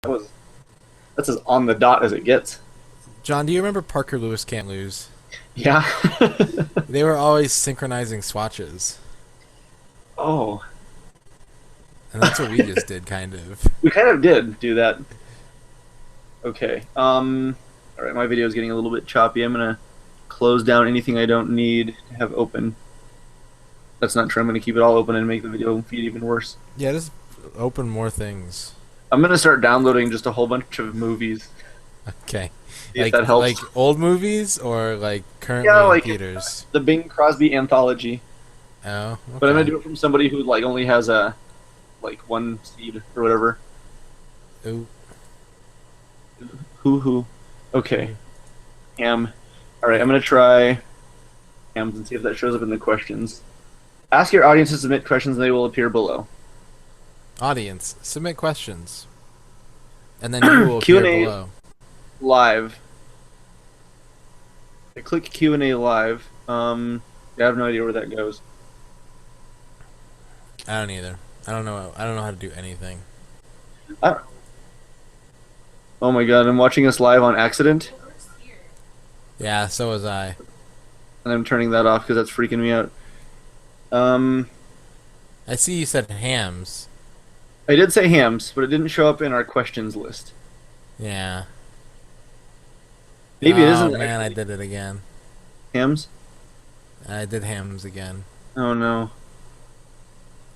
That's as on the dot as it gets. John, do you remember Parker Lewis Can't Lose? Yeah. They were always synchronizing swatches, Oh, and that's what we just did, kind of. we kind of did do that. Okay. All right, my video is getting a little bit choppy. I'm gonna close down anything I don't need to have open. That's not true. I'm gonna keep it all open and make the video feed even worse. Yeah, just open more things. I'm gonna start downloading just a whole bunch of movies. Okay. See if Like that helps. like old movies or like currently Yeah, in like theaters? the Bing Crosby anthology. Oh, okay. But I'm gonna do it from somebody who like only has a one seed or whatever. Ooh. Hoo. Okay. Ham. Alright, I'm gonna try hams and see if that shows up in the questions. Ask your audience to submit questions and they will appear below. Audience, submit questions, and then you will appear Q&A. below. Live. I click Q&A live. I have no idea where that goes. I don't either. I don't know how to do anything. Oh my god, I'm watching us live on accident, Yeah, so was I. and I'm turning that off because that's freaking me out. I see you said hams. I did say hams, but it didn't show up in our questions list. Yeah. Maybe it Oh isn't man, I actually did it again. hams. I did hams again. Oh no.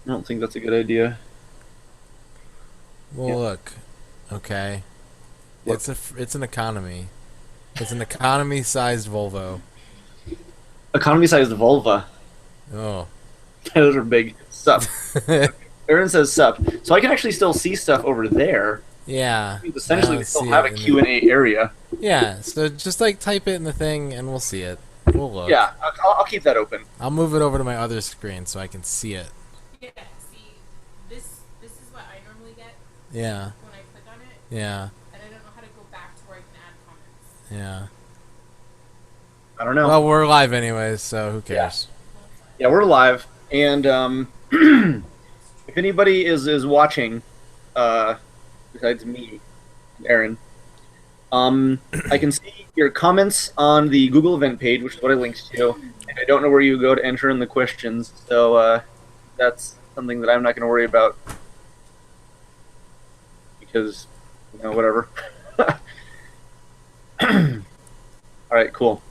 I don't think that's a good idea. Well, Yeah. look. Okay. Look. It's an economy. It's an economy-sized Volvo. Economy-sized vulva. Oh. Those are big. Sup. Aaron says sup. So I can actually still see stuff over there. Yeah. Essentially, I we still see have a it in Q&A area. Yeah, so just like type it in the thing and we'll see it. We'll look. Yeah, I'll keep that open. I'll move it over to my other screen so I can see it. Yeah, see, this is what I normally get Yeah. when I click on it, Yeah. and I don't know how to go back to where I can add comments. Yeah. I don't know. Well, we're live anyways, so who cares? Yeah, we're live, and if anybody is watching, besides me, and Aaron, I can see your comments on the Google event page, which is what I linked to, and I don't know where you go to enter in the questions, so that's something that I'm not going to worry about because, whatever. All right, cool.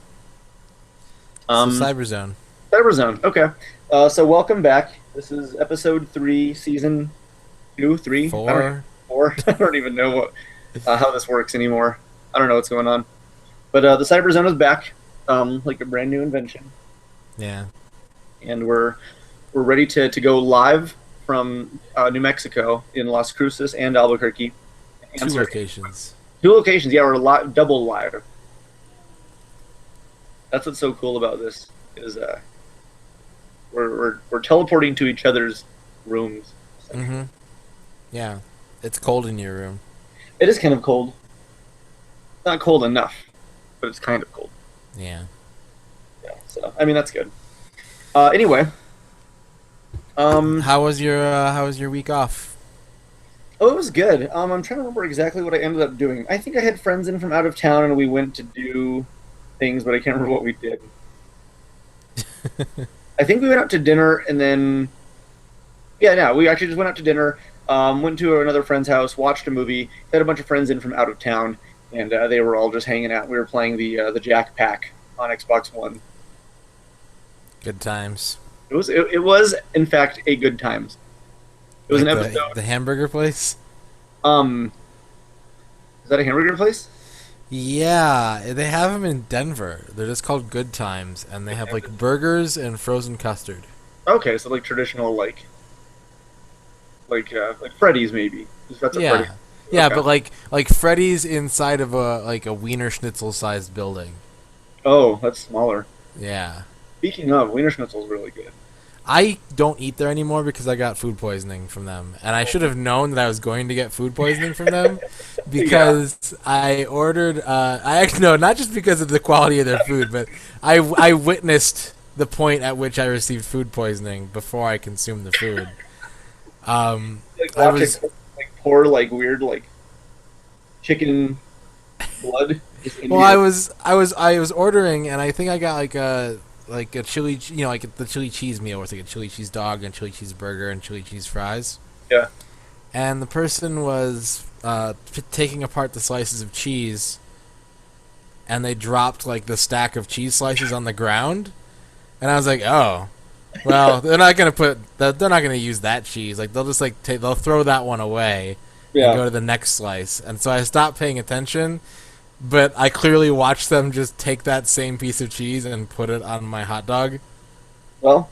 So Cyberzone. Cyberzone. Okay. So welcome back. This is episode 3, season 2, 3, 4. 4. I don't even know how this works anymore. I don't know what's going on. But the Cyberzone is back, like a brand new invention, Yeah. and we're ready to go live from New Mexico in Las Cruces and Albuquerque. Two locations. 2 locations. Yeah, we're double live. That's what's so cool about this is we're teleporting to each other's rooms. Mm-hmm. Yeah. It's cold in your room. It is kind of cold. Not cold enough, but it's kind of cold. Yeah. Yeah. So I mean that's good. Anyway. How was your week off? Oh, it was good. I'm trying to remember exactly what I ended up doing. I think I had friends in from out of town and we went to do things, but I can't remember what we did. I think we went out to dinner and then we actually just went out to dinner, went to another friend's house, watched a movie, had a bunch of friends in from out of town, and they were all just hanging out. We were playing the Jack Pack on Xbox One. Good times. It was in fact a good times. It was Like an episode. the hamburger place? Is that a hamburger place? Yeah, they have them in Denver. They're just called Good Times, and they have like burgers and frozen custard. Okay, so like traditional like Freddy's maybe. If that's a Yeah, Freddy. yeah, Okay. but like Freddy's inside of a Wiener Schnitzel sized building. Oh, that's smaller. Yeah, Speaking of, Wiener Schnitzel's really good. I don't eat there anymore because I got food poisoning from them, and I should have known that I was going to get food poisoning from them because I ordered. No, not just because of the quality of their food, but I witnessed the point at which I received food poisoning before I consumed the food. Like I watch was it pour like weird like chicken blood. Just in Well, your- I was ordering, and I think I got like a chili, like the chili cheese meal, where it's like a chili cheese dog and chili cheese burger and chili cheese fries. Yeah. And the person was taking apart the slices of cheese, and they dropped like the stack of cheese slices on the ground, and I was like, oh, well, they're not gonna use that cheese. Like they'll just they'll throw that one away and go to the next slice. And so I stopped paying attention, but I clearly watched them just take that same piece of cheese and put it on my hot dog. Well.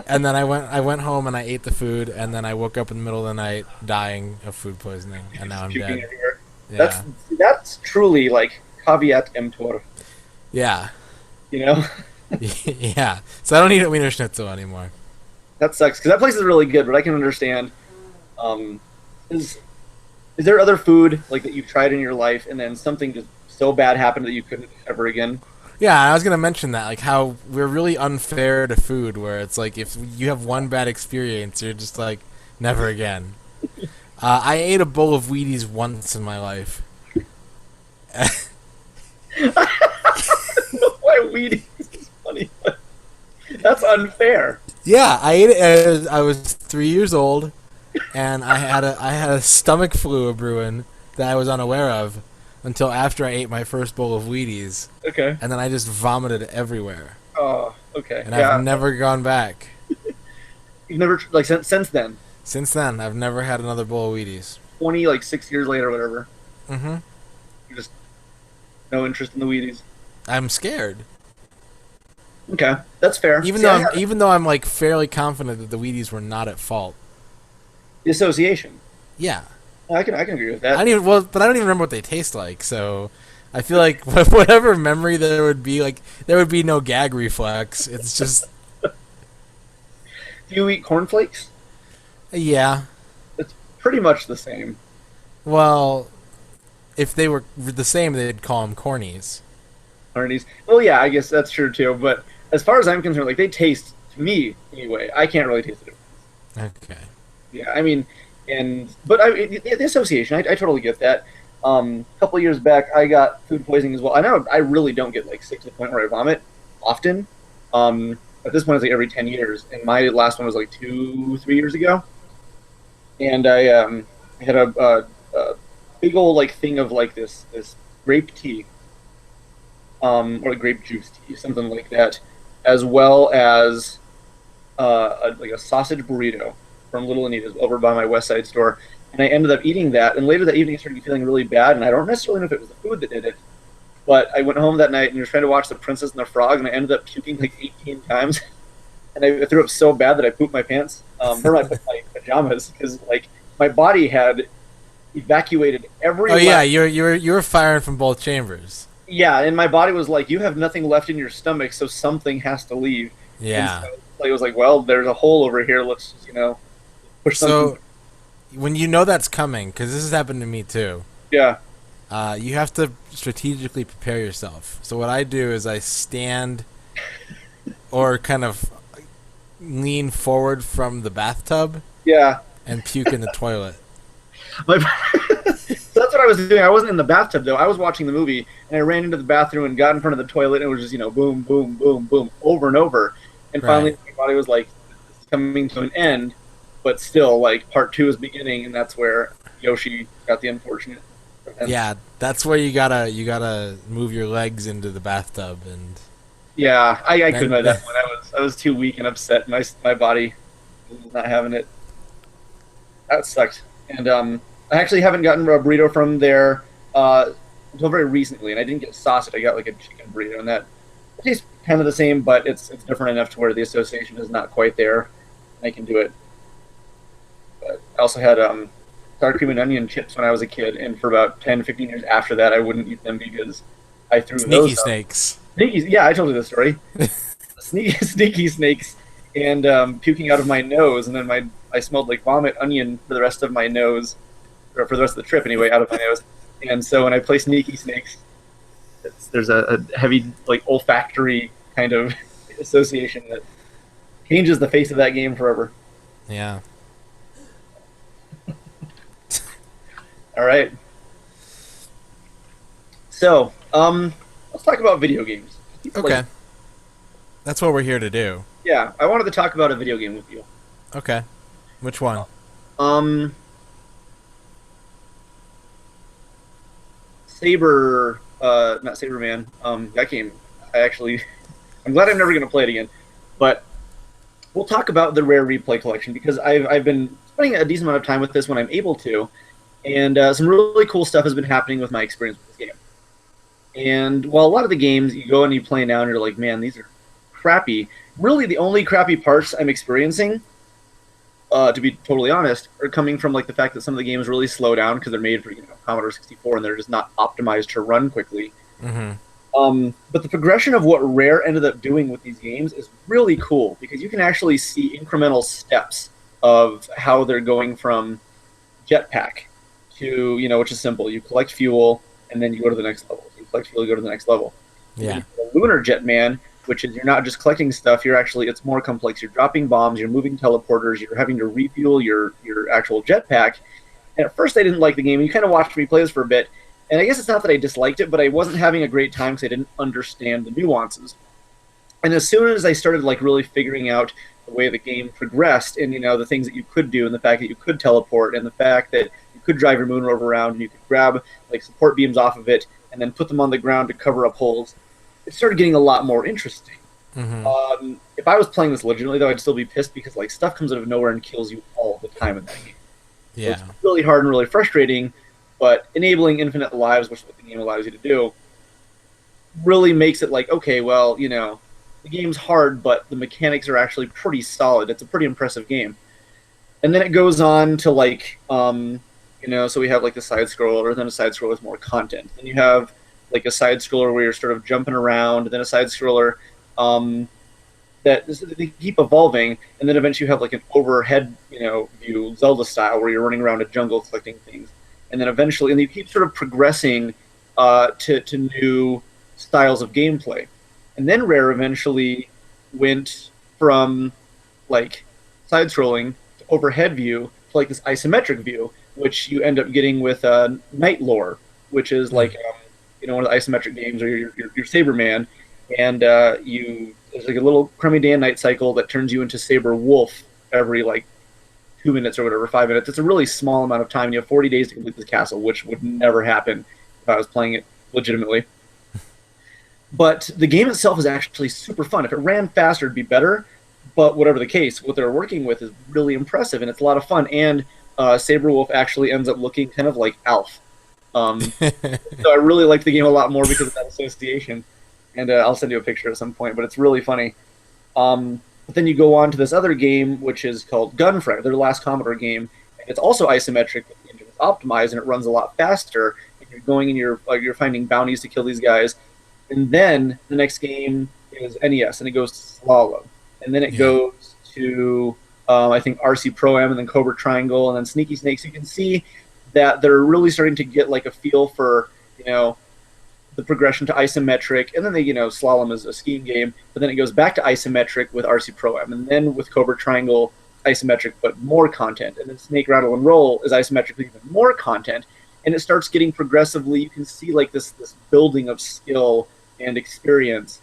And then I went home and I ate the food, and then I woke up in the middle of the night dying of food poisoning, and now I'm puking dead. everywhere. Yeah. That's truly like caveat emptor. Yeah. You know. Yeah. So I don't eat at Wiener Schnitzel anymore. That sucks because that place is really good, but I can understand. Is there other food like that you've tried in your life, and then something just so bad happened that you couldn't ever again? Yeah, I was gonna mention that, like how we're really unfair to food, where it's like if you have one bad experience, you're just like never again. I ate a bowl of Wheaties once in my life. Why Wheaties is funny, but that's unfair. Yeah, I ate it as I was 3 years old, and I had a stomach flu brewing that I was unaware of until after I ate my first bowl of Wheaties. Okay. And then I just vomited everywhere. Oh, okay. And I've never gone back. You've never like since then. Since then, I've never had another bowl of Wheaties. 6 years later, or whatever. Mm-hmm. You're just no interest in the Wheaties. I'm scared. Okay, that's fair. Even though I'm like fairly confident that the Wheaties were not at fault. The association. Yeah. I can agree with that. But I don't even remember what they taste like. So I feel like whatever memory there would be, like there would be no gag reflex. It's just. Do you eat cornflakes? Yeah. It's pretty much the same. Well, if they were the same, they'd call them cornies. Cornies. Well, yeah, I guess that's true too. But as far as I'm concerned, like they taste to me anyway. I can't really taste the difference. Okay. Yeah, I mean, but the association, I totally get that. A couple of years back, I got food poisoning as well. I know I really don't get like sick to the point where I vomit often. At this point, it's like every 10 years, and my last one was like 2-3 years ago. And I had a big old like thing of like this grape tea, or grape juice tea, something like that, as well as like a sausage burrito from Little Anita's over by my West Side store. And I ended up eating that, and later that evening I started feeling really bad, and I don't necessarily know if it was the food that did it, but I went home that night and was trying to watch The Princess and the Frog, and I ended up puking like 18 times. And I threw up so bad that I pooped my pants, or my pajamas, because like my body had evacuated every. Oh yeah, you were firing from both chambers. Yeah, and my body was like, you have nothing left in your stomach, so something has to leave. Yeah. And so it was like, well, there's a hole over here. Let's just, push something. So when you know that's coming, because this has happened to me too. Yeah. You have to strategically prepare yourself. So what I do is I stand or kind of lean forward from the bathtub. Yeah. And puke in the toilet. So that's what I was doing. I wasn't in the bathtub though. I was watching the movie, and I ran into the bathroom and got in front of the toilet, and it was just boom, boom, boom, boom, over and over. And finally, my body was like, "This is coming to an end," but still, like part 2 is beginning, and that's where Yoshi got the unfortunate. Yeah, that's where you gotta move your legs into the bathtub and. Yeah, I couldn't at that point. I was too weak and upset. My body was not having it. That sucked. And I actually haven't gotten a burrito from there until very recently, and I didn't get sausage. I got like a chicken burrito, and that tastes kind of the same, but it's different enough to where the association is not quite there. I can do it. But I also had sour cream and onion chips when I was a kid, and for about 10-15 years after that, I wouldn't eat them because I threw those out. Snakes. Sneaky, yeah, I told you the story. Sneaky snakes, and puking out of my nose, and then I smelled like vomit onion for the rest of my nose, or for the rest of the trip anyway, out of my nose. And so when I play sneaky snakes, there's a heavy like olfactory kind of association that changes the face of that game forever. Yeah. All right. So, let's talk about video games. Okay. That's what we're here to do. Yeah, I wanted to talk about a video game with you. Okay. Which one? Um, Saber, not Saber Man. That game, I'm glad I'm never going to play it again. But we'll talk about the Rare Replay Collection because I've been spending a decent amount of time with this when I'm able to, and some really cool stuff has been happening with my experience with this game. And while a lot of the games you go and you play now and you're like, man, these are crappy. Really, the only crappy parts I'm experiencing, to be totally honest, are coming from like the fact that some of the games really slow down because they're made for Commodore 64 and they're just not optimized to run quickly. But the progression of what Rare ended up doing with these games is really cool because you can actually see incremental steps of how they're going from jetpack to, which is simple. You collect fuel and then you go to the next level. You collect fuel, you go to the next level. Yeah. Lunar Jetman, which is you're not just collecting stuff, it's more complex. You're dropping bombs, you're moving teleporters, you're having to refuel your actual jetpack. And at first I didn't like the game. You kind of watched me play this for a bit. And I guess it's not that I disliked it, but I wasn't having a great time because I didn't understand the nuances. And as soon as I started really figuring out the way the game progressed and, the things that you could do and the fact that you could teleport and the fact that you could drive your moon rover around and you could grab support beams off of it and then put them on the ground to cover up holes, it started getting a lot more interesting. If I was playing this legitimately, though, I'd still be pissed because stuff comes out of nowhere and kills you all the time in that game. Yeah. So it's really hard and really frustrating, but enabling infinite lives, which is what the game allows you to do, really makes it okay, well, the game's hard, but the mechanics are actually pretty solid. It's a pretty impressive game. And then it goes on to so we have the side scroller, then a side scroller with more content. Then you have a side scroller where you're sort of jumping around, then a side scroller that they keep evolving, and then eventually you have an overhead view, Zelda style, where you're running around a jungle collecting things, and then eventually, and you keep sort of progressing to new styles of gameplay, and then Rare eventually went from side scrolling to overhead view to this isometric view, which you end up getting with Night Lore, which is one of the isometric games where you're Saber Man, and there's a little crummy day and night cycle that turns you into Saber Wolf every 2 minutes or whatever, 5 minutes. It's a really small amount of time, and you have 40 days to complete this castle, which would never happen if I was playing it legitimately. But the game itself is actually super fun. If it ran faster, it'd be better, but whatever the case, what they're working with is really impressive, and it's a lot of fun, and Saber Wolf actually ends up looking kind of like Alf. So I really like the game a lot more because of that association. And I'll send you a picture at some point, but it's really funny. But then you go on to this other game, which is called Gunfront, their last Commodore game. And it's also isometric, but the engine is optimized, and it runs a lot faster. And you're going and you're finding bounties to kill these guys. And then the next game is NES, and it goes to Slalom. And then it goes to, I think, RC Pro-Am, and then Cobra Triangle, and then Sneaky Snake. So you can see that they're really starting to get a feel for, the progression to isometric, and then Slalom is a skiing game, but then it goes back to isometric with RC Pro-Am, and then with Cobra Triangle, isometric, but more content, and then Snake Rattle and Roll is isometric with even more content, and it starts getting progressively, you can see this building of skill and experience,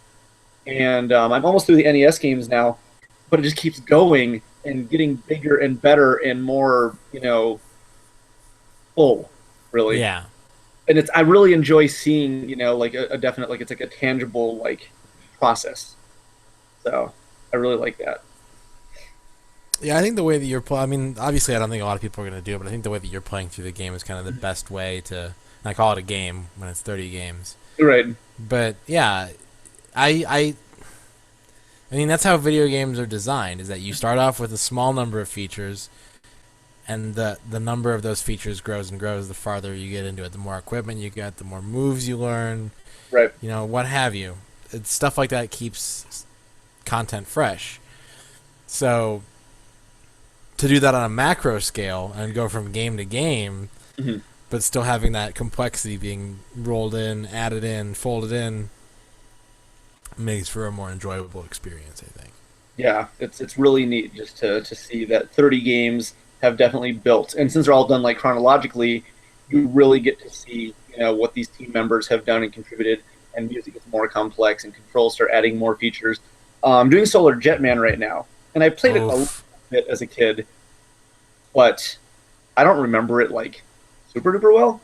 and I'm almost through the NES games now, but it just keeps going and getting bigger and better and more, full, really. Yeah. And I really enjoy seeing, a definite, it's a tangible, process. So I really like that. Yeah, I think the way that you're playing, obviously I don't think a lot of people are going to do it, but I think the way that you're playing through the game is kind of the best way to, and I call it a game when it's 30 games. Right. But yeah, I mean, that's how video games are designed, is that you start off with a small number of features, and the number of those features grows and grows the farther you get into it. The more equipment you get, the more moves you learn, right? What have you. It's stuff like that keeps content fresh. So to do that on a macro scale and go from game to game, but still having that complexity being rolled in, added in, folded in, makes for a more enjoyable experience, I think. Yeah, it's really neat just to see that 30 games have definitely built, and since they're all done chronologically, you really get to see, what these team members have done and contributed, and music gets more complex, and controls start adding more features. I'm doing Solar Jetman right now, and I played it a little bit as a kid, but I don't remember it like super duper well.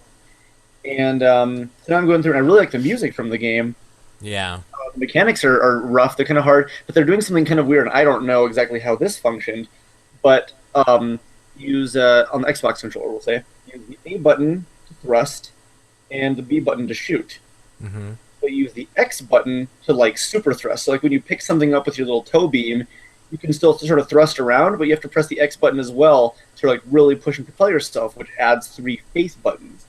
And so now I'm going through, and I really like the music from the game. Yeah. The mechanics are rough; they're kind of hard, but they're doing something kind of weird, and I don't know exactly how this functioned. But use on the Xbox controller, we'll say, use the A button to thrust and the B button to shoot. Mm-hmm. But use the X button to like super thrust. So like when you pick something up with your little toe beam, you can still sort of thrust around, but you have to press the X button as well to like really push and propel yourself, which adds 3 face buttons.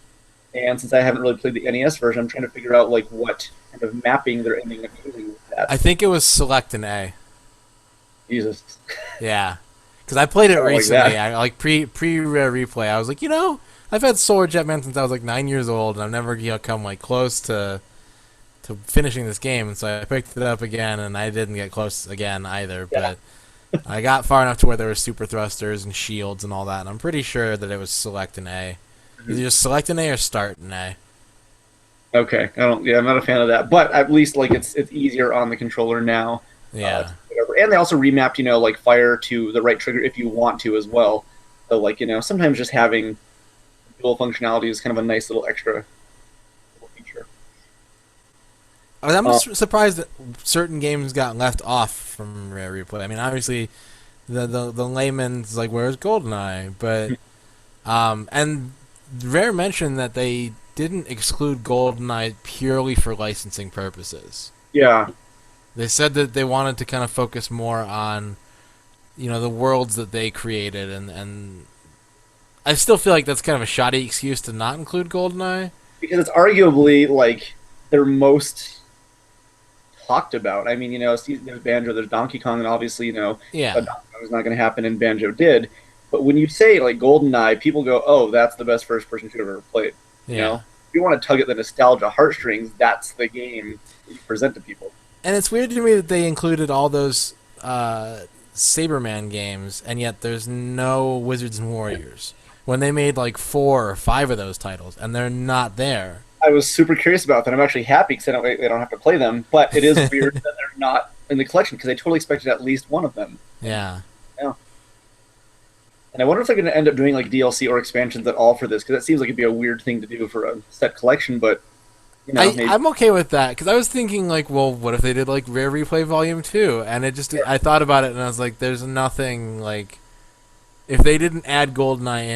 And since I haven't really played the NES version, I'm trying to figure out like what kind of mapping they're ending up using with that. I think it was select an A. Jesus. Yeah. Because I played it recently. Like I like pre replay. I was like, I've had Solar Jetman since I was like 9 years old, and I've never come like close to finishing this game. And so I picked it up again, and I didn't get close again either. Yeah. But I got far enough to where there were super thrusters and shields and all that. And I'm pretty sure that it was select an A. Either just select an A or start an A. Okay, I'm not a fan of that, but at least like it's easier on the controller now. Yeah. Whatever. And they also remapped, like fire to the right trigger if you want to as well. So like, sometimes just having dual functionality is kind of a nice little extra feature. I'm surprised that certain games got left off from Rare Replay. I mean, obviously, the layman's like, where's Goldeneye? But and Rare mentioned that they didn't exclude Goldeneye purely for licensing purposes. Yeah. They said that they wanted to kind of focus more on, the worlds that they created, and I still feel like that's kind of a shoddy excuse to not include Goldeneye. Because it's arguably, like, their most talked about. I mean, there's Banjo, there's Donkey Kong, and obviously, Yeah. Donkey Kong is not going to happen, and Banjo did. But when you say, like, Goldeneye, people go, oh, that's the best first-person shooter I've ever played. Yeah. If you want to tug at the nostalgia heartstrings, that's the game that you present to people. And it's weird to me that they included all those Saberman games, and yet there's no Wizards and Warriors. When they made like 4 or 5 of those titles, and they're not there. I was super curious about that. I'm actually happy because they don't have to play them. But it is weird that they're not in the collection because I totally expected at least one of them. Yeah. Yeah. And I wonder if they're going to end up doing like DLC or expansions at all for this because that seems like it'd be a weird thing to do for a set collection. But I'm okay with that because I was thinking like, well, what if they did like Rare Replay Volume 2? And I thought about it and I was like, there's nothing like. If they didn't add Goldeneye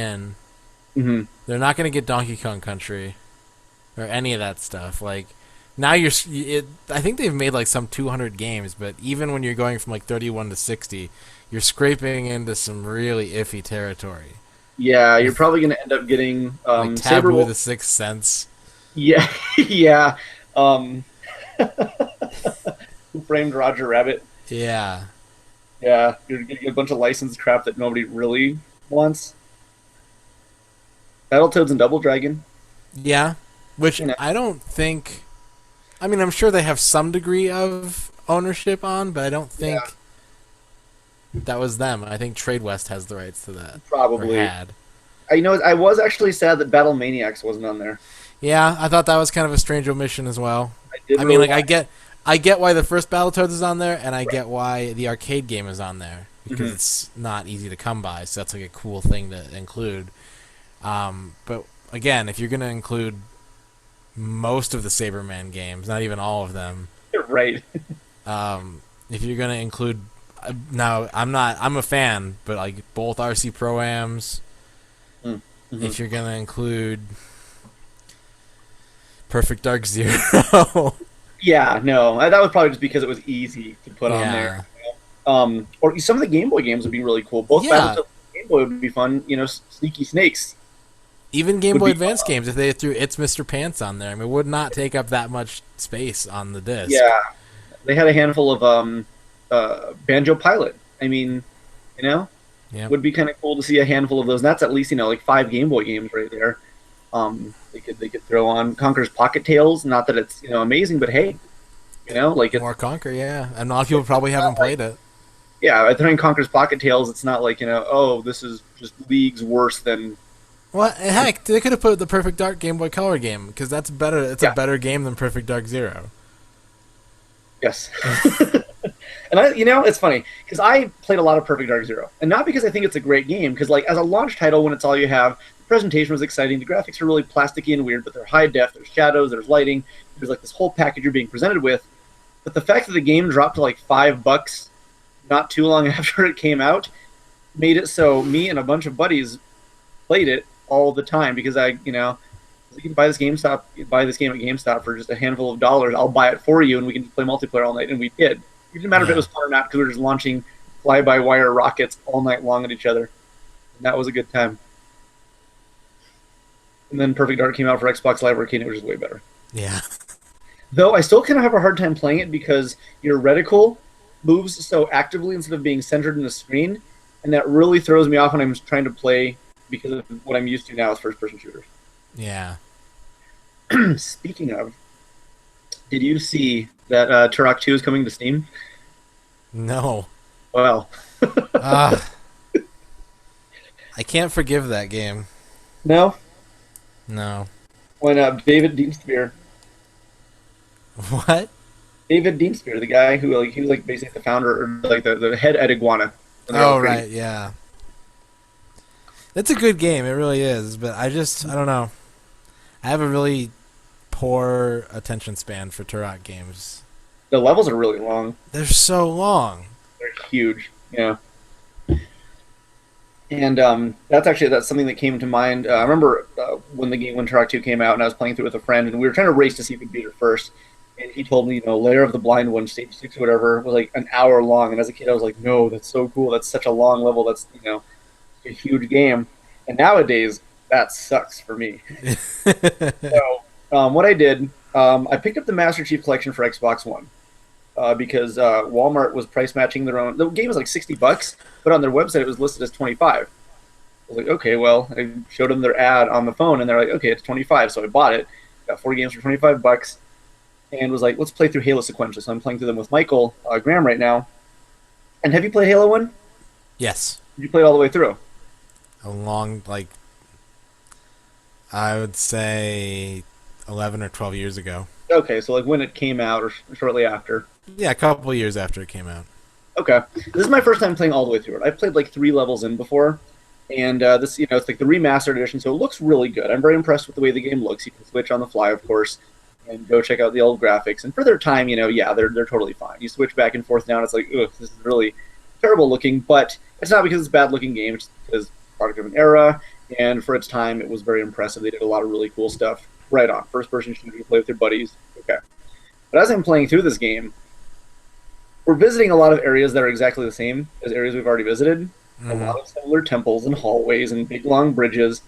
in, they're not going to get Donkey Kong Country or any of that stuff. Like now I think they've made like some 200 games, but even when you're going from like 31 to 60, you're scraping into some really iffy territory. Yeah, you're probably going to end up getting like Taboo the Sixth Sense. Yeah, yeah. Who Framed Roger Rabbit? Yeah. Yeah, you're getting a bunch of licensed crap that nobody really wants. Battletoads and Double Dragon. Yeah, which I don't think... I mean, I'm sure they have some degree of ownership on, but I don't think that was them. I think Trade West has the rights to that. Probably. Or had. I was actually sad that Battle Maniacs wasn't on there. Yeah, I thought that was kind of a strange omission as well. I get why the first Battletoads is on there, and I get why the arcade game is on there because it's not easy to come by. So that's like a cool thing to include. But again, if you're going to include most of the Saberman games, not even all of them, right? If you're going to include, now I'm a fan, but like both RC Pro-Ams. If you're going to include Perfect Dark Zero. Yeah, no, that was probably just because it was easy to put on there. Or some of the Game Boy games would be really cool. Both Battletoads and Game Boy would be fun. Sneaky Snakes. Even Game Boy Advance games, if they threw It's Mr. Pants on there, I mean, it would not take up that much space on the disc. Yeah, they had a handful of Banjo Pilot. I mean, would be kind of cool to see a handful of those. And that's at least like 5 Game Boy games right there. They could throw on Conker's Pocket Tales. Not that it's amazing, but hey, like it's more Conker, yeah. And a lot of people probably haven't played it. Yeah, throwing Conker's Pocket Tales, it's not like oh, this is just leagues worse than Well, heck, they could have put the Perfect Dark Game Boy Color game because that's better. It's a better game than Perfect Dark Zero. Yes. And it's funny because I played a lot of Perfect Dark Zero, and not because I think it's a great game, because like as a launch title, when it's all you have, the presentation was exciting, the graphics are really plasticky and weird, but they're high def, there's shadows, there's lighting, there's like this whole package you're being presented with. But the fact that the game dropped to like $5 not too long after it came out made it so me and a bunch of buddies played it all the time because you can buy this game at GameStop for just a handful of dollars. I'll buy it for you, and we can just play multiplayer all night. And we did. It didn't matter if it was fun or not because we were just launching fly-by-wire rockets all night long at each other. And that was a good time. And then Perfect Dark came out for Xbox Live Arcade, and it was just way better. Yeah. Though I still kind of have a hard time playing it because your reticle moves so actively instead of being centered in the screen, and that really throws me off when I'm trying to play because of what I'm used to now is first-person shooters. Yeah. Speaking of, did you see that Turok 2 is coming to Steam? No. Well. I can't forgive that game. No? No. When David Deemspear. What? David Deemspear, the guy who he was like basically the founder or like the head at Iguana. Oh right, yeah. It's a good game, it really is, but I don't know. I have a really poor attention span for Turok games. The levels are really long. They're so long. They're huge, yeah. And that's something that came to mind. I remember when Turok 2 came out, and I was playing through it with a friend, and we were trying to race to see if we could beat it first. And he told me, Lair of the Blind One, Stage 6 or whatever, was like an hour long. And as a kid, I was like, no, that's so cool. That's such a long level. That's, a huge game. And nowadays, that sucks for me. So what I did, I picked up the Master Chief Collection for Xbox One because Walmart was price matching their own. The game was like $60, but on their website it was listed as $25. I was like, okay, well, I showed them their ad on the phone, and they're like, okay, it's $25. So I bought it, got 4 games for $25, and was like, let's play through Halo sequentially. So I'm playing through them with Michael Graham right now. And have you played Halo 1? Yes. Did you play it all the way through? A long, I would say 11 or 12 years ago. Okay, so like when it came out or shortly after. Yeah, a couple of years after it came out. Okay. This is my first time playing all the way through it. I've played like 3 levels in before, and this, it's like the remastered edition, so it looks really good. I'm very impressed with the way the game looks. You can switch on the fly, of course, and go check out the old graphics. And for their time, they're totally fine. You switch back and forth now, and it's like, ugh, this is really terrible looking, but it's not because it's a bad looking game, it's because it's product of an era, and for its time, it was very impressive. They did a lot of really cool stuff. Right on. First-person shooter, you play with your buddies. Okay. But as I'm playing through this game, we're visiting a lot of areas that are exactly the same as areas we've already visited. Mm-hmm. A lot of similar temples and hallways and big, long bridges.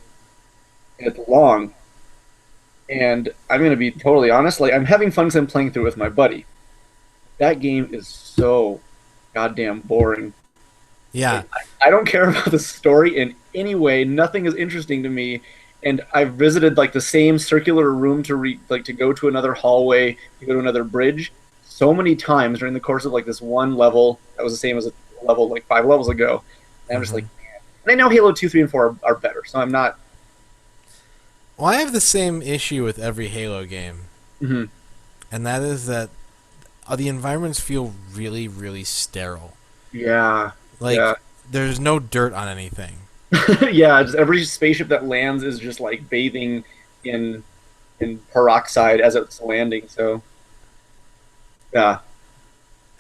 And it's long. And I'm going to be totally honest, I'm having fun because I'm playing through with my buddy. That game is so goddamn boring. Yeah. I don't care about the story in any way. Nothing is interesting to me. And I've visited the same circular room to go to another hallway, to go to another bridge, so many times during the course of this one level that was the same as a level 5 levels ago. And I'm just like, man. And I know Halo 2, 3, and 4 are better, so I'm not. Well, I have the same issue with every Halo game, and that is that the environments feel really, really sterile. Yeah. There's no dirt on anything. Yeah, just every spaceship that lands is just bathing in peroxide as it's landing. So, yeah.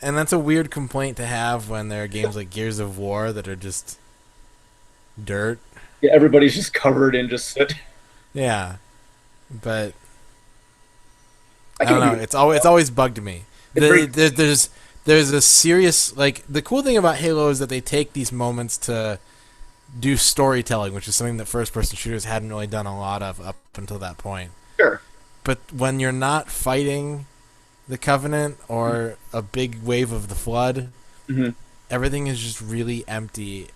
And that's a weird complaint to have when there are games like Gears of War that are just dirt. Yeah, everybody's just covered in just soot. Yeah, but I don't know. It's always bugged me. There's a serious the cool thing about Halo is that they take these moments to do storytelling, which is something that first-person shooters hadn't really done a lot of up until that point. Sure. But when you're not fighting the Covenant or a big wave of the Flood, everything is just really empty.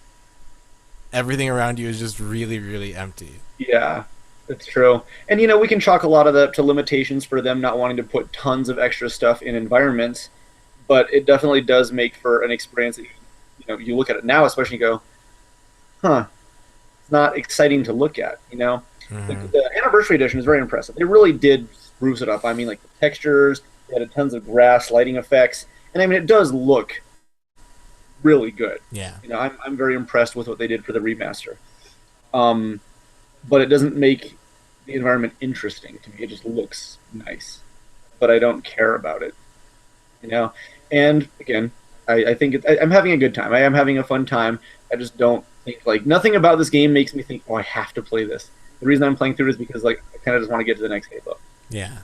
Everything around you is just really, really empty. Yeah, that's true. And, we can chalk a lot of that to limitations for them not wanting to put tons of extra stuff in environments, but it definitely does make for an experience that, you look at it now, especially, you go, huh, It's not exciting to look at, you know. Mhm. The anniversary edition is very impressive. They really did spruce it up. I mean, like the textures, they had tons of grass, lighting effects, and I mean, it does look really good. Yeah. You know, I'm very impressed with what they did for the remaster. Um, but it doesn't make the environment interesting to me. It just looks nice, but I don't care about it. You know, and again, I think I'm having a good time. I am having a fun time. I just don't think like nothing about this game makes me think, oh, I have to play this. The reason I'm playing through it is because like I kind of just want to get to the next Halo. Yeah.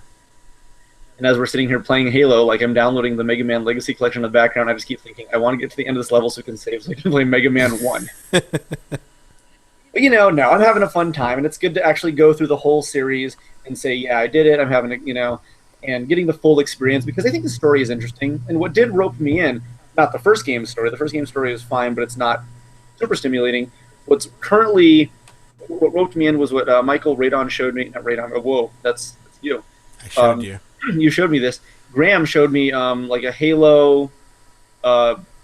And as we're sitting here playing Halo, like I'm downloading the Mega Man Legacy Collection in the background. I just keep thinking, I want to get to the end of this level so we can save, so I can play Mega Man 1. But, you know, no, I'm having a fun time, and it's good to actually go through the whole series and say, yeah, I did it. I'm having a, you know, and getting the full experience because I think the story is interesting. And what did rope me in, not the first game story. The first game story is fine, but it's not super stimulating. What roped me in was what Michael Radon showed me. Not Radon. Oh, whoa, that's you. I showed you. You showed me this. Graham showed me like a Halo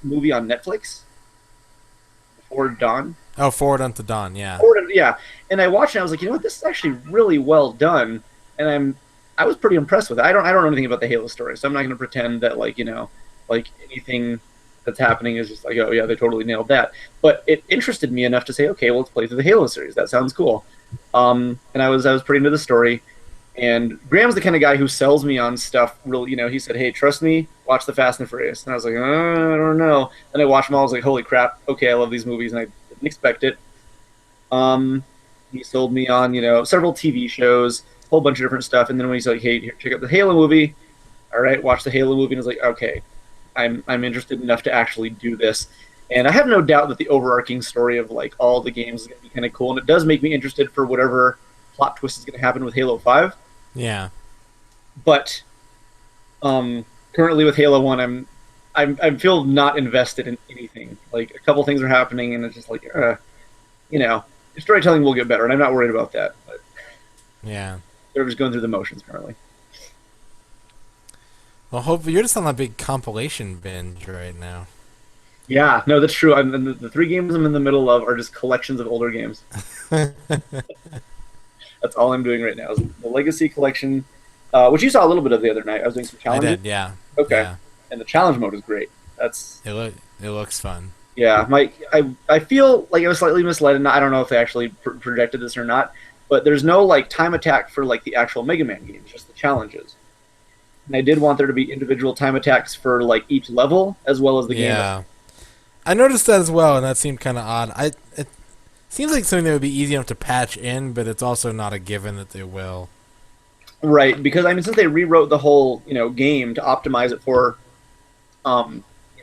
movie on Netflix. Before Dawn. Oh, Forward Unto Dawn, yeah. Yeah. And I watched it and I was like, you know what, this is actually really well done. And I was pretty impressed with it. I don't know anything about the Halo story, so I'm not gonna pretend that like, you know, like anything that's happening is just like, oh yeah, they totally nailed that. But it interested me enough to say, okay, well, let's play through the Halo series. That sounds cool. And I was pretty into the story. And Graham's the kind of guy who sells me on stuff. Really, you know, he said, "Hey, trust me, watch the Fast and the Furious." And I was like, I don't know. Then I watched them all. I was like, "Holy crap! Okay, I love these movies," and I didn't expect it. He sold me on, you know, several TV shows, a whole bunch of different stuff. And then when he's like, "Hey, here, check out the Halo movie," all right, watch the Halo movie, and I was like, "Okay, I'm interested enough to actually do this." And I have no doubt that the overarching story of like all the games is going to be kind of cool, and it does make me interested for whatever plot twist is going to happen with Halo 5. Yeah. But currently with Halo 1, I feel not invested in anything. Like a couple things are happening, and it's just like, you know, the storytelling will get better, and I'm not worried about that. But Yeah. they're just going through the motions currently. Well, hopefully you're just on a big compilation binge right now. Yeah, no, that's true. The 3 games I'm in the middle of are just collections of older games. That's all I'm doing right now. Is the Legacy Collection, which you saw a little bit of the other night. I was doing some challenges. I did, yeah. Okay. Yeah. And the challenge mode is great. It looks fun. Yeah, I feel like I was slightly misled, and I don't know if they actually projected this or not, but there's no like time attack for like the actual Mega Man games, just the challenges. And I did want there to be individual time attacks for like each level as well as the game. Yeah. I noticed that as well, and that seemed kind of odd. It seems like something that would be easy enough to patch in, but it's also not a given that they will. Right, because I mean, since they rewrote the whole game to optimize it for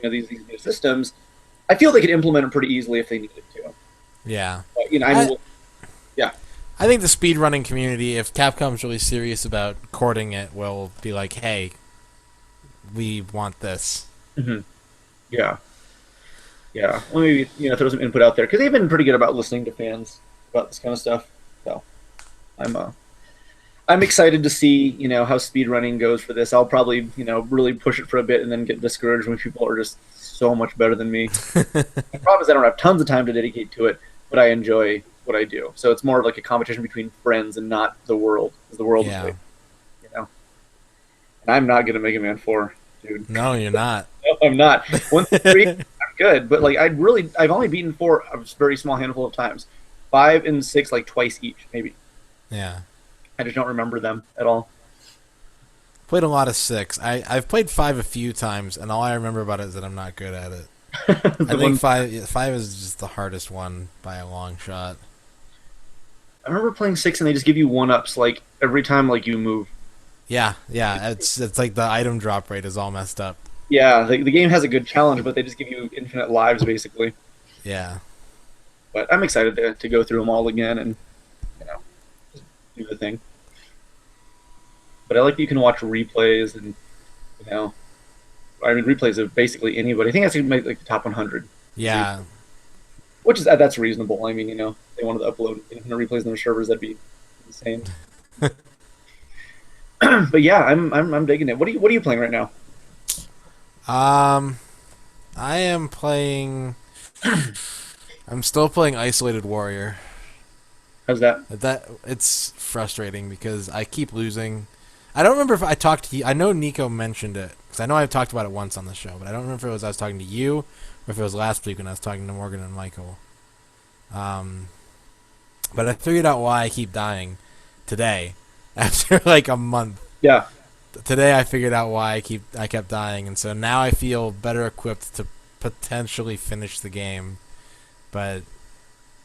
these new systems, I feel they could implement it pretty easily if they needed to. Yeah. But, yeah. I think the speedrunning community, if Capcom's really serious about courting it, will be like, hey, we want this. Mm-hmm. Yeah. Yeah. Well, maybe throw some input out there because they've been pretty good about listening to fans about this kind of stuff. So I'm excited to see how speedrunning goes for this. I'll probably really push it for a bit and then get discouraged when people are just so much better than me. The problem is I don't have tons of time to dedicate to it, but I enjoy what I do. So it's more of like a competition between friends and not the world. Because the world is big, And I'm not good at Mega Man 4, dude. No, you're not. No, I'm not. 1 through 3, I'm good, but like I've only beaten 4 a very small handful of times. 5 and 6 like twice each, maybe. Yeah. I just don't remember them at all. Played a lot of 6. I've played 5 a few times, and all I remember about it is that I'm not good at it. I think 5 is just the hardest one by a long shot. I remember playing 6 and they just give you 1-ups like every time like you move. Yeah. It's like the item drop rate is all messed up. Yeah, the game has a good challenge, but they just give you infinite lives basically. Yeah. But I'm excited to go through them all again and just do the thing. But I like that you can watch replays and replays of basically anybody. I think that's like the top 100. Yeah. Which is that's reasonable. I mean, they wanted to upload infinite replays on their servers, that'd be insane. But yeah, I'm digging it. What are you playing right now? I am playing. I'm still playing Isolated Warrior. How's that? That it's frustrating because I keep losing. I don't remember if I talked to you. I know Nico mentioned it because I know I've talked about it once on the show, but I don't remember if it was I was talking to you or if it was last week when I was talking to Morgan and Michael. But I figured out why I keep dying today after like a month. Yeah. Today I figured out why I kept dying, and so now I feel better equipped to potentially finish the game, but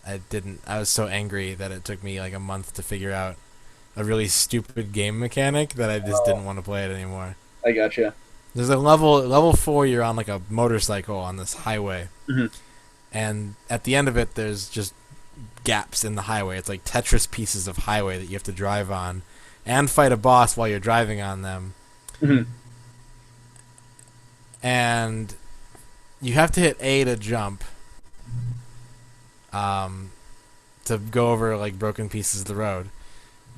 I didn't. I was so angry that it took me like a month to figure out a really stupid game mechanic that I just didn't want to play it anymore. I gotcha. There's a level 4. You're on like a motorcycle on this highway, Mm-hmm. and at the end of it, there's just gaps in the highway. It's like Tetris pieces of highway that you have to drive on, and fight a boss while you're driving on them. Mm-hmm. And you have to hit A to jump, to go over like broken pieces of the road.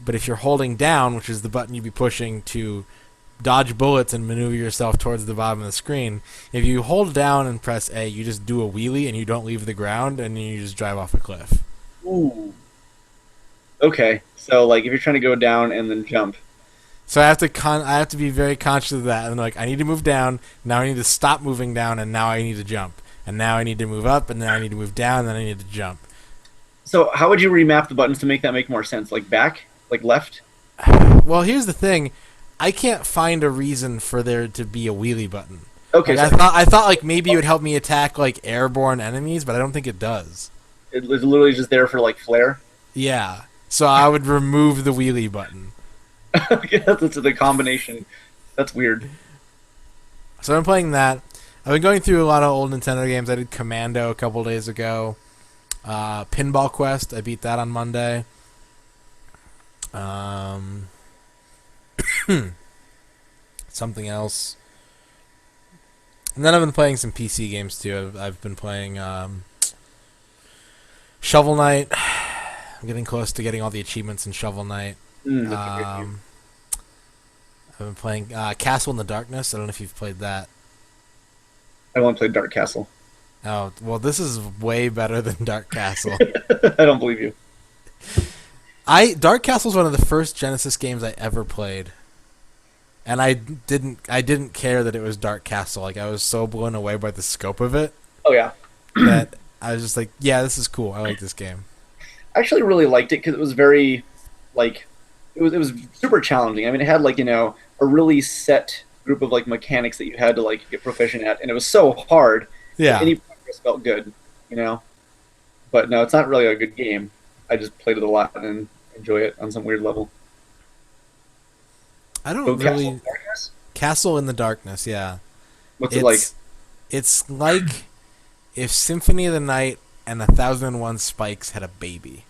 But if you're holding down, which is the button you'd be pushing to dodge bullets and maneuver yourself towards the bottom of the screen, if you hold down and press A, you just do a wheelie and you don't leave the ground, and you just drive off a cliff. Ooh. Okay, so like if you're trying to go down and then jump. So I have to be very conscious of that. And like, I need to move down. Now I need to stop moving down, and now I need to jump. And now I need to move up, and then I need to move down, and then I need to jump. So how would you remap the buttons to make that make more sense? Like back? Like left? Well, here's the thing. I can't find a reason for there to be a wheelie button. Okay, Like, so I thought like maybe it would help me attack like airborne enemies, but I don't think it does. it's literally just there for like flair. Yeah. So I would remove the wheelie button. Okay, that's the combination. That's weird. So I'm playing that. I've been going through a lot of old Nintendo games. I did Commando a couple days ago. Pinball Quest, I beat that on Monday. Something else. And then I've been playing some PC games too. I've been playing Shovel Knight. I'm getting close to getting all the achievements in Shovel Knight. That's a good game. I've been playing Castle in the Darkness. I don't know if you've played that. I want to play Dark Castle. Oh, well, this is way better than Dark Castle. I don't believe you. Dark Castle is one of the first Genesis games I ever played, and I didn't care that it was Dark Castle. Like, I was so blown away by the scope of it Oh yeah. that I was just like, yeah, this is cool. I like this game. I actually really liked it because it was very, like, it was super challenging. I mean, it had like a really set group of like mechanics that you had to like get proficient at, and it was so hard. Yeah. Any progress felt good. But no, it's not really a good game. I just played it a lot and enjoy it on some weird level. I don't So really Castle of Darkness? Castle in the Darkness. Yeah. What's it like? It's like if Symphony of the Night and 1001 Spikes had a baby.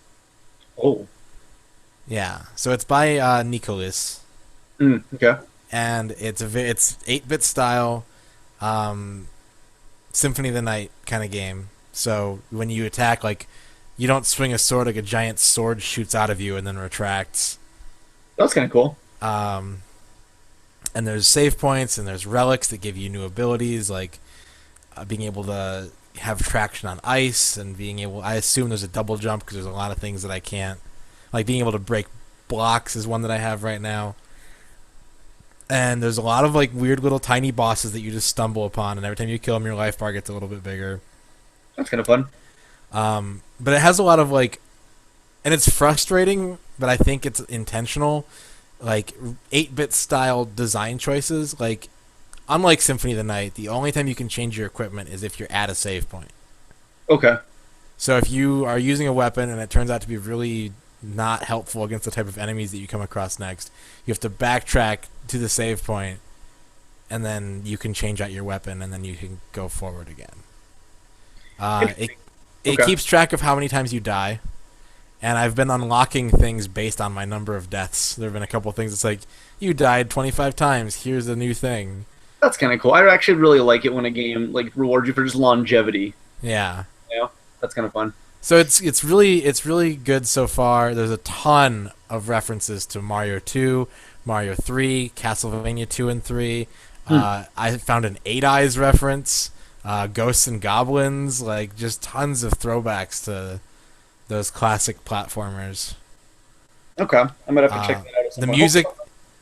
Oh. Yeah. So it's by Nicholas. Okay. And it's 8-bit style, Symphony of the Night kind of game. So when you attack, like, you don't swing a sword, like a giant sword shoots out of you and then retracts. That's kind of cool. And there's save points and there's relics that give you new abilities, like being able to have traction on ice and I assume there's a double jump because there's a lot of things that I can't. Like being able to break blocks is one that I have right now. And there's a lot of like weird little tiny bosses that you just stumble upon, and every time you kill them, your life bar gets a little bit bigger. That's kind of fun. But it has a lot of like, and it's frustrating, but I think it's intentional. Like 8-bit style design choices. Like, unlike Symphony of the Night, the only time you can change your equipment is if you're at a save point. Okay. So if you are using a weapon and it turns out to be really not helpful against the type of enemies that you come across next, you have to backtrack to the save point, and then you can change out your weapon, and then you can go forward again. It Okay. keeps track of how many times you die, and I've been unlocking things based on my number of deaths. There have been a couple of things that's like, you died 25 times, here's a new thing. That's kind of cool. I actually really like it when a game like rewards you for just longevity. Yeah. That's kind of fun. So it's really good so far. There's a ton of references to Mario 2, Mario 3, Castlevania 2 and 3. I found an 8 Eyes reference, Ghosts and Goblins, like just tons of throwbacks to those classic platformers. Okay, I might have to check that out. At some The point. music,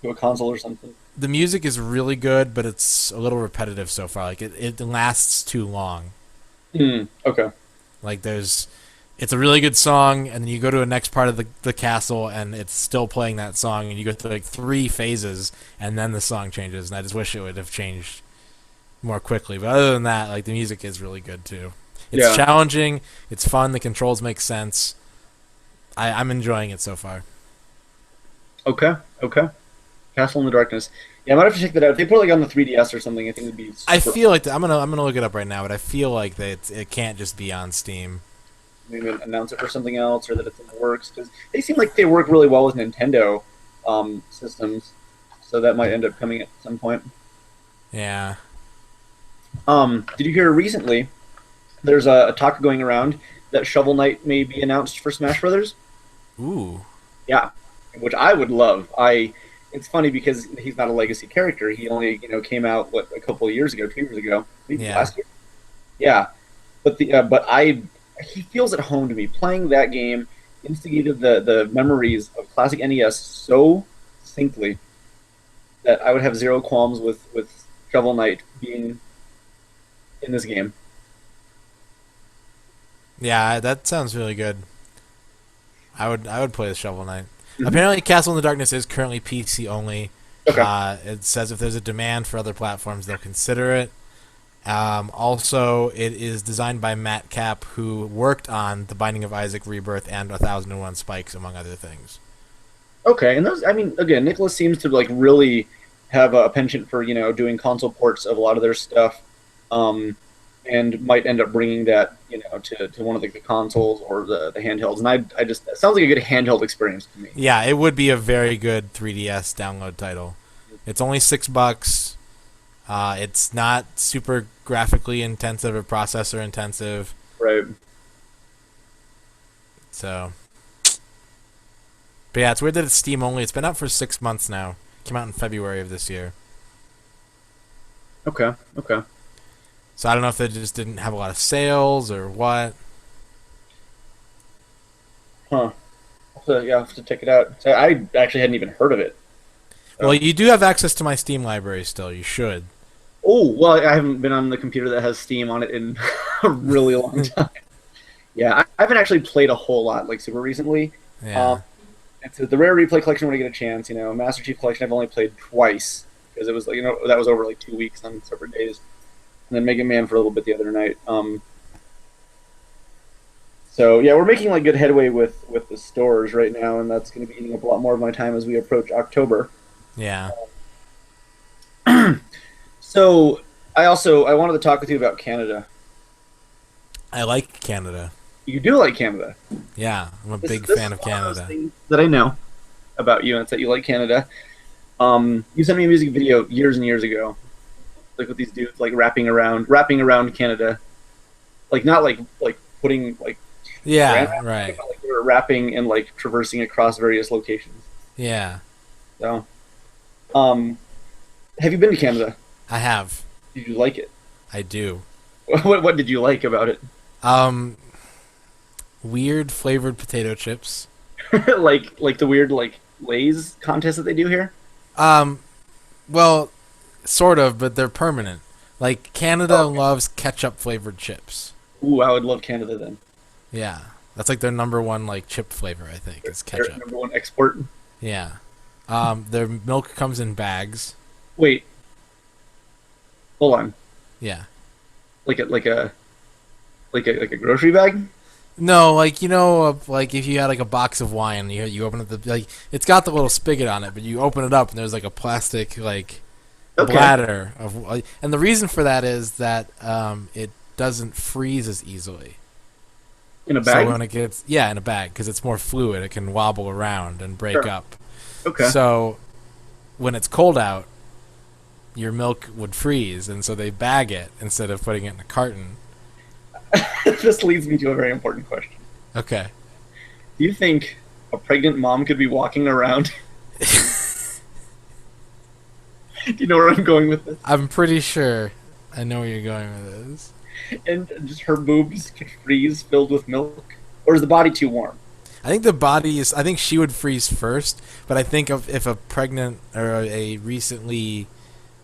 To a console or something. the music is really good, but it's a little repetitive so far. Like it lasts too long. Okay. Like it's a really good song, and then you go to the next part of the castle, and it's still playing that song, and you go through like 3 phases, and then the song changes. And I just wish it would have changed more quickly. But other than that, like the music is really good too. It's challenging. It's fun. The controls make sense. I'm enjoying it so far. Okay. Castle in the Darkness. Yeah, I might have to check that out. If they put it like on the 3DS or something, I think it'd be. I feel like I'm gonna look it up right now, but I feel like that it can't just be on Steam. Maybe announce it for something else, or that it's in the works, because they seem like they work really well with Nintendo systems, so that might end up coming at some point. Yeah. Did you hear recently? There's a talk going around that Shovel Knight may be announced for Smash Brothers. Ooh. Yeah, which I would love. It's funny because he's not a legacy character. He only came out a couple of years ago, 2 years ago, maybe last year. Yeah, but he feels at home to me. Playing that game instigated the memories of classic NES so distinctly that I would have zero qualms with Shovel Knight being in this game. Yeah, that sounds really good. I would play the Shovel Knight. Apparently, Castle in the Darkness is currently PC only. Okay. It says if there's a demand for other platforms, they'll consider it. Also, it is designed by Matt Capp, who worked on The Binding of Isaac Rebirth and 1001 Spikes, among other things. Okay, and those, I mean, again, Nicholas seems to like really have a penchant for doing console ports of a lot of their stuff, and might end up bringing that to one of the consoles or the handhelds. And I just, it sounds like a good handheld experience to me. Yeah, it would be a very good 3DS download title. It's only $6. It's not super graphically intensive or processor intensive. Right. So, but yeah, it's weird that it's Steam only. It's been out for 6 months now. It came out in February of this year. Okay. So I don't know if they just didn't have a lot of sales or what. Huh. I'll have to check it out. So I actually hadn't even heard of it. So. Well, you do have access to my Steam library still. You should. Oh, well, I haven't been on the computer that has Steam on it in a really long time. Yeah, I haven't actually played a whole lot, like, super recently. Yeah. And so the Rare Replay Collection, when I get a chance, Master Chief Collection, I've only played twice, because it was, like, that was over, like, 2 weeks on separate days. And then Mega Man for a little bit the other night. So, yeah, we're making, like, good headway with the stores right now, and that's going to be eating up a lot more of my time as we approach October. Yeah. So, I wanted to talk with you about Canada. I like Canada. You do like Canada. Yeah, I'm a big fan of Canada. Things that I know about you, and it's that you like Canada. You sent me a music video years and years ago, like with these dudes like rapping around Canada, like not like putting like right. but, like they were rapping and like traversing across various locations. Yeah. So, have you been to Canada? I have. Did you like it? I do. What did you like about it? Weird flavored potato chips. like the weird like Lay's contest that they do here? Well, sort of, but they're permanent. Like Canada loves ketchup flavored chips. Ooh, I would love Canada then. Yeah. That's like their number one like chip flavor, I think, is ketchup. Their number one export. Yeah. Their milk comes in bags. Wait. Hold on. Yeah. Like a grocery bag? No, like like if you had like a box of wine, you open up it's got the little spigot on it, but you open it up and there's like a plastic bladder of, and the reason for that is that it doesn't freeze as easily. In a bag? So when it gets in a bag because it's more fluid, it can wobble around and break up. Okay. So when it's cold out, your milk would freeze, and so they bag it instead of putting it in a carton. This leads me to a very important question. Okay. Do you think a pregnant mom could be walking around? Do you know where I'm going with this? I'm pretty sure I know where you're going with this. And just her boobs could freeze filled with milk or is the body too warm? I think the body is. I think she would freeze first, but I think if a pregnant or a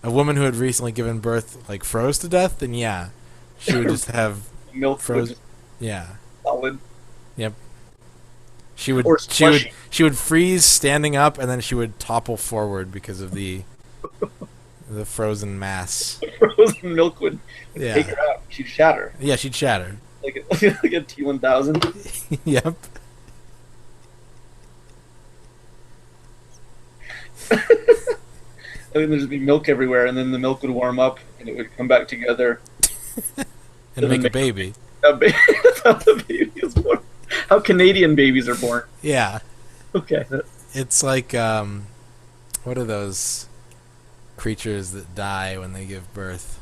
woman who had recently given birth like froze to death, then yeah, she would just have Milk frozen. Yeah. solid. Yep. She would Or she would freeze standing up, and then she would topple forward because of the frozen mass. Frozen milk would Yeah. take her out. She'd shatter. Yeah, she'd shatter. Like a T1000. Yep. I think there'd just be milk everywhere, and then the milk would warm up, and it would come back together. And make a baby. That's how the baby is born. How Canadian babies are born. Yeah. Okay. It's like what are those creatures that die when they give birth?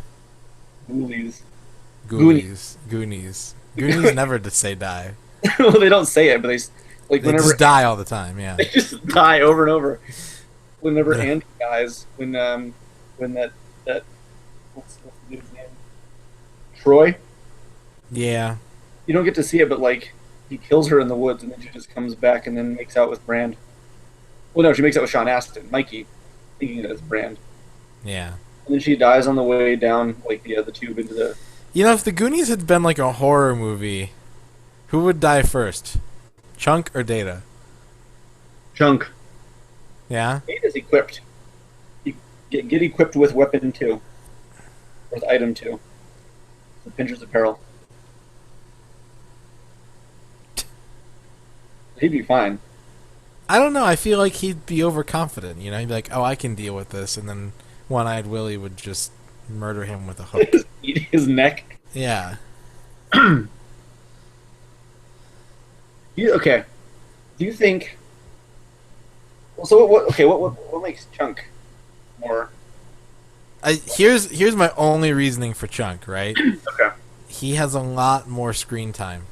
Ghoulies. Goonies. Goonies never to say die. Well, they don't say it, but they They whenever just die all the time, yeah. they just die over and over. Whenever Yeah. Andy dies, when that what's the dude's name? Troy. Yeah. You don't get to see it, but like he kills her in the woods, and then she just comes back and then makes out with Brand. Well, no, she makes out with Sean Astin, Mikey, thinking that it's Brand. Yeah. And then she dies on the way down, like the tube into the. You know, if the Goonies had been like a horror movie, who would die first? Chunk or Data? Chunk. Yeah? Data's equipped. You get equipped with weapon 2. With item 2. The Pincher's Apparel. He'd be fine. I don't know, I feel like he'd be overconfident, you know? He'd be like, oh, I can deal with this, and then One-Eyed Willie would just murder him with a hook. Eat his neck. Yeah. Okay. Do you think? Well, so what? Okay, what makes Chunk more? Here's my only reasoning for Chunk, right? Okay. He has a lot more screen time.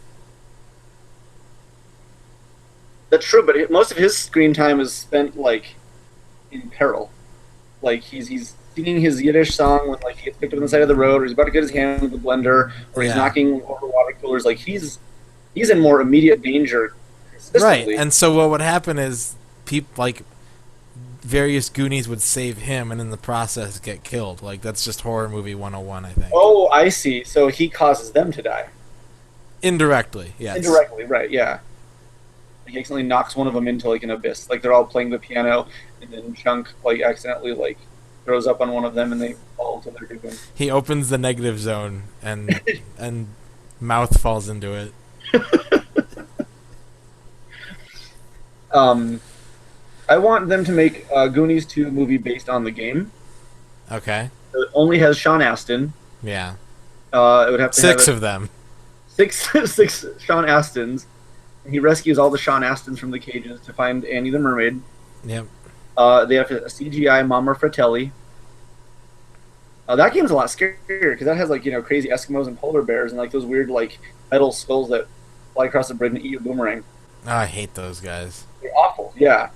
That's true, but most of his screen time is spent like in peril. Like he's singing his Yiddish song when like he gets picked up on the side of the road, or he's about to get his hand in the blender, or he's Yeah. knocking over water coolers. Like he's in more immediate danger. Consistently. Right, and so what would happen is people like various Goonies would save him, and in the process get killed. Like that's just horror movie 101, I think. Oh, I see. So he causes them to die. Indirectly, yes. Indirectly, right? Yeah. He accidentally knocks one of them into like an abyss. Like they're all playing the piano, and then Chunk like accidentally like throws up on one of them, and they fall to their doom. He opens the negative zone, and and mouth falls into it. I want them to make Goonies 2 movie based on the game. Okay. It only has Sean Astin. Yeah. It would have to Six have of them. six Sean Astins. He rescues all the Sean Astins from the cages to find Annie the Mermaid. Yep. They have a CGI Mama Fratelli. That game's a lot scarier because that has like crazy Eskimos and polar bears and like those weird like metal skulls that fly across the bridge and eat a boomerang. Oh, I hate those guys. They're awful. Yeah,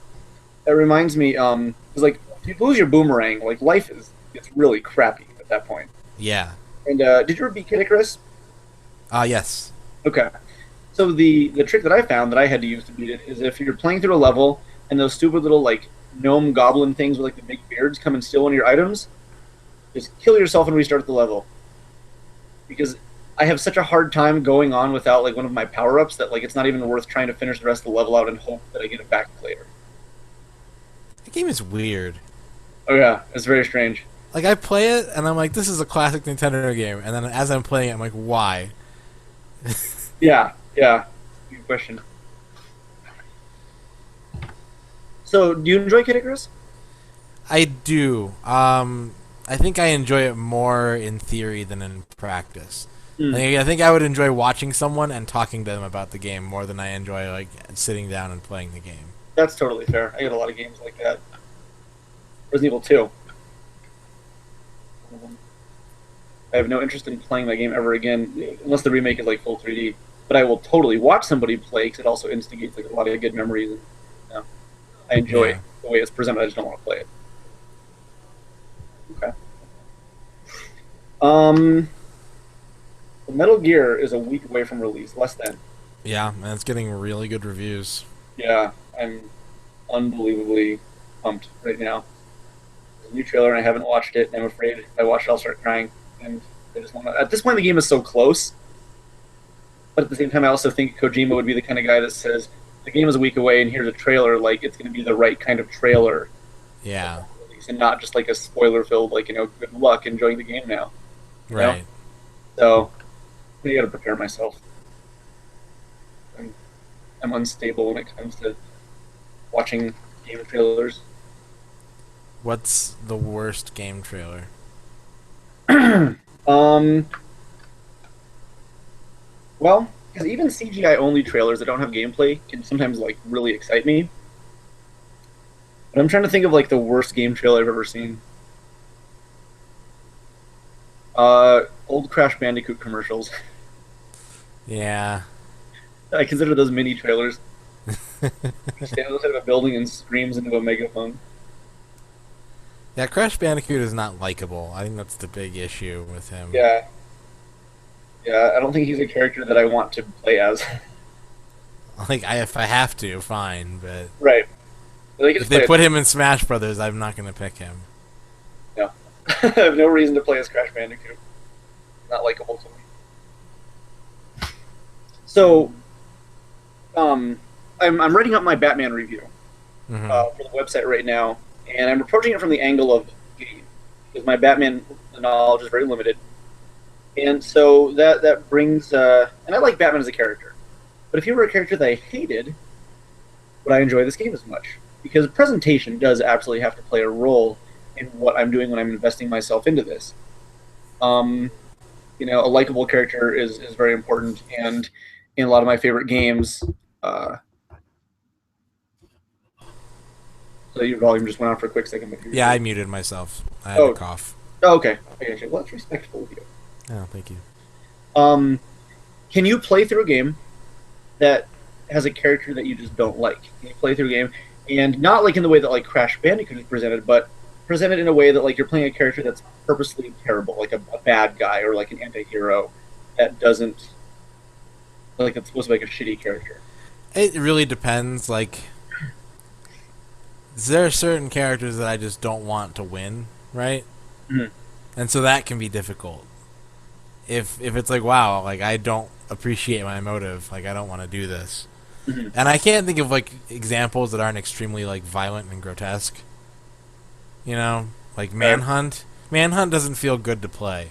it reminds me. It's like if you lose your boomerang, like life it's really crappy at that point. Yeah. And did you ever beat Kid Icarus? Yes. Okay. So the trick that I found that I had to use to beat it is if you're playing through a level and those stupid little like gnome goblin things with like the big beards come and steal one of your items, just kill yourself and restart the level. Because I have such a hard time going on without like one of my power-ups that like it's not even worth trying to finish the rest of the level out and hope that I get it back later. The game is weird. Oh yeah, it's very strange. Like I play it and I'm like, this is a classic Nintendo game, and then as I'm playing it, I'm like, why? Yeah. Good question. So, do you enjoy Kid Icarus? I do. I think I enjoy it more in theory than in practice. I think I would enjoy watching someone and talking to them about the game more than I enjoy like sitting down and playing the game. That's totally fair. I get a lot of games like that. Resident Evil 2. I have no interest in playing that game ever again, unless the remake is like full 3D. But I will totally watch somebody play because it also instigates like a lot of good memories. And, I enjoy the way it's presented. I just don't want to play it. Okay. Metal Gear is a week away from release, less than. Yeah, and it's getting really good reviews. Yeah, I'm unbelievably pumped right now. There's a new trailer and I haven't watched it, and I'm afraid if I watch it I'll start crying. And I just want to. At this point, the game is so close, but at the same time, I also think Kojima would be the kind of guy that says the game is a week away, and here's a trailer. Like it's going to be the right kind of trailer, Yeah. and not just like a spoiler-filled, like good luck enjoying the game now. Right. So I got to prepare myself. I'm unstable when it comes to watching game trailers. What's the worst game trailer? Well, because even CGI only trailers that don't have gameplay can sometimes like really excite me. But I'm trying to think of like the worst game trailer I've ever seen. Old Crash Bandicoot commercials. Yeah. I consider those mini trailers. Stands outside of a building and screams into a megaphone. Yeah, Crash Bandicoot is not likable. I think that's the big issue with him. Yeah. Yeah, I don't think he's a character that I want to play as. Like, if I have to, fine, but Right. Like, if they put him in Smash Brothers, I'm not going to pick him. No. I have no reason to play as Crash Bandicoot. Not likable to me. So, I'm writing up my Batman review for the website right now, and I'm approaching it from the angle of game, because my Batman knowledge is very limited. And so that brings... and I like Batman as a character. But if he were a character that I hated, would I enjoy this game as much? Because presentation does absolutely have to play a role in what I'm doing when I'm investing myself into this. A likable character is very important, and in a lot of my favorite games... So your volume just went off for a quick second. But Yeah, I muted myself. I had a cough. Oh, okay. I got you. Well, that's respectful of you. Oh, thank you. Can you play through a game that has a character that you just don't like? Can you play through a game, and not like in the way that like Crash Bandicoot is presented, but presented in a way that like you're playing a character that's purposely terrible, like a bad guy or like an anti-hero that doesn't like it's supposed to be like a shitty character? It really depends. Like, there are certain characters that I just don't want to win, right? Mm-hmm. And so that can be difficult. If it's like, wow, like I don't appreciate my motive, like I don't want to do this. Mm-hmm. And I can't think of like examples that aren't extremely like violent and grotesque. You know, like Manhunt. Manhunt doesn't feel good to play.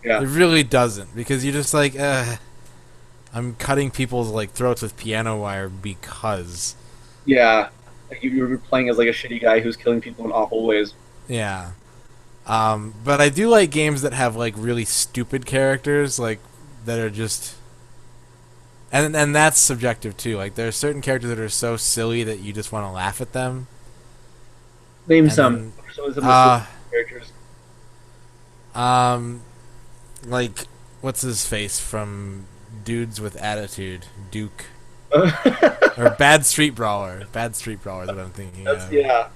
Yeah. It really doesn't, because you're just like, I'm cutting people's like throats with piano wire because. Yeah. Like you're playing as like a shitty guy who's killing people in awful ways. Yeah. But I do like games that have like really stupid characters, like that are just, and that's subjective too. Like there are certain characters that are so silly that you just want to laugh at them. Name And some. then, Some of the characters. like what's his face from Dudes with Attitude, Duke, or Bad Street Brawler. Bad Street Brawler is what I'm thinking of. Yeah.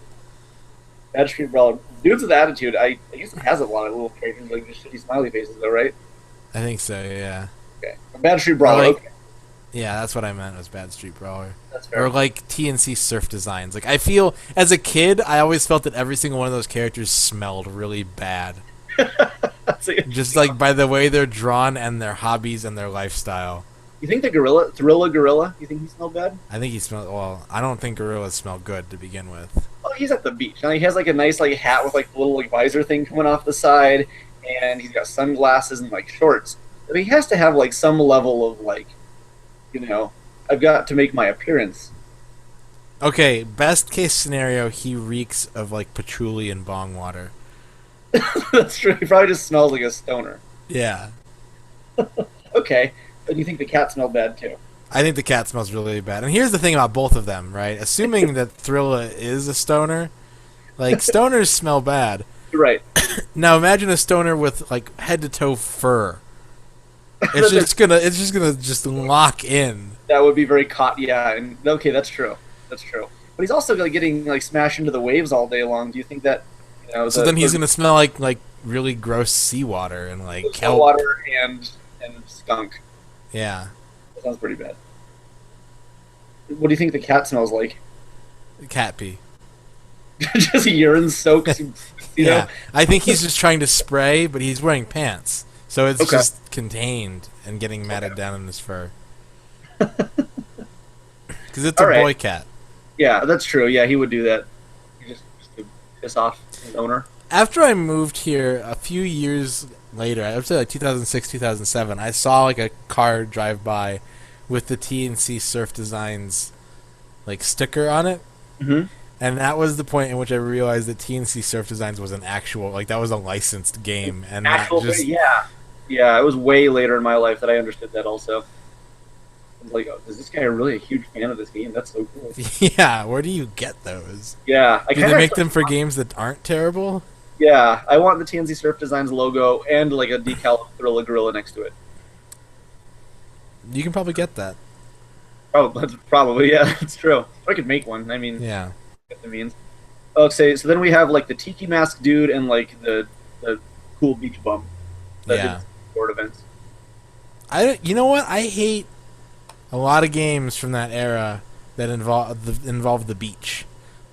Bad Street Brawler. Dudes with Attitude, I guess it has a lot of little characters, like just shitty smiley faces, though, right? I think so, yeah. Okay. Bad Street Brawler, Like, okay. Yeah, that's what I meant, was Bad Street Brawler. That's fair. Or like TNC Surf Designs. Like I feel, as a kid, I always felt that every single one of those characters smelled really bad. Just like by the way they're drawn and their hobbies and their lifestyle. You think the Thrilla, you think he smelled bad? I think he smelled, well, I don't think gorillas smell good to begin with. Oh, he's at the beach. Now he has like a nice like hat with like a little like visor thing coming off the side, and he's got sunglasses and like shorts. But he has to have like some level of like, I've got to make my appearance. Okay, best case scenario, he reeks of like patchouli and bong water. That's true. He probably just smells like a stoner. Yeah. Okay. But do you think the cat smelled bad too? I think the cat smells really bad. And here's the thing about both of them, right? Assuming that Thrilla is a stoner, like stoners smell bad. You're right. Now imagine a stoner with like head to toe fur. It's just gonna lock in. That would be very yeah, and okay, that's true. That's true. But he's also like getting like smashed into the waves all day long. Do you think that So then he's gonna smell like really gross seawater and like kelp. Water and skunk. Yeah. That sounds pretty bad. What do you think the cat smells like? Cat pee. Just urine soaked. Yeah, I think he's just trying to spray, but he's wearing pants, so it's Okay. just contained and getting matted down in his fur. Because it's a All right. boy cat. Yeah, that's true. Yeah, he would do that. Just to piss off his owner. After I moved here a few years later, I would say like 2006, 2007, I saw like a car drive by with the TNC Surf Designs like sticker on it. Mm-hmm. And that was the point in which I realized that TNC Surf Designs was an actual, like that was a licensed game, and not just Yeah. It was way later in my life that I understood that. Also, I was like, oh, is this guy really a huge fan of this game? That's so cool. yeah. Where do you get those? Yeah, Do they make them for games that aren't terrible? Yeah, I want the TNC Surf Designs logo and like a decal of Thrilla Gorilla next to it. You can probably get that. Oh, that's probably that's true. I could make one. I mean, Yeah. get the means. Okay, so then we have like the Tiki Mask dude and like the cool beach bum. That Yeah. did sport events. You know what? I hate a lot of games from that era that involve the beach.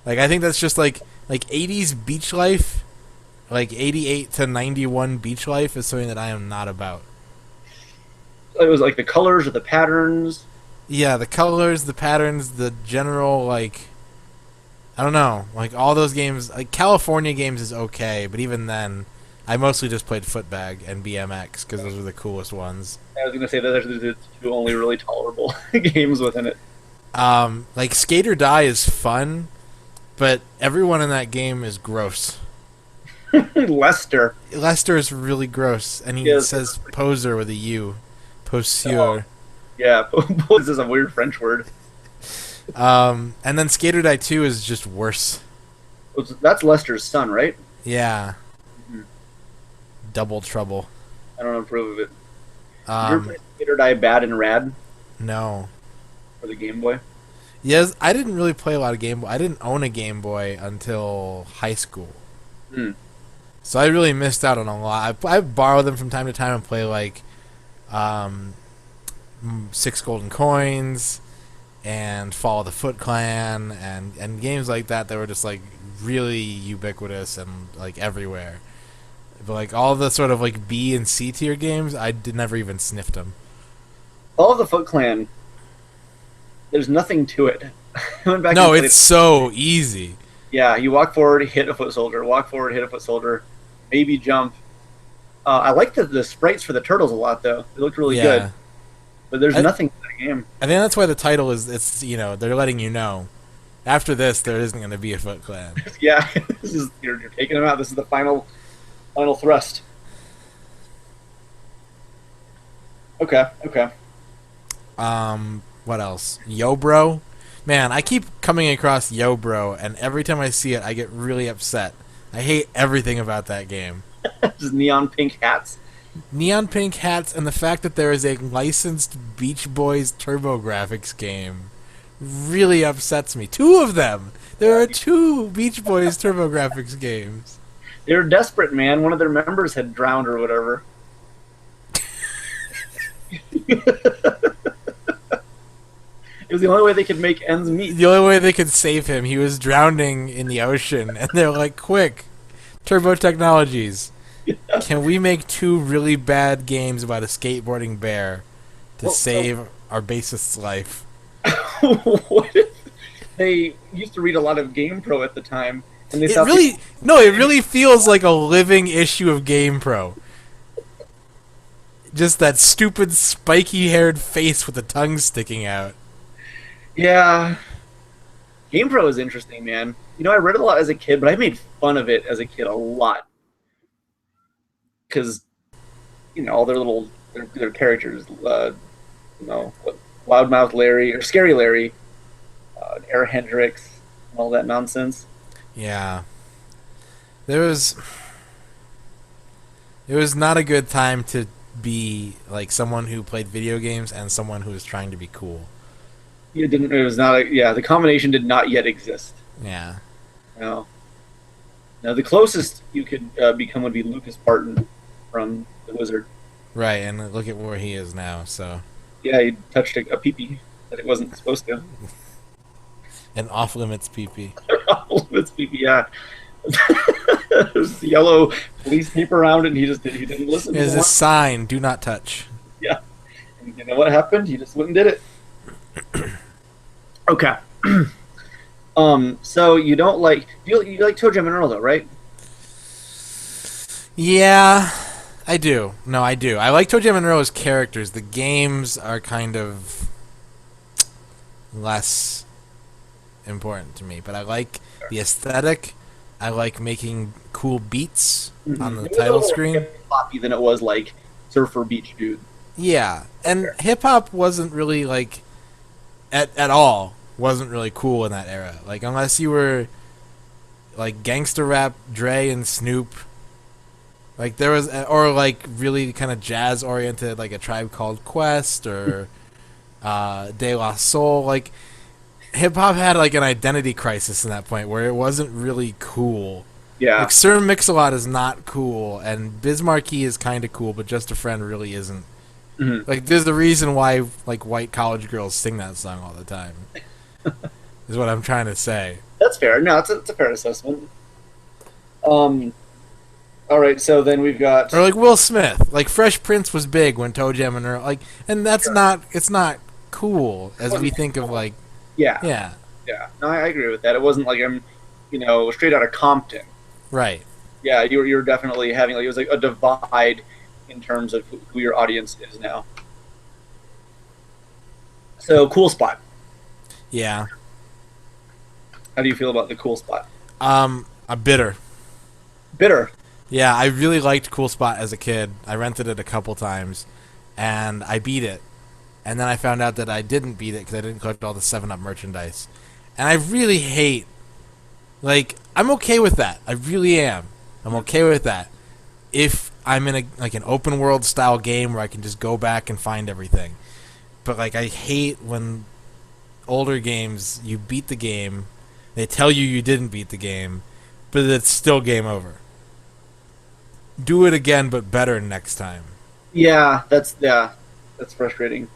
Like I think that's just like 80s beach life, like 88 to 91 beach life is something that I am not about. It was like the colors or the patterns. Yeah, the colors, the patterns, the general like I don't know, like all those games. Like California games is okay, but even then, I mostly just played Footbag and BMX because those were the coolest ones. I was gonna say that there's the two only really tolerable games within it. Like Skate or Die is fun, but everyone in that game is gross. Lester. Lester is really gross, and he Yes. says poser with a U. Poseur. Yeah, this is a weird French word. And then Skate or Die 2 is just worse. That's Lester's son, right? Yeah. Mhm. Double trouble. I don't approve of it. Did you ever Um, play Skate or Die Bad and Rad no. for the Game Boy? Yes, I didn't really play a lot of Game Boy. I didn't own a Game Boy until high school. Hmm. So I really missed out on a lot. I borrow them from time to time and play like 6 Golden Coins and Fall of the Foot Clan and games like that that were just like really ubiquitous and like everywhere. But like all the sort of like B and C tier games, I never even sniffed them. All of the Foot Clan. There's nothing to it. I went back No, and played it's so easy. Yeah, you walk forward, hit a foot soldier. Walk forward, hit a foot soldier. Maybe jump. I like the sprites for the turtles a lot, though. They look really good. But there's nothing to that game. I think that's why the title is. It's they're letting you know. After this, there isn't going to be a Foot Clan. Yeah, this is you're taking them out. This is the final thrust. Okay. What else? Yo Bro? Man, I keep coming across Yo Bro, and every time I see it, I get really upset. I hate everything about that game. Just neon pink hats. Neon pink hats and the fact that there is a licensed Beach Boys TurboGrafx game really upsets me. 2 of them! There are 2 Beach Boys TurboGrafx games. They were desperate, man. One of their members had drowned or whatever. It was the only way they could make ends meet. The only way they could save him, he was drowning in the ocean, and they're like, quick, Turbo Technologies, can we make 2 really bad games about a skateboarding bear to save our bassist's life? What if they used to read a lot of GamePro at the time, and they It saw really feels like a living issue of GamePro. Just that stupid spiky-haired face with the tongue sticking out. Yeah. GamePro is interesting, man. You know, I read it a lot as a kid, but I made fun of it as a kid a lot. Because, all their characters, Loudmouth Larry, or Scary Larry, Air Hendrix, and all that nonsense. Yeah. It was not a good time to be like someone who played video games and someone who was trying to be cool. The combination did not yet exist. Yeah. No. Now, the closest you could become would be Lucas Parton from The Wizard. Right, and look at where he is now, so. Yeah, he touched a pee-pee. that it wasn't supposed to. And off limits PP. It's yeah. There's yellow police tape around it, and he didn't listen. There's a sign: "Do not touch." Yeah. And you know what happened? He just went and did it. Okay. So you don't like you like Toe Jam and Earl though, right? Yeah, I do. No, I do. I like Toe Jam and Earl as characters. The games are kind of less important to me, but I like the aesthetic. I like making cool beats on the title screen. More floppy than it was like Surfer Beach Dude. Yeah, and hip hop wasn't really like at all wasn't really cool in that era. Like unless you were like gangster rap, Dre and Snoop. Like there was, or like really kind of jazz oriented, like A Tribe Called Quest or De La Soul. Like hip hop had like an identity crisis in that point where it wasn't really cool. Yeah. Like Sir Mix-a-Lot is not cool, and Biz Markie is kind of cool, but Just a Friend really isn't. Mm-hmm. Like there's the reason why like white college girls sing that song all the time. Is what I'm trying to say. That's fair. No, it's a fair assessment. All right, so then we've got Or like Will Smith. Like Fresh Prince was big when Toe Jam and Earl, like, and that's it's not cool as we think of like. Yeah. No, I agree with that. It wasn't like I'm, straight out of Compton. Right. Yeah, you were definitely having like it was like a divide in terms of who your audience is now. So Cool Spot. Yeah. How do you feel about the Cool Spot? I'm bitter. Bitter. Yeah, I really liked Cool Spot as a kid. I rented it a couple times, and I beat it. And then I found out that I didn't beat it because I didn't collect all the 7-Up merchandise. And I really hate... Like, I'm okay with that. I really am. I'm okay with that. If I'm in an open world style game where I can just go back and find everything. But, like, I hate when older games, you beat the game, they tell you didn't beat the game, but it's still game over. Do it again, but better next time. Yeah, that's frustrating.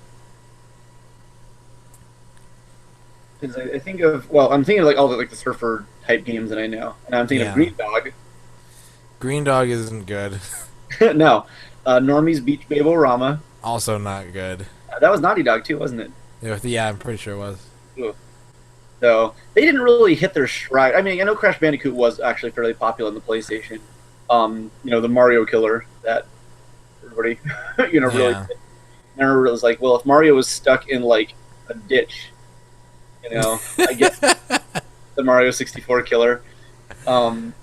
Because I think of I'm thinking of like all the surfer type games that I know, and I'm thinking of Green Dog. Green Dog isn't good. No, Normie's Beach Babel-Rama. Also not good. That was Naughty Dog too, wasn't it? Yeah, I'm pretty sure it was. Ugh. So they didn't really hit their stride. I mean, I know Crash Bandicoot was actually fairly popular on the PlayStation. The Mario killer that everybody, really. I remember it was like, well, if Mario was stuck in like a ditch, I guess the Mario 64 killer. But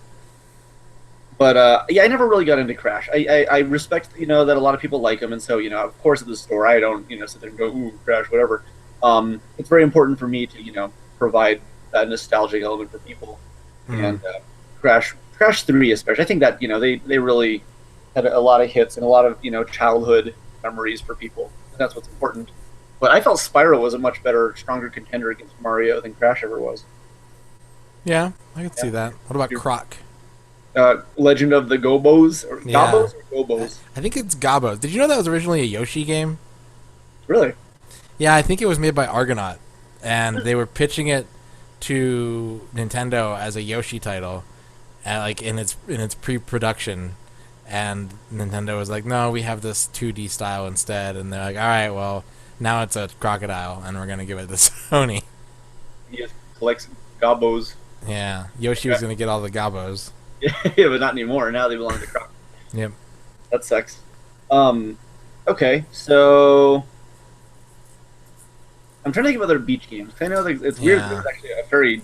I never really got into Crash. I respect, that a lot of people like him, and so, of course at the store I don't, sit there and go, ooh, Crash, whatever. It's very important for me to, provide that nostalgic element for people. And Crash 3 especially. I think that, they really had a lot of hits and a lot of, childhood memories for people. And that's what's important. But I felt Spyro was a much better, stronger contender against Mario than Crash ever was. Yeah, I can see that. What about Croc? Legend of the Gobos? Or Gobos or Gobos? I think it's Gobos. Did you know that was originally a Yoshi game? Really? Yeah, I think it was made by Argonaut. And they were pitching it to Nintendo as a Yoshi title, like in its pre-production. And Nintendo was like, no, we have this 2D style instead. And they're like, all right, well, now it's a crocodile, and we're going to give it to Sony. He just collects Gobos. Yeah, Yoshi was going to get all the Gobos. Yeah, but not anymore. Now they belong to Croc. Yep. That sucks. Okay, so I'm trying to think of other beach games. I know it's weird. Yeah. It's actually a very.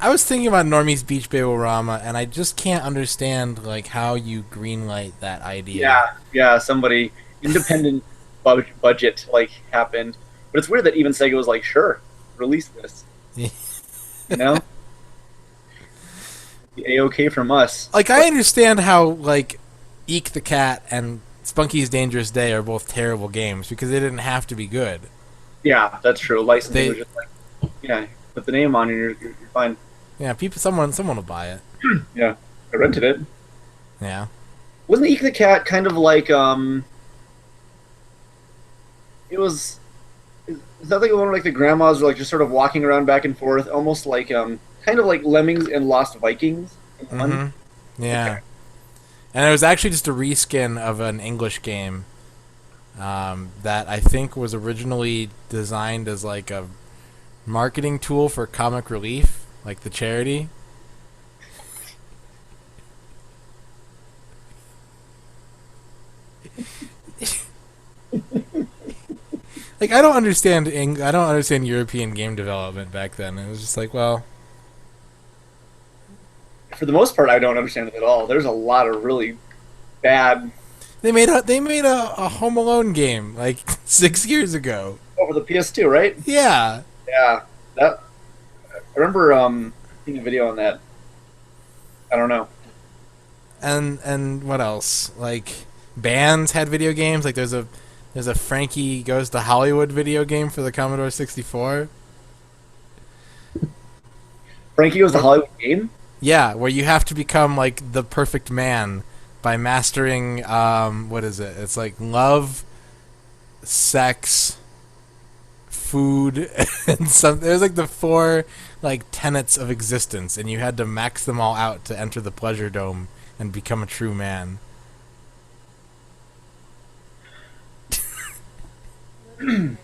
I was thinking about Normie's Beach Babel-Rama, and I just can't understand like how you greenlight that idea. Yeah. Somebody independent budget happened, but it's weird that even Sega was like, sure, release this. The A-OK from us. Like, I understand how, like, Eek the Cat and Spunky's Dangerous Day are both terrible games because they didn't have to be good. Yeah, that's true. Licensing was just like, put the name on and you're fine. Yeah, someone will buy it. Yeah, I rented it. Yeah. Wasn't Eek the Cat kind of like, it was Is that like one where like the grandmas are like just sort of walking around back and forth, almost like kind of like Lemmings and Lost Vikings in one? Mm-hmm. Yeah. And it was actually just a reskin of an English game that I think was originally designed as like a marketing tool for Comic Relief, like the charity. Like I don't understand European game development back then. It was just like, well, For the most part, I don't understand it at all. There's a lot of really bad they made a Home Alone game like 6 years ago. over the PS2, right? Yeah. Yeah, that I remember seeing a video on that. I don't know. And what else? Like bands had video games. Like there's a Frankie Goes to Hollywood video game for the Commodore 64. Frankie Goes to Hollywood game? Yeah, where you have to become like the perfect man by mastering what is it? It's like love, sex, food, and something. There's like the 4 like tenets of existence, and you had to max them all out to enter the pleasure dome and become a true man. When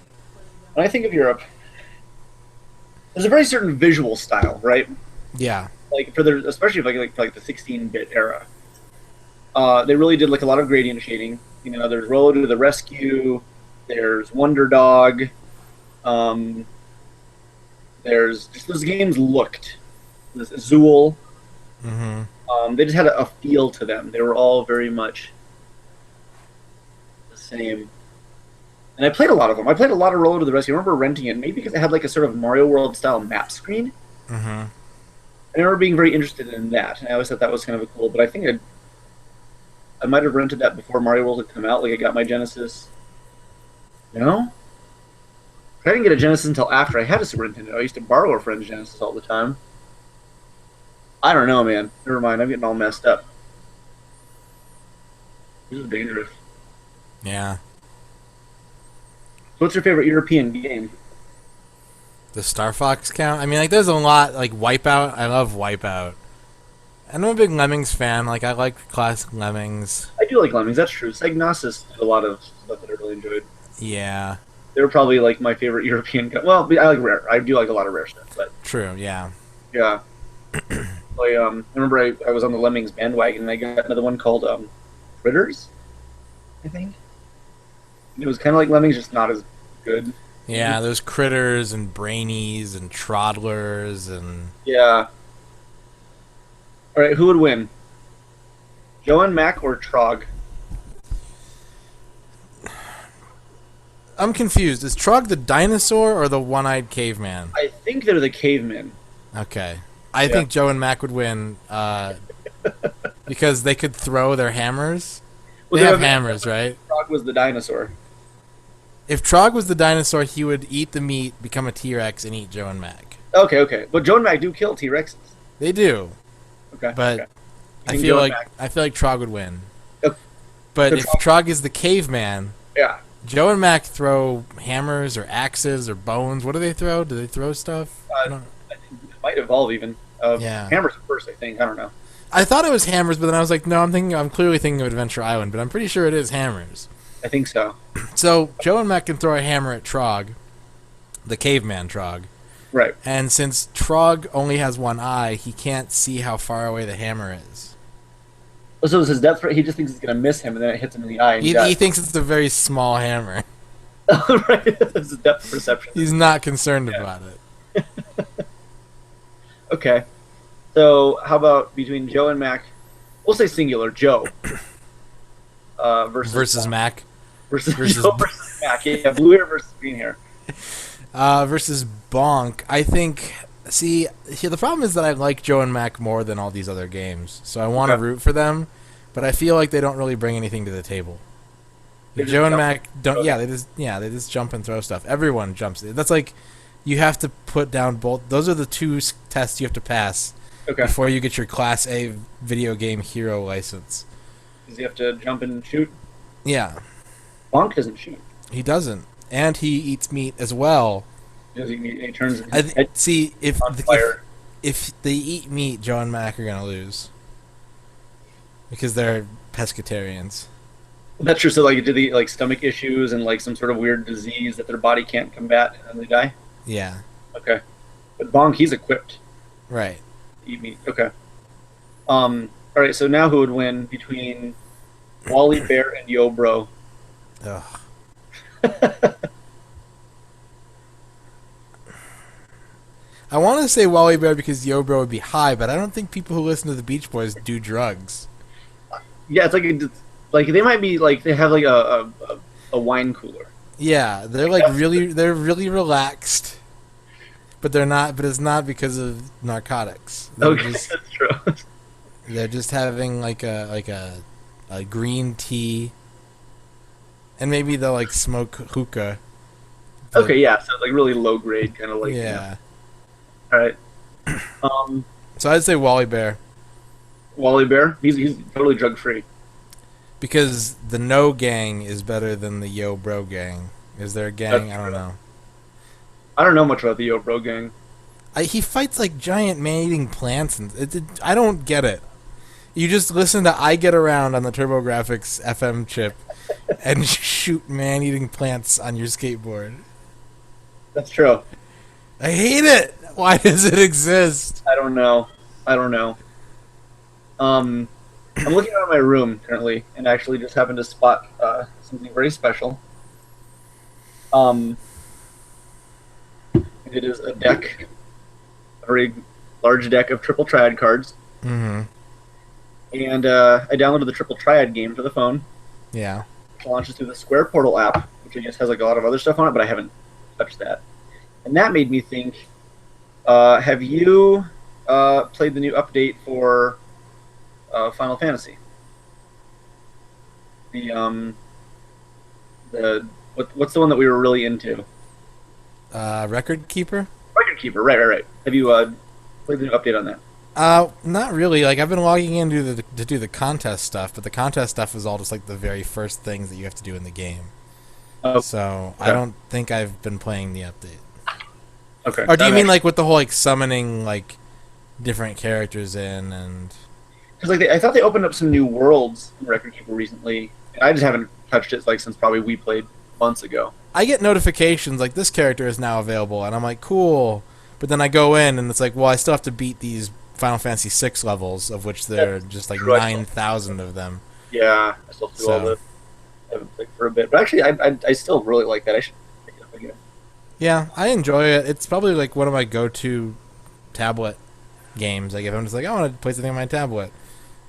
I think of Europe, there's a very certain visual style, right? Yeah. Like for their, especially like the 16-bit era. They really did like a lot of gradient shading. You know, there's Roller to the Rescue, there's Wonder Dog, there's just those games looked. There's Zool. Mm-hmm. They just had a feel to them. They were all very much the same. And I played a lot of them. I played a lot of Roller to the Rescue. I remember renting it, maybe because it had like a sort of Mario World style map screen. Mm-hmm. I remember being very interested in that. And I always thought that was kind of cool. But I think I might have rented that before Mario World had come out. Like I got my Genesis. No? I didn't get a Genesis until after I had a Super Nintendo. I used to borrow a friend's Genesis all the time. I don't know, man. Never mind. I'm getting all messed up. This is dangerous. Yeah. What's your favorite European game? Does Star Fox count? I mean, like, there's a lot, like, Wipeout. I love Wipeout. I'm a big Lemmings fan. Like, I like classic Lemmings. I do like Lemmings, that's true. Psygnosis did a lot of stuff that I really enjoyed. Yeah. They were probably, like, my favorite European... Well, I like Rare. I do like a lot of Rare stuff, but... True, yeah. Yeah. I remember I was on the Lemmings bandwagon, and I got another one called Critters, I think. It was kind of like Lemmings, just not as good. Yeah, there's Critters and Brainies and Troddlers and... Yeah. Alright, who would win? Joe and Mac or Trog? I'm confused. Is Trog the dinosaur or the one-eyed caveman? I think they're the cavemen. Okay. I think Joe and Mac would win because they could throw their hammers. Well, They have hammers, right? Trog was the dinosaur. If Trog was the dinosaur, he would eat the meat, become a T-Rex, and eat Joe and Mac. Okay. But Joe and Mac do kill T-Rexes. They do. Okay. But okay. I feel like Trog would win. Okay. But So if Trog is the caveman, Yeah. Joe and Mac throw hammers or axes or bones. What do they throw? Do they throw stuff? I don't know. I think it might evolve even. Yeah. Hammers first, I think. I don't know. I thought it was hammers, but then I was like, no, I'm clearly thinking of Adventure Island, but I'm pretty sure it is hammers. I think so. So Joe and Mac can throw a hammer at Trog, the caveman Trog. Right. And since Trog only has one eye, he can't see how far away the hammer is. So it's his depth. He just thinks it's going to miss him, and then it hits him in the eye. And He thinks it's a very small hammer. right. It's his depth perception. He's not concerned about it. Okay. So how about between Joe and Mac? We'll say singular. Joe. Versus Mac. Versus versus- Joe versus Mac. Yeah, blue hair versus green hair. Versus Bonk. I think... See, the problem is that I like Joe and Mac more than all these other games, so I want to Okay. root for them, but I feel like they don't really bring anything to the table. They just Joe and jump. Mac don't. Yeah, they just jump and throw stuff. Everyone jumps. That's like you have to put down both. Those are the two tests you have to pass Okay. before you get your Class A video game hero license. Does he have to jump and shoot? Yeah, Bonk doesn't shoot. he doesn't. and he eats meat as well. Because he turns his head See, on fire. if they eat meat, Joe and Mac are gonna lose because they're pescatarians. That's true. So, like, do they like stomach issues and like some sort of weird disease that their body can't combat, and then they die? Yeah. Okay. But Bonk, he's equipped Right. to eat meat. Okay. All right. So now who would win between Wally Bear and Yo Bro? Ugh. I want to say Wally Bear because Yo Bro would be high, but I don't think people who listen to the Beach Boys do drugs. Yeah, it's like they might be like they have like a wine cooler. Yeah, they're like they're really relaxed, but they're not. But it's not because of narcotics. They're Okay, just, that's true. they're just having like a green tea, and maybe they'll like smoke hookah. But, Okay, yeah. So like really low grade, kind of like yeah. All right. So I'd say Wally Bear Wally Bear, he's totally drug free. because the No Gang is better than the Yo Bro Gang. Is there a gang? That's I don't true. know. I don't know much about the Yo Bro gang. He fights like giant man-eating plants, and I don't get it. You just listen to "I Get Around" on the TurboGrafx FM chip, and shoot man-eating plants on your skateboard. That's true. I hate it. Why does it exist? I don't know. I'm looking around my room currently, and actually just happened to spot something very special. It is a deck, a very large deck of triple triad cards, Mm-hmm. and I downloaded the triple triad game for the phone. Yeah. It launches through the Square Portal app, which I guess has like a lot of other stuff on it, but I haven't touched that. And that made me think: have you played the new update for Final Fantasy? What's the one that we were really into? Record Keeper? Record Keeper, right. Have you played the new update on that? Not really. Like, I've been logging in to do the contest stuff, but the contest stuff is all just like the very first things that you have to do in the game. Oh, So okay. I don't think I've been playing the update. Okay. Or do you mean like with the whole like summoning like different characters in and? Because like I thought they opened up some new worlds in Record Keeper recently, and I just haven't touched it like since probably we played months ago. I get notifications like this character is now available, and I'm like, cool. But then I go in and it's like, well, I still have to beat these Final Fantasy VI levels, of which there are just like 9,000 of them. Yeah, I still do all the. I haven't played for a bit, but actually, I still really like that. I should pick it up again. Yeah, I enjoy it. It's probably like one of my go-to tablet games. Like if I'm just like, I want to play something on my tablet.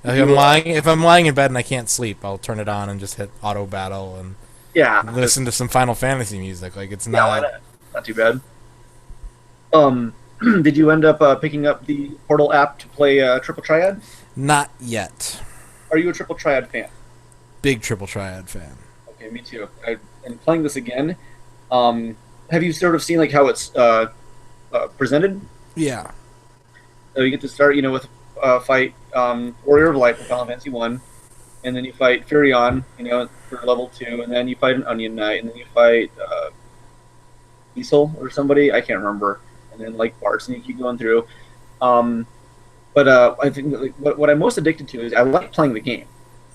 Like, if I'm lying in bed and I can't sleep, I'll turn it on and just hit auto battle and Yeah, listen to some Final Fantasy music. Like it's yeah, why not. not too bad. Did you end up picking up the Portal app to play Triple Triad? Not yet. Are you a Triple Triad fan? Big Triple Triad fan. Okay, me too. And playing this again, have you sort of seen like how it's presented? Yeah. So you get to start, with fight Warrior of Light for Final Fantasy 1, and then you fight Furion, for level 2, and then you fight an Onion Knight, and then you fight Diesel or somebody, I can't remember, and then like Bartz, and you keep going through. But I think that, like, what I'm most addicted to is I like playing the game.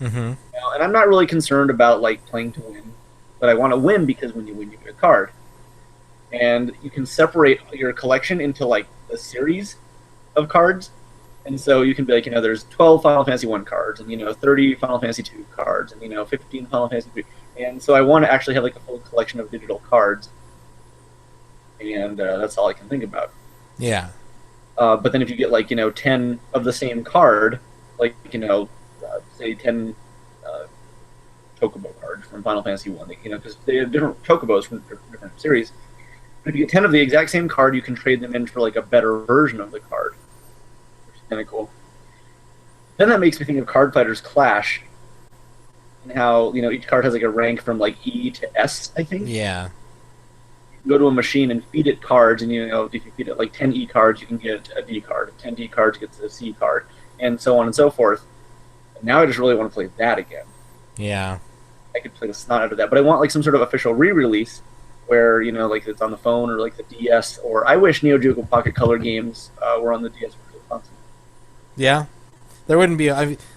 Mm-hmm. And I'm not really concerned about like playing to win, but I want to win because when you win, you get a card, and you can separate your collection into like a series of cards, and so you can be like, there's 12 Final Fantasy 1 cards, and 30 Final Fantasy 2 cards, and 15 Final Fantasy 3, and so I want to actually have like a full collection of digital cards, and that's all I can think about. Yeah. But then if you get like 10 of the same card, like say 10 Chocobo cards from Final Fantasy 1, because they have different Chocobos from different series. But if you get 10 of the exact same card, you can trade them in for like a better version of the card, which is kind of cool. Then that makes me think of Card Fighters Clash, and how each card has like a rank from like E to S, I think. Yeah. You can go to a machine and feed it cards, and if you feed it like 10 E cards, you can get a D card. 10 D cards gets a C card, and so on and so forth. And now I just really want to play that again. Yeah. I could play the snot out of that, but I want like some sort of official re-release where like it's on the phone or like the DS. Or I wish Neo Geo Pocket Color games were on the DS Virtual Console. Yeah, there wouldn't be.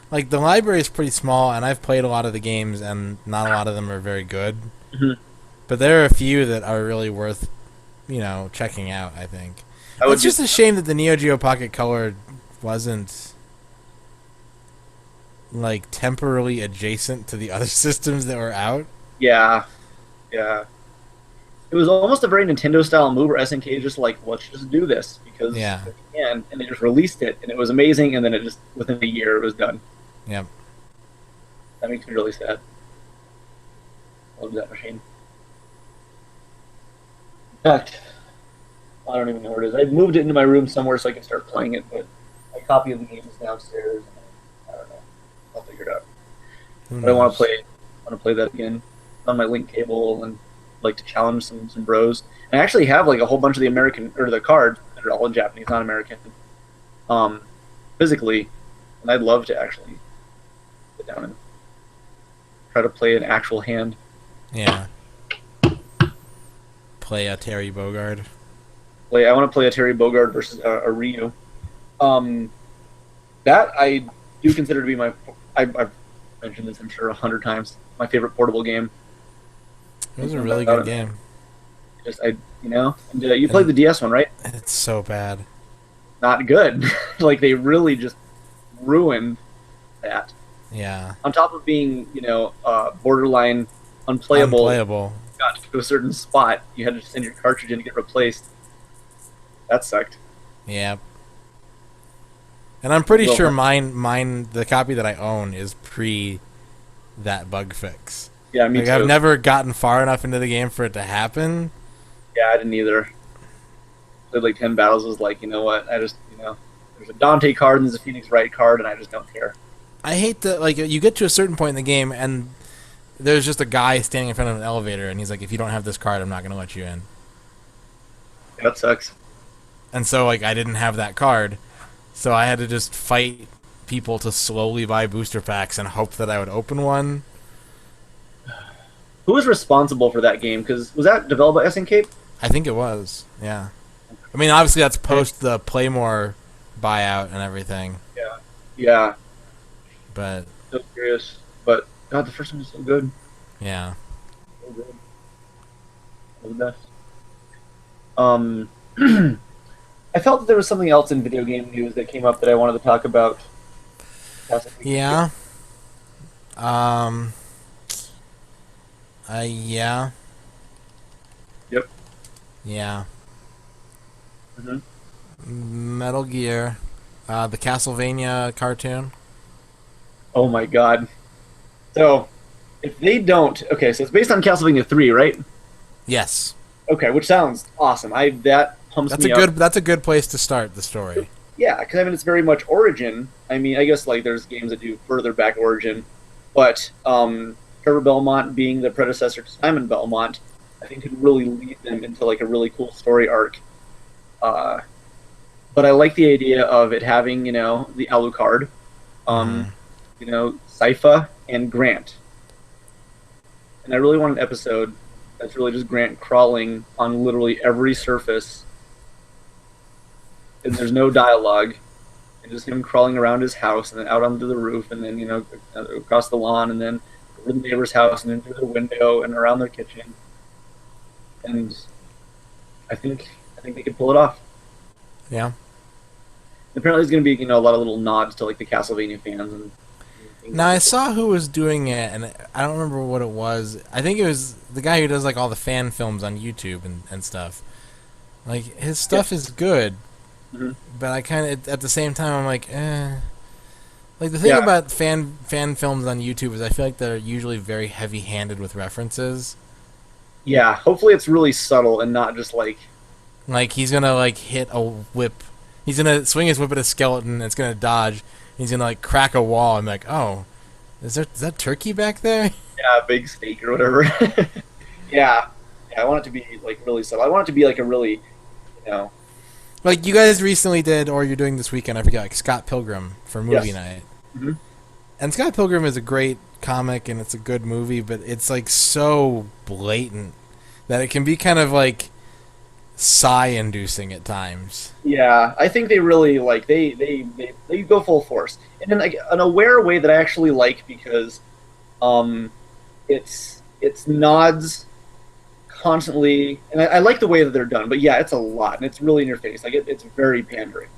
Like the library is pretty small, and I've played a lot of the games, and not a lot of them are very good. Mm-hmm. But there are a few that are really worth, checking out. I think it's just a shame that the Neo Geo Pocket Color wasn't like temporarily adjacent to the other systems that were out. Yeah. It was almost a very Nintendo style move where SNK just like, let's just do this because we can, and they just released it, and it was amazing, and then it just within a year it was done. Yep. That makes me really sad. Love that machine. In fact, I don't even know where it is. I moved it into my room somewhere so I can start playing it, but my copy of the game is downstairs. And I don't know. I'll figure it out. But I want to play that again on my link cable and like to challenge some bros. And I actually have like a whole bunch of the American or the cards that are all in Japanese, not American, physically, and I'd love to actually sit down and try to play an actual hand. Yeah. Play a Terry Bogard. I want to play a Terry Bogard versus a Ryu. That I do consider to be my. I've mentioned this, I'm sure, 100 times. My favorite portable game. It was a really good game. And, you played the DS one, right? It's so bad. Not good. Like they really just ruined that. Yeah. On top of being, borderline unplayable. Got to a certain spot, you had to send your cartridge in to get replaced. That sucked. Yep. And I'm pretty sure mine, the copy that I own is pre that bug fix. Yeah, me too. I've never gotten far enough into the game for it to happen. Yeah, I didn't either. Played like 10 battles, was like, you know what, I just, there's a Dante card and there's a Phoenix Wright card, and I just don't care. I hate that, like, you get to a certain point in the game, and there's just a guy standing in front of an elevator, and he's like, if you don't have this card, I'm not going to let you in. That sucks. And so, like, I didn't have that card, so I had to just fight people to slowly buy booster packs and hope that I would open one. Who was responsible for that game? Because was that developed by SNK? I think it was, yeah. I mean, obviously that's post the Playmore buyout and everything. Yeah. But So curious. But, God, the first one was so good. yeah. So good. It was the best. I felt that there was something else in video game news that came up that I wanted to talk about. Yeah. Yeah. Yep. Yeah. Mm-hmm. Metal Gear. The Castlevania cartoon. Oh my god. So, if they don't... Okay, so it's based on Castlevania 3, right? Yes. Okay, which sounds awesome. That pumps me up. That's a good place to start the story. Yeah, because I mean, it's very much origin. I mean, I guess like there's games that do further back origin, but Trevor Belmont being the predecessor to Simon Belmont, I think could really lead them into like a really cool story arc. But I like the idea of it having, the Alucard, Sypha, and Grant. And I really want an episode that's really just Grant crawling on literally every surface. And there's no dialogue. And just him crawling around his house and then out onto the roof and then, across the lawn and then over the neighbor's house and then through the window and around their kitchen. And I think they could pull it off. Yeah. Apparently there's going to be, a lot of little nods to like the Castlevania fans and Now, I saw who was doing it, and I don't remember what it was. I think it was the guy who does like all the fan films on YouTube and stuff. Like, his stuff is good, but I kind of, at the same time, I'm like, eh. Like, the thing about fan films on YouTube is I feel like they're usually very heavy-handed with references. Yeah, hopefully it's really subtle and not just like... Like, he's gonna, like, hit a whip. He's gonna swing his whip at a skeleton, and it's gonna dodge. He's gonna like crack a wall. I'm like, oh, is that turkey back there? Yeah, big steak or whatever. yeah, I want it to be like really subtle. I want it to be like a really, like you guys recently did, or you're doing this weekend. I forget, like Scott Pilgrim for movie night. Mm-hmm. And Scott Pilgrim is a great comic and it's a good movie, but it's like so blatant that it can be kind of like sigh-inducing at times. Yeah, I think they really like they go full force, and in like an aware way that I actually like because, it's nods constantly, and I like the way that they're done. But yeah, it's a lot, and it's really in your face. Like it's very pandering.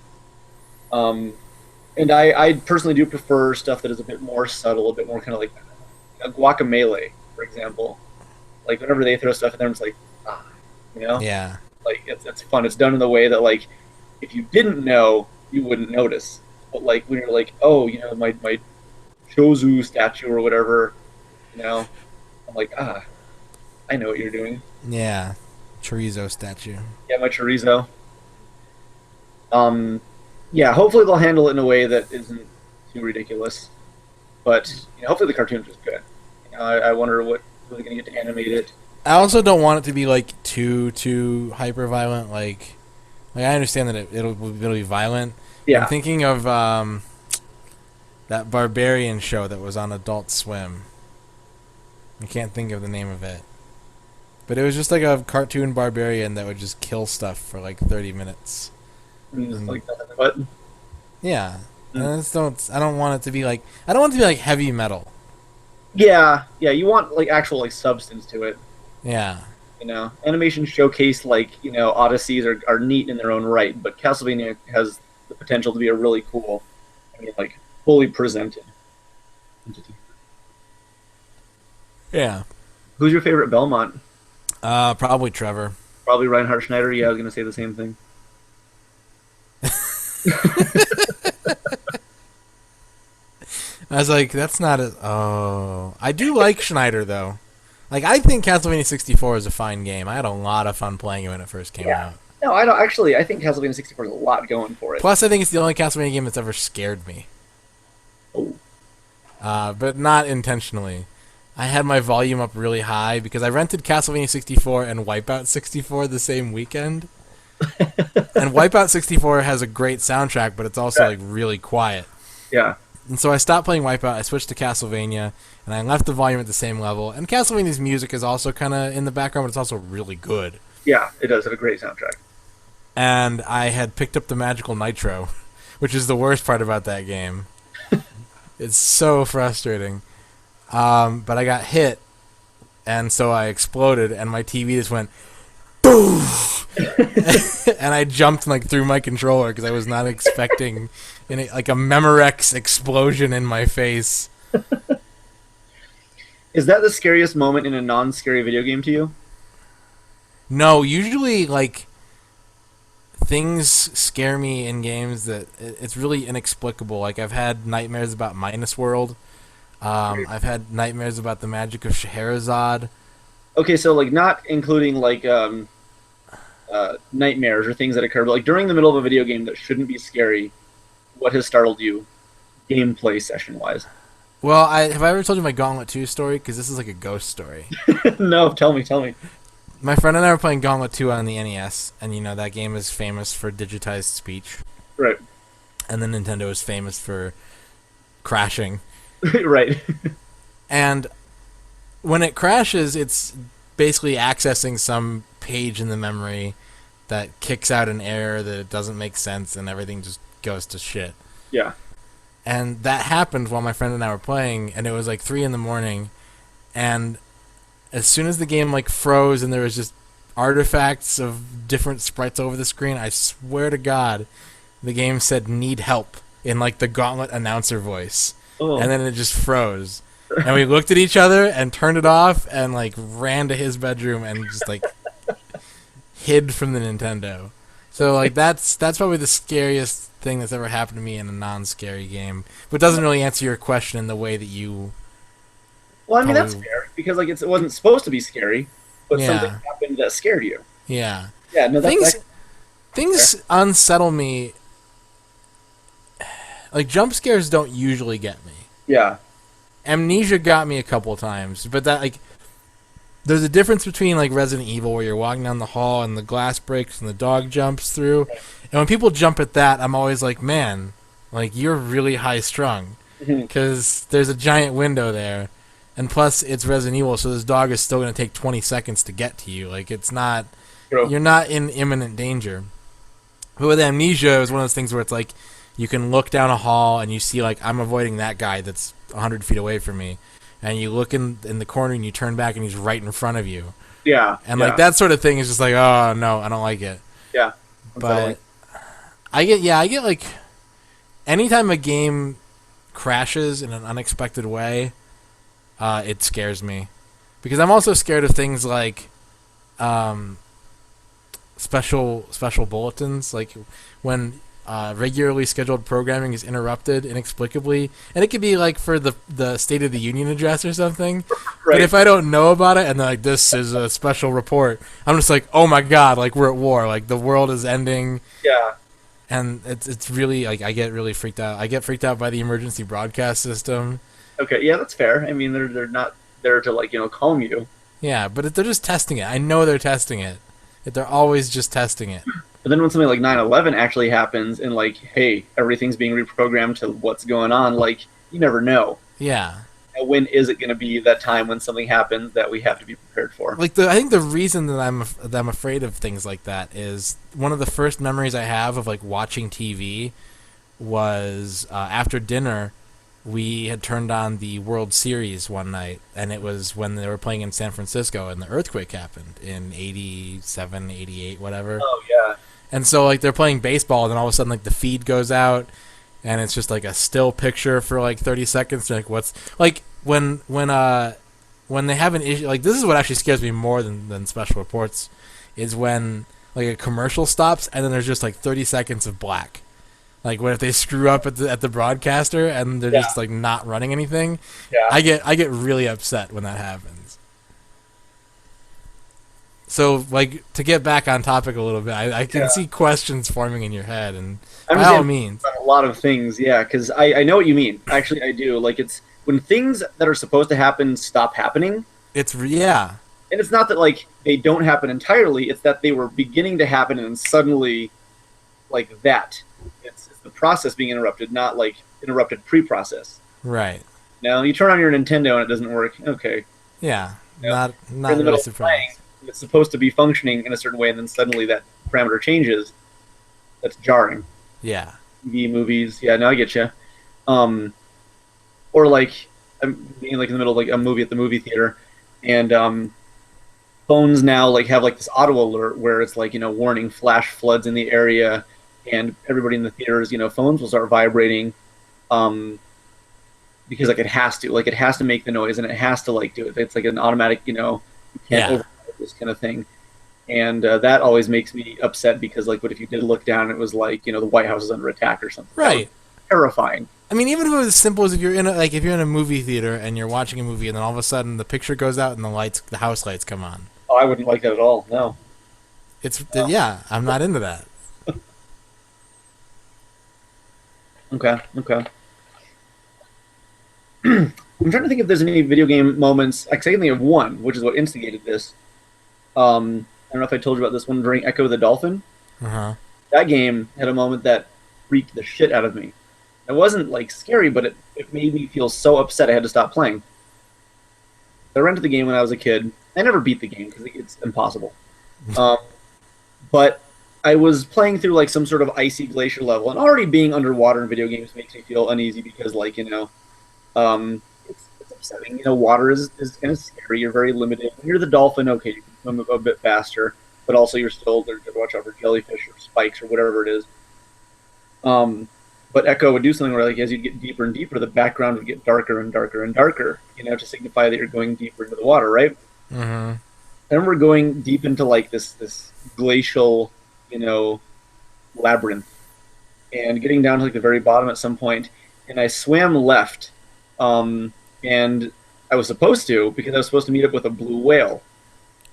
And I personally do prefer stuff that is a bit more subtle, a bit more kind of like a Guacamelee, for example. Like whenever they throw stuff at them, it's like you know. Yeah. Like it's fun. It's done in the way that like if you didn't know, you wouldn't notice. But like when you're like, oh, my Chozu statue or whatever, I'm like, I know what you're doing. Yeah. Chorizo statue. Yeah, my chorizo. Yeah, hopefully they'll handle it in a way that isn't too ridiculous. But hopefully the cartoon's just good. I wonder what are they gonna get to animate it. I also don't want it to be like too hyper violent. Like I understand that it'll be violent. Yeah. I'm thinking of that Barbarian show that was on Adult Swim. I can't think of the name of it, but it was just like a cartoon barbarian that would just kill stuff for like 30 minutes. Like nothing but. Yeah, and I don't want it to be like heavy metal. Yeah. You want like actual like substance to it. Yeah. Animation showcase like Odysseys are neat in their own right, but Castlevania has the potential to be a really cool, like fully presented entity. Yeah. Who's your favorite Belmont? Probably Trevor. Probably Reinhard Schneider. Yeah, I was gonna say the same thing. I was like, that's not a. Oh, I do like Schneider though. Like, I think Castlevania 64 is a fine game. I had a lot of fun playing it when it first came out. No, I don't actually. I think Castlevania 64 has a lot going for it. Plus, I think it's the only Castlevania game that's ever scared me. Oh. But not intentionally. I had my volume up really high because I rented Castlevania 64 and Wipeout 64 the same weekend. And Wipeout 64 has a great soundtrack, but it's also like really quiet. Yeah. And so I stopped playing Wipeout, I switched to Castlevania, and I left the volume at the same level. And Castlevania's music is also kind of in the background, but it's also really good. Yeah, it does have a great soundtrack. And I had picked up the Magical Nitro, which is the worst part about that game. It's so frustrating. But I got hit, and so I exploded, and my TV just went boom! And I jumped like through my controller because I was not expecting like a Memorex explosion in my face. Is that the scariest moment in a non-scary video game to you? No, usually like things scare me in games that it's really inexplicable. Like I've had nightmares about Minus World. I've had nightmares about the magic of Scheherazade. Okay, so like not including like nightmares or things that occur, but like during the middle of a video game that shouldn't be scary, what has startled you, gameplay session-wise? Well, have I ever told you my Gauntlet 2 story? Because this is like a ghost story. No, tell me. My friend and I were playing Gauntlet 2 on the NES, and that game is famous for digitized speech. Right. And then Nintendo is famous for crashing. Right. And when it crashes, it's basically accessing some page in the memory that kicks out an error that it doesn't make sense, and everything just goes to shit. Yeah. And that happened while my friend and I were playing, and it was like 3 a.m, and as soon as the game like froze and there was just artifacts of different sprites over the screen, I swear to God, the game said "need help" in like the Gauntlet announcer voice. Oh. And then it just froze. And we looked at each other and turned it off and like ran to his bedroom and just like hid from the Nintendo. So like that's probably the scariest thing that's ever happened to me in a non-scary game. But it doesn't really answer your question in the way that you. Well, I mean that's fair because like it wasn't supposed to be scary, but something happened that scared you. Yeah. Yeah. No. Things unsettle me. Like jump scares don't usually get me. Yeah. Amnesia got me a couple times, but that like there's a difference between like Resident Evil where you're walking down the hall and the glass breaks and the dog jumps through. And when people jump at that, I'm always like, man, like you're really high strung because there's a giant window there. And plus, it's Resident Evil, so this dog is still going to take 20 seconds to get to you. Like, it's not... True. You're not in imminent danger. But with Amnesia, it was one of those things where it's like, you can look down a hall and you see, like, I'm avoiding that guy that's 100 feet away from me. And you look in the corner and you turn back and he's right in front of you. Yeah. And, like, that sort of thing is just like, oh, no, I don't like it. Yeah. But I get, like, anytime a game crashes in an unexpected way, it scares me. Because I'm also scared of things like special bulletins, like when regularly scheduled programming is interrupted inexplicably, and it could be like for the State of the Union address or something. Right. But if I don't know about it and they're like, this is a special report, I'm just like, oh my god, like we're at war, like the world is ending. Yeah. And it's really like I get really freaked out. I get freaked out by the emergency broadcast system. Okay, yeah, that's fair. I mean, they're not there to, like, calm you. Yeah, but they're just testing it. I know they're testing it. They're always just testing it. But then when something like 9/11 actually happens and, like, hey, everything's being reprogrammed to what's going on, like, you never know. Yeah. And when is it going to be that time when something happens that we have to be prepared for? Like, I think the reason that I'm afraid of things like that is one of the first memories I have of, like, watching TV was after dinner. We had turned on the World Series one night, and it was when they were playing in San Francisco, and the earthquake happened in 87, 88, whatever. Oh, yeah. And so, like, they're playing baseball, and then all of a sudden, like, the feed goes out, and it's just, like, a still picture for, like, 30 seconds. They're like, what's... Like, when they have an issue... Like, this is what actually scares me more than special reports, is when, like, a commercial stops, and then there's just, like, 30 seconds of black. Like, what if they screw up at the broadcaster and they're just, like, not running anything? Yeah. I get really upset when that happens. So, like, to get back on topic a little bit, I can see questions forming in your head, and by all means. A lot of things, yeah, because I know what you mean. Actually, I do. Like, it's when things that are supposed to happen stop happening. Yeah. And it's not that, like, they don't happen entirely. It's that they were beginning to happen and suddenly, like, that. It's the process being interrupted, not, like, interrupted pre-process. Right. Now, you turn on your Nintendo and it doesn't work. Okay. Yeah. Not really surprised. It's supposed to be functioning in a certain way, and then suddenly that parameter changes. That's jarring. Yeah. TV, movies, yeah, now I get you. Or, like, I'm being, like, in the middle of, like, a movie at the movie theater, and phones now, like, have, like, this auto alert where it's like, warning, flash floods in the area, and everybody in the theaters, phones will start vibrating, because, like, it has to make the noise, and it has to, like, do it. It's like an automatic, you can't override this kind of thing. And that always makes me upset because, like, what if you did look down and it was like, the White House is under attack or something? Right. Terrifying. I mean, even if it was as simple as if you're in a movie theater and you're watching a movie and then all of a sudden the picture goes out and the house lights come on. Oh, I wouldn't like that at all. No. Yeah, I'm not into that. Okay. I'm trying to think if there's any video game moments. I can think of one, which is what instigated this. I don't know if I told you about this one during Echo the Dolphin. Uh-huh. That game had a moment that freaked the shit out of me. It wasn't, like, scary, but it made me feel so upset I had to stop playing. I rented the game when I was a kid. I never beat the game because it's impossible. But I was playing through, like, some sort of icy glacier level, and already being underwater in video games makes me feel uneasy because, like, it's upsetting. Water is kind of scary. You're very limited. When you're the dolphin, okay, you can swim a bit faster, but also you're still there to watch out for jellyfish or spikes or whatever it is. But Echo would do something where, like, as you get deeper and deeper, the background would get darker and darker and darker, to signify that you're going deeper into the water, right? Mm-hmm. Then we're going deep into, like, this glacial, labyrinth, and getting down to, like, the very bottom at some point, and I swam left, and I was supposed to, because I was supposed to meet up with a blue whale.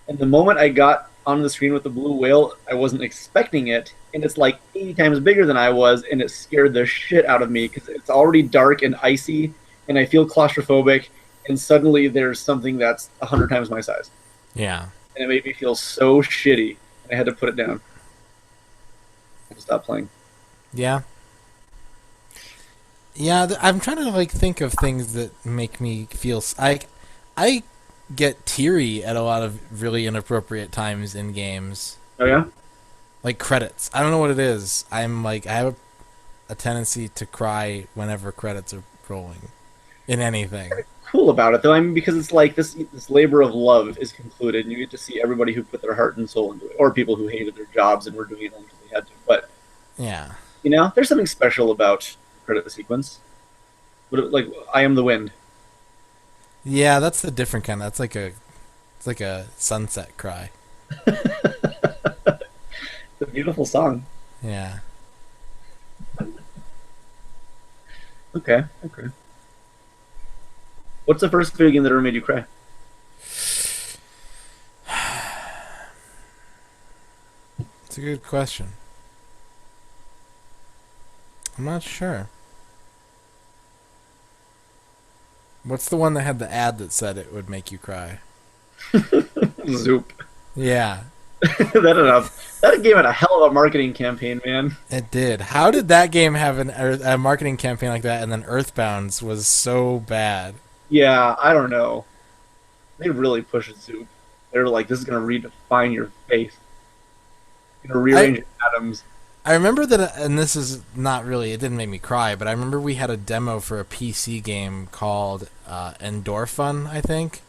And the moment I got on the screen with the blue whale, I wasn't expecting it, and it's like 80 times bigger than I was, and it scared the shit out of me because it's already dark and icy, and I feel claustrophobic, and suddenly there's something that's 100 times my size. Yeah. And it made me feel so shitty, and I had to put it down. I had to stop playing. Yeah. Yeah, I'm trying to, like, think of things that make me feel... I get teary at a lot of really inappropriate times in games, Oh yeah. like credits. I don't know what it is. I'm like I have a tendency to cry whenever credits are rolling in anything. Cool about it though. I mean, because it's like this labor of love is concluded, and you get to see everybody who put their heart and soul into it, or people who hated their jobs and were doing it only because they had to. But Yeah. there's something special about credit sequence. But like, I am the wind. Yeah, that's the different kind. It's like a sunset cry. It's a beautiful song. Yeah. Okay. What's the first video game that ever made you cry? It's a good question. I'm not sure. What's the one that had the ad that said it would make you cry? Zoop. Yeah, that game had a hell of a marketing campaign, man. it did. How did that game have a marketing campaign like that, and then Earthbound's was so bad? Yeah, I don't know. They really pushed Zoop. They were like, this is going to redefine your face. Going to rearrange your atoms. I remember that, and this is not really, it didn't make me cry, but I remember we had a demo for a PC game called Endorphin, I think.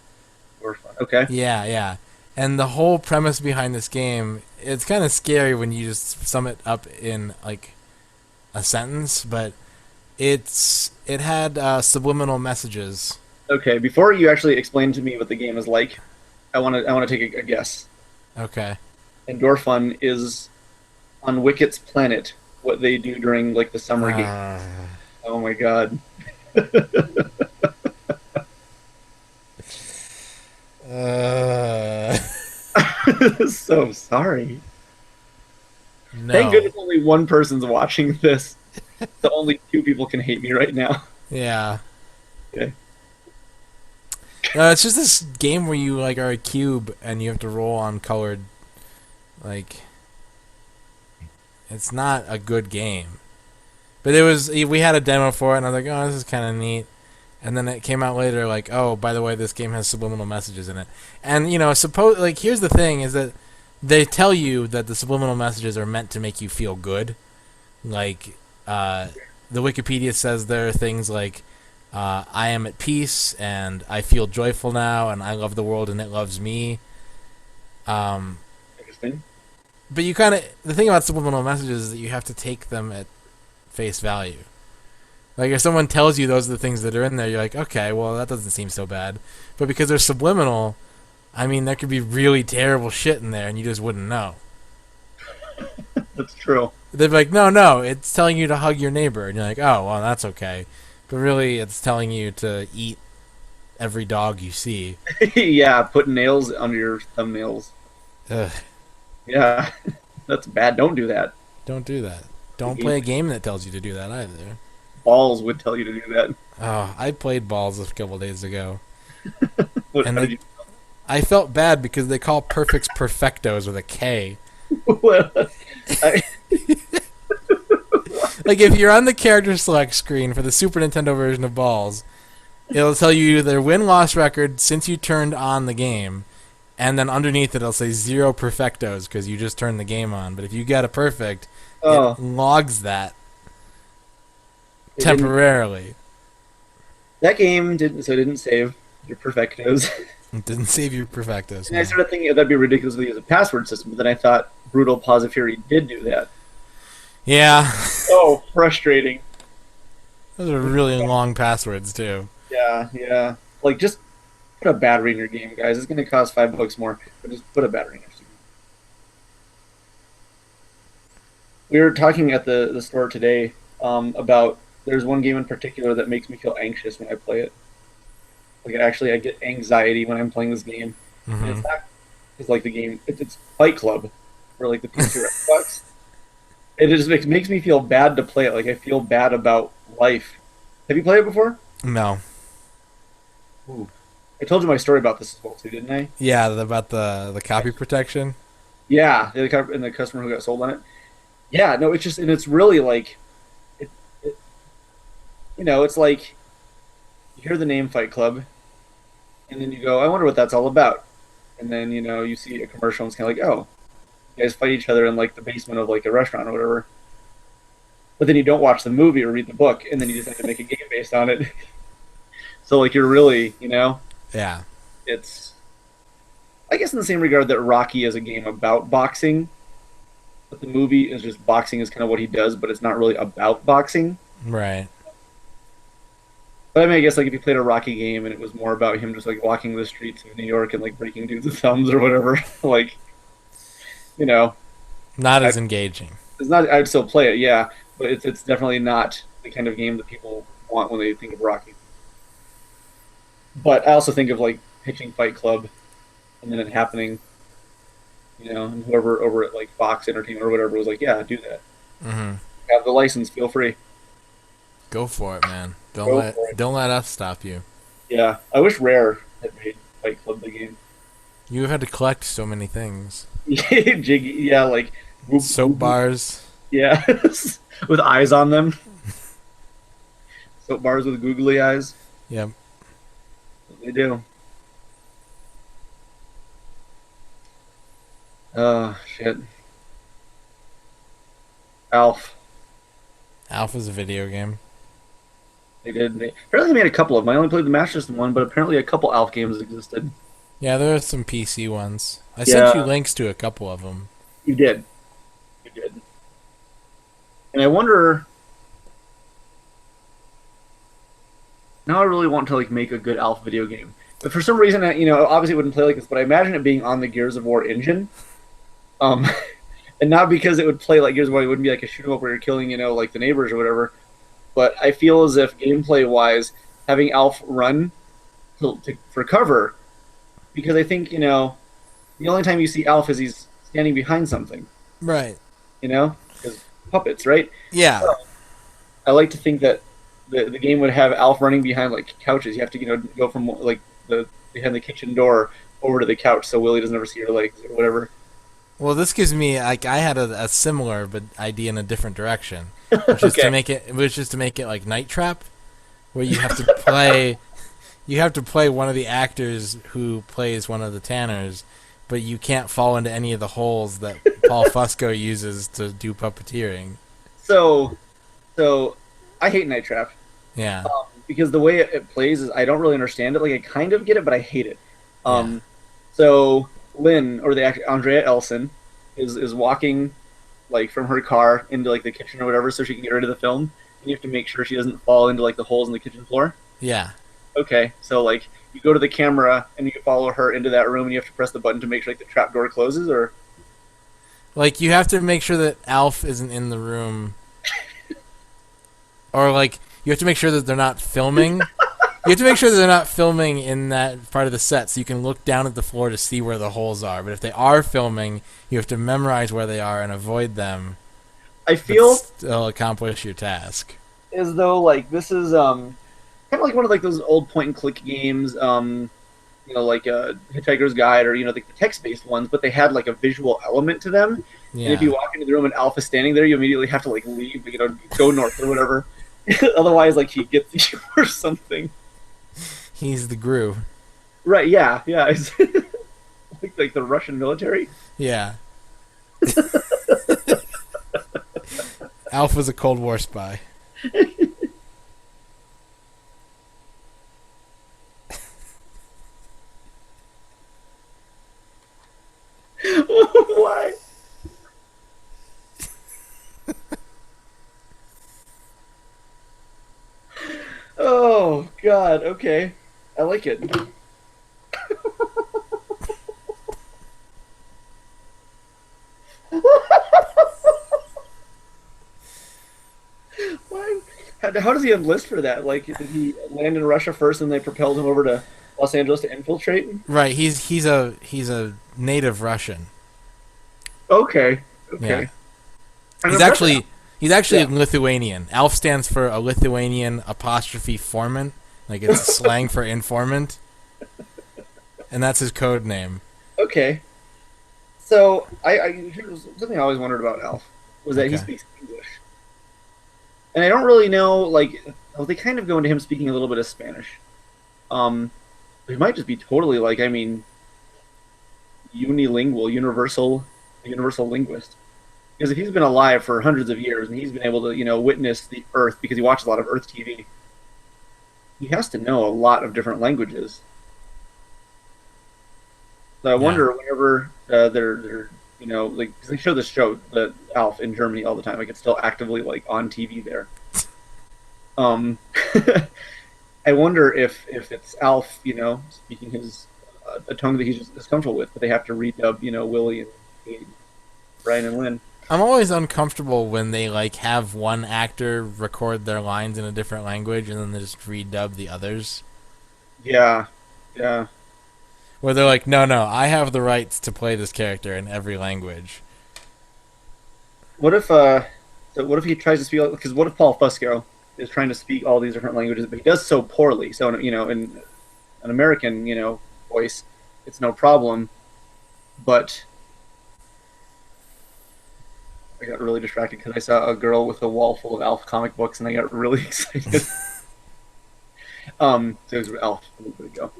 Endorphin. Okay. Yeah. And the whole premise behind this game, it's kind of scary when you just sum it up in like a sentence, but it had subliminal messages. Okay, before you actually explain to me what the game is like, I want to take a guess. Okay. Endorphin is on Wicket's planet what they do during like the summer game. Oh my god. So sorry. No. Thank goodness only one person's watching this. So only 2 people can hate me right now. Yeah. Okay. No, it's just this game where you like are a cube and you have to roll on colored, like. It's not a good game, but we had a demo for it, and I was like, oh, this is kind of neat. And then it came out later, like, oh, by the way, this game has subliminal messages in it. And here's the thing: is that they tell you that the subliminal messages are meant to make you feel good. Like, the Wikipedia says there are things like, I am at peace, and I feel joyful now, and I love the world, and it loves me. Interesting. But the thing about subliminal messages is that you have to take them at face value. Like, if someone tells you those are the things that are in there, you're like, okay, well, that doesn't seem so bad. But because they're subliminal, I mean, there could be really terrible shit in there, and you just wouldn't know. That's true. They'd be like, no, it's telling you to hug your neighbor. And you're like, oh, well, that's okay. But really, it's telling you to eat every dog you see. Yeah, put nails under your thumbnails. Ugh. Yeah, that's bad. Don't do that. Don't do that. Don't play a game that tells you to do that either. Balls would tell you to do that. Oh, I played Balls a couple days ago. How And did you- I felt bad because they call perfects perfectos with a K. Well, Like, if you're on the character select screen for the Super Nintendo version of Balls, it'll tell you their win-loss record since you turned on the game, and then underneath it, it'll say 0 perfectos because you just turned the game on. But if you get a perfect, it logs that temporarily. That game didn't save your perfectos. It didn't save your perfectos. And I started thinking that'd be ridiculous to use a password system, but then I thought Brutal Pause Fury did do that. Yeah. Oh, frustrating. Those are really long passwords, too. Yeah. Like, just put a battery in your game, guys. It's going to cost $5 more, but just put a battery in your game. We were talking at the store today about there's one game in particular that makes me feel anxious when I play it. Like, I get anxiety when I'm playing this game. Mm-hmm. And it's not it's like the game. It's Fight Club, or like the PC or Xbox. It just makes me feel bad to play it. Like, I feel bad about life. Have you played it before? No. Ooh. I told you my story about this as well too, didn't I? Yeah, about the copy protection. Yeah, and the customer who got sold on it. Yeah, no, it's just, and it's really like, it's like, you hear the name Fight Club, and then you go, I wonder what that's all about. And then you see a commercial, and it's kind of like, oh, you guys fight each other in like the basement of like a restaurant or whatever. But then you don't watch the movie or read the book, and then you decide to make a game based on it. So like you're really, Yeah. it's, I guess in the same regard that Rocky is a game about boxing, but the movie is just boxing is kind of what he does, but it's not really about boxing. Right. But I mean, I guess like if you played a Rocky game and it was more about him just like walking the streets of New York and like breaking dudes' thumbs or whatever, like, Not as engaging. it's not. I'd still play it, yeah, but it's definitely not the kind of game that people want when they think of Rocky. But I also think of like pitching Fight Club, and then it happening, and whoever over at like Fox Entertainment or whatever was like, yeah, do that. Mm-hmm. Have the license, feel free. Go for it, man. Don't let us stop you. Yeah, I wish Rare had made Fight Club the game. You have had to collect so many things. Jiggy, yeah, like Soap bars. Yeah, with eyes on them. Soap bars with googly eyes. Yep. They do. Oh, shit. Alf. Alf is a video game. They did. Apparently they made a couple of them. I only played the Master System one, but apparently a couple Alf games existed. Yeah, there are some PC ones. I sent you links to a couple of them. You did. You did. And I wonder... Now I really want to like make a good Alf video game. But for some reason, obviously it wouldn't play like this, but I imagine it being on the Gears of War engine. And not because it would play like Gears of War, it wouldn't be like a shoot 'em up where you're killing, like the neighbors or whatever. But I feel as if gameplay-wise, having Alf run for cover, because I think, the only time you see Alf is he's standing behind something. Right. Because puppets, right? Yeah. So, I like to think that the game would have Alf running behind like couches. You have to go from like behind the kitchen door over to the couch so Willie doesn't ever see your legs or whatever. Well, this gives me like I had a similar but idea in a different direction, which is to make it like Night Trap, where you have to play one of the actors who plays one of the Tanners, but you can't fall into any of the holes that Paul Fusco uses to do puppeteering. So I hate Night Trap. Yeah. Because the way it plays is I don't really understand it. Like I kind of get it, but I hate it. So Lynn, or the actor Andrea Elson, is walking like from her car into like the kitchen or whatever, so she can get rid of the film. And you have to make sure she doesn't fall into like the holes in the kitchen floor. Yeah. Okay, so like you go to the camera and you follow her into that room, and you have to press the button to make sure like the trap door closes, or like you have to make sure that Alf isn't in the room. Or, like, you have to make sure that they're not filming. You have to make sure that they're not filming in that part of the set so you can look down at the floor to see where the holes are. But if they are filming, you have to memorize where they are and avoid them. I feel... still accomplish your task. As though, like, this is kind of like one of like those old point-and-click games, like Hitchhiker's Guide or, like the text-based ones, but they had, like, a visual element to them. Yeah. And if you walk into the room and Alpha's standing there, you immediately have to, like, leave, go north or whatever. Otherwise, like, he gets you or something. He's the Gru. Right, yeah. like the Russian military? Yeah. Alpha's a Cold War spy. Why? Oh, God, okay. I like it. Why? How does he enlist for that? Like, did he land in Russia first and they propelled him over to Los Angeles to infiltrate? Right, he's a native Russian. Okay. Yeah. He's actually Lithuanian. Alf stands for a Lithuanian apostrophe formant. Like it's slang for informant. And that's his code name. Okay. So something I always wondered about Alf was that he speaks English. And I don't really know, like, they kind of go into him speaking a little bit of Spanish. He might just be totally like, I mean, unilingual, universal linguist. Because if he's been alive for hundreds of years and he's been able to, witness the Earth because he watches a lot of Earth TV, he has to know a lot of different languages. So I wonder whenever they're like, 'cause they show this show, the Alf, in Germany all the time. Like, it's still actively like on TV there. I wonder if it's Alf, speaking his a tongue that he's just comfortable with, but they have to redub, Willie and Brian and Lynn. I'm always uncomfortable when they like have one actor record their lines in a different language and then they just redub the others. Yeah, yeah. Where they're like, no, I have the rights to play this character in every language. What if what if he tries to speak? Because what if Paul Fusco is trying to speak all these different languages, but he does so poorly? So in an American voice, it's no problem. But I got really distracted because I saw a girl with a wall full of Alf comic books, and I got really excited. So it was Alf. There we go.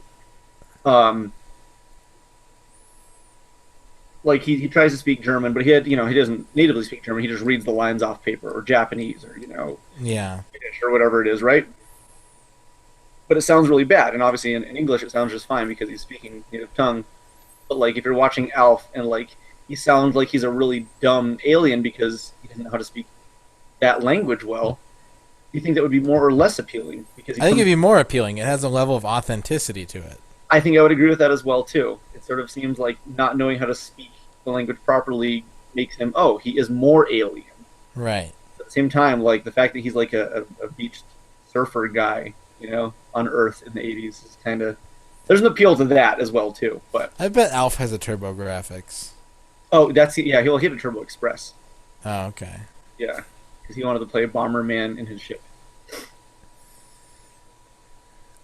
Like he tries to speak German, but he doesn't natively speak German. He just reads the lines off paper, or Japanese, or Finnish, or whatever it is, right? But it sounds really bad, and obviously in English it sounds just fine because he's speaking native tongue. But like if you're watching Alf and like he sounds like he's a really dumb alien because he doesn't know how to speak that language well, do you think that would be more or less appealing? Because I think it'd be more appealing. It has a level of authenticity to it. I think I would agree with that as well too. It sort of seems like not knowing how to speak the language properly makes him, he is more alien. Right. At the same time, like the fact that he's like a beach surfer guy, on Earth in the 80s is kind of, there's an appeal to that as well too. But I bet Alf has a Turbo Graphics. Oh, he'll hit a Turbo Express. Oh, okay. Yeah, because he wanted to play Bomberman in his ship.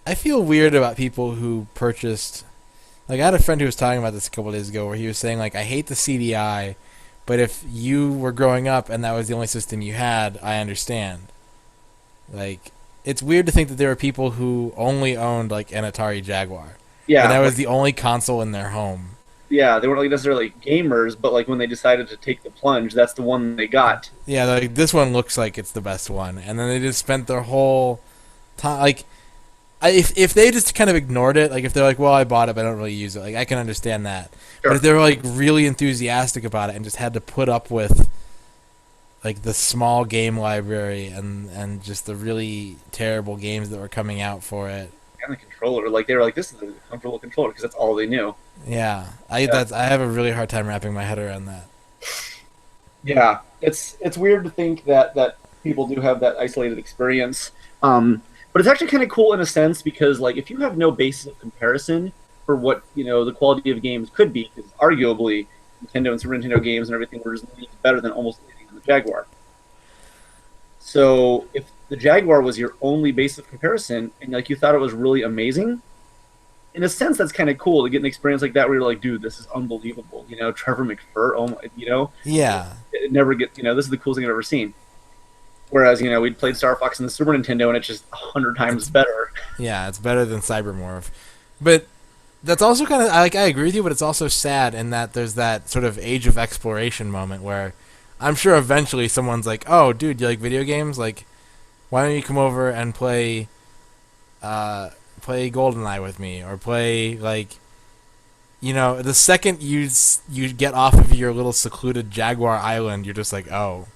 I feel weird about people who purchased... Like, I had a friend who was talking about this a couple days ago where he was saying, like, I hate the CDI, but if you were growing up and that was the only system you had, I understand. Like, it's weird to think that there were people who only owned, like, an Atari Jaguar. Yeah. And that was the only console in their home. Yeah, they weren't like necessarily gamers, but like when they decided to take the plunge, that's the one they got. Yeah, like, this one looks like it's the best one. And then they just spent their whole time... Like... If they just kind of ignored it, like if they're like, well, I bought it, but I don't really use it, like I can understand that. Sure. But if they were like really enthusiastic about it and just had to put up with like the small game library and just the really terrible games that were coming out for it, and the controller, like they were like, this is a comfortable controller because that's all they knew. Yeah, I have a really hard time wrapping my head around that. Yeah, it's weird to think that people do have that isolated experience. But it's actually kind of cool in a sense because, like, if you have no basis of comparison for what the quality of games could be, because arguably Nintendo and Super Nintendo games and everything were just better than almost anything on the Jaguar. So if the Jaguar was your only base of comparison and like you thought it was really amazing, in a sense that's kind of cool to get an experience like that where you're like, dude, this is unbelievable. Trevor McFur, oh my, Yeah. It never gets, this is the coolest thing I've ever seen. Whereas, we'd played Star Fox in the Super Nintendo, and it's just 100 times better. Yeah, it's better than Cybermorph. But that's also kind of, I agree with you, but it's also sad in that there's that sort of age of exploration moment where I'm sure eventually someone's like, oh, dude, you like video games? Like, why don't you come over and play Goldeneye with me? Or play, like, the second you get off of your little secluded Jaguar island, you're just like, oh.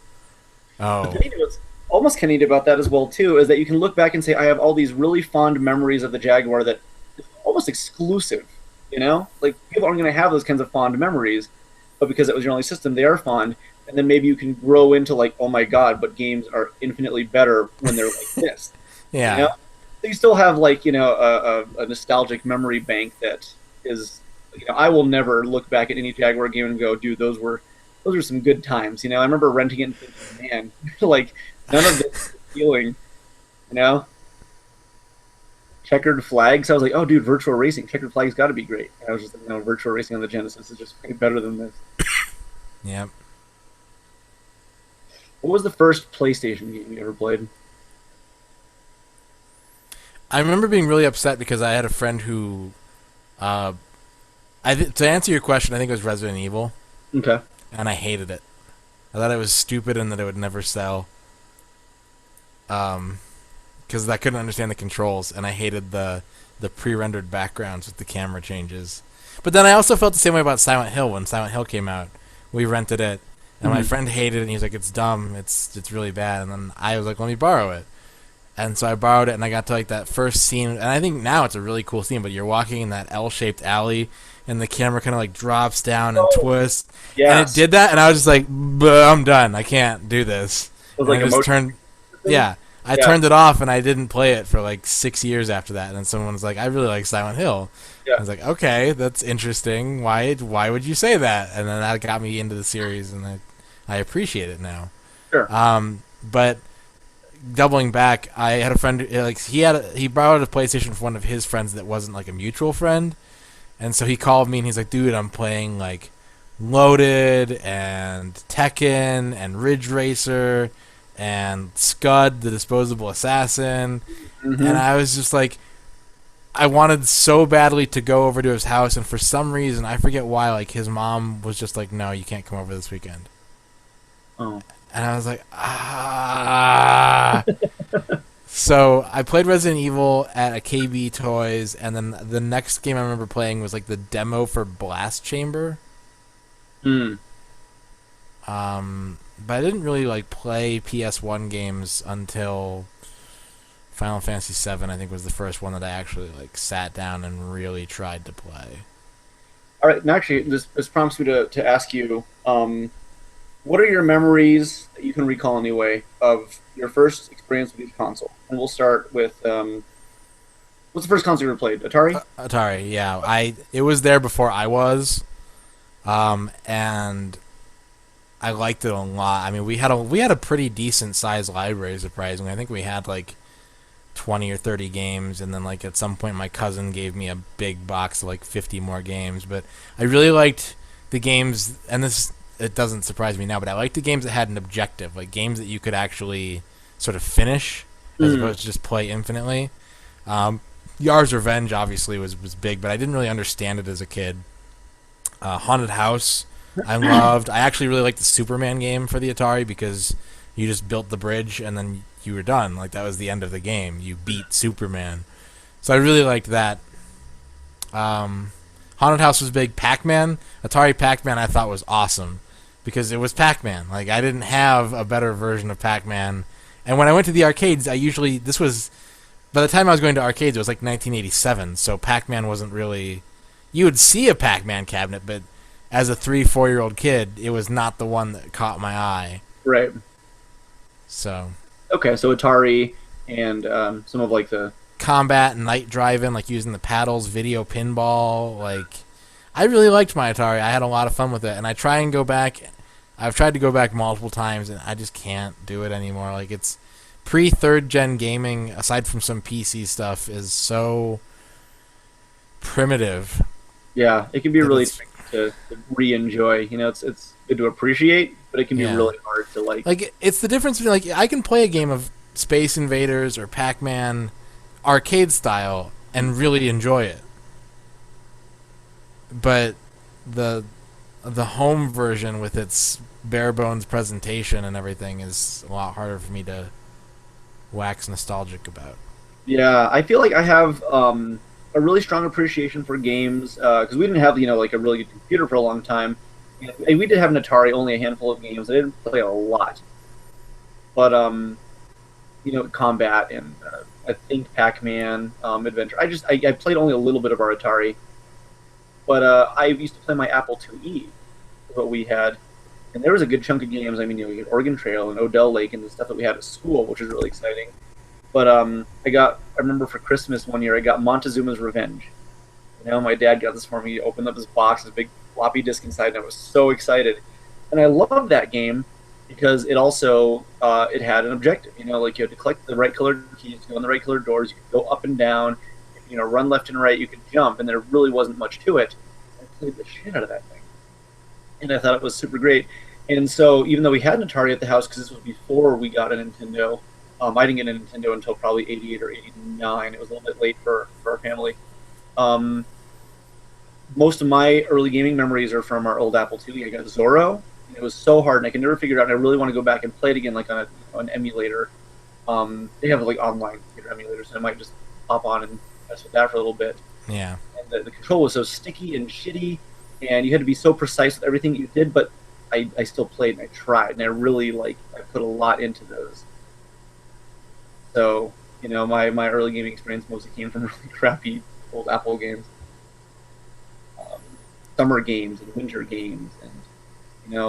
What's almost kind of neat about that as well too is that you can look back and say, I have all these really fond memories of the Jaguar that is almost exclusive. Like people aren't going to have those kinds of fond memories, but because it was your only system, they are fond. And then maybe you can grow into like, oh my god, but games are infinitely better when they're like this. Yeah. So you still have like a nostalgic memory bank that is. I will never look back at any Jaguar game and go, dude, those were some good times. I remember renting it and thinking, man, like none of this is feeling, Checkered Flags. I was like, oh, dude, virtual racing. Checkered Flags got to be great. And I was just like, virtual racing on the Genesis is just way better than this. Yep. What was the first PlayStation game you ever played? I remember being really upset because I had a friend who Uh, to answer your question, I think it was Resident Evil, Okay. and I hated it. I thought it was stupid and that it would never sell. Because I couldn't understand the controls, and I hated the pre-rendered backgrounds with the camera changes. But then I also felt the same way about Silent Hill when Silent Hill came out. We rented it, and my friend hated it, and he was like, "It's dumb. It's really bad." And then I was like, "Let me borrow it." And so I borrowed it, and I got to like that first scene, and I think now it's a really cool scene. But you're walking in that L-shaped alley, and the camera kind of like drops down and twists, and it did that, and I was just like, "I'm done. I can't do this." It was like I just turned, I turned it off, and I didn't play it for like 6 years after that. And then someone was like, "I really like Silent Hill." Yeah. I was like, "Okay, that's interesting. Why would you say that?" And then that got me into the series, and I appreciate it now. Sure. But doubling back, I had a friend like he borrowed a PlayStation from one of his friends that wasn't like a mutual friend, and so he called me and he's like, "Dude, I'm playing like Loaded and Tekken and Ridge Racer and Scud, the disposable assassin," and I was just like, I wanted so badly to go over to his house, and for some reason, I forget why, like his mom was just like, "No, you can't come over this weekend." Oh. And I was like, ah. So I played Resident Evil at a KB Toys, and then the next game I remember playing was like the demo for Blast Chamber. But I didn't really like play PS1 games until Final Fantasy VII. I think was the first one that I actually like sat down and really tried to play. All right, and actually, this prompts me to ask you, what are your memories that you can recall anyway of your first experience with each console? And we'll start with what's the first console you ever played? Atari? Atari, yeah. It was there before I was, and I liked it a lot. I mean, we had a pretty decent sized library, surprisingly. I think we had like 20 or 30 games, and then like at some point my cousin gave me a big box of like 50 more games. But I really liked the games, and it doesn't surprise me now, but I liked the games that had an objective, like games that you could actually sort of finish as opposed to just play infinitely. Yar's Revenge obviously was big, but I didn't really understand it as a kid. Haunted House I loved. I actually really liked the Superman game for the Atari because you just built the bridge and then you were done. Like that was the end of the game. You beat Superman. So I really liked that. Haunted House was big. Pac-Man, Atari Pac-Man I thought was awesome because it was Pac-Man. Like I didn't have a better version of Pac-Man. And when I went to the arcades, by the time I was going to arcades, it was like 1987, so Pac-Man wasn't really... You would see a Pac-Man cabinet, but as a 3-4-year-old kid, it was not the one that caught my eye. Right. So... Okay, so Atari and some of like the... Combat, night driving, like using the paddles, video pinball, like... I really liked my Atari. I had a lot of fun with it, and I've tried to go back multiple times, and I just can't do it anymore. Like, it's... Pre-third gen gaming, aside from some PC stuff, is so primitive. Yeah, it can be really to re-enjoy. You know, it's good to appreciate, but it can be really hard to like. Like it's the difference between like I can play a game of Space Invaders or Pac-Man arcade style and really enjoy it, but the home version with its bare bones presentation and everything is a lot harder for me to wax nostalgic about. Yeah, I feel like I have a really strong appreciation for games because we didn't have like a really good computer for a long time. And we did have an Atari, only a handful of games. I didn't play a lot, but Combat and I think Pac-Man, Adventure. I played only a little bit of our Atari, but I used to play my Apple IIe, what we had. And there was a good chunk of games. I mean, we had Oregon Trail and Odell Lake and the stuff that we had at school, which was really exciting. But I remember for Christmas one year, I got Montezuma's Revenge. My dad got this for me. He opened up his box, his big floppy disk inside, and I was so excited. And I loved that game because it also it had an objective. Like you had to collect the right colored keys, go on the right colored doors. You could go up and down, run left and right. You could jump, and there really wasn't much to it. I played the shit out of that thing. And I thought it was super great. And so even though we had an Atari at the house, because this was before we got a Nintendo, I didn't get a Nintendo until probably 88 or 89. It was a little bit late for our family. most of my early gaming memories are from our old Apple II. I got Zorro. And it was so hard, and I can never figure it out. And I really want to go back and play it again, like on an emulator. They have like online computer emulators, so I might just pop on and mess with that for a little bit. Yeah. And the control was so sticky and shitty, and you had to be so precise with everything you did. But I still played and I tried, and I really I put a lot into those. So my early gaming experience mostly came from really crappy old Apple games, summer games and winter games, and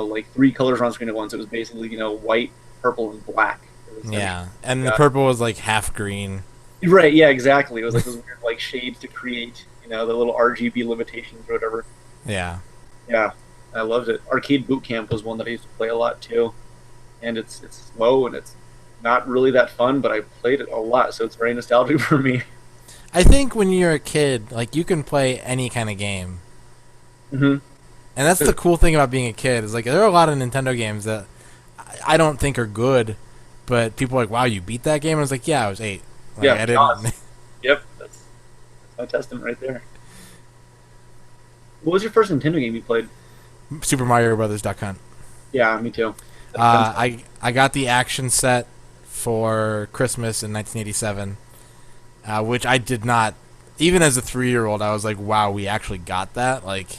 like 3 colors on screen at once. It was basically white, purple, and black. Yeah, and the purple was like half green. Right, yeah, exactly. It was like those weird like shades to create, the little RGB limitations or whatever. Yeah. Yeah, I loved it. Arcade Boot Camp was one that I used to play a lot too, and it's slow and it's not really that fun, but I played it a lot, so it's very nostalgic for me. I think when you're a kid, like you can play any kind of game. Mm-hmm. And that's the cool thing about being a kid is like there are a lot of Nintendo games that I don't think are good, but people are like, "Wow, you beat that game?" And I was like, "Yeah, I was 8." Like, yeah, I didn't. Yep, that's my testament right there. What was your first Nintendo game you played? Super Mario Brothers Duck Hunt. Yeah, me too. I got the action set for Christmas in 1987, which I did not. Even as a 3-year-old, I was like, "Wow, we actually got that!" Like.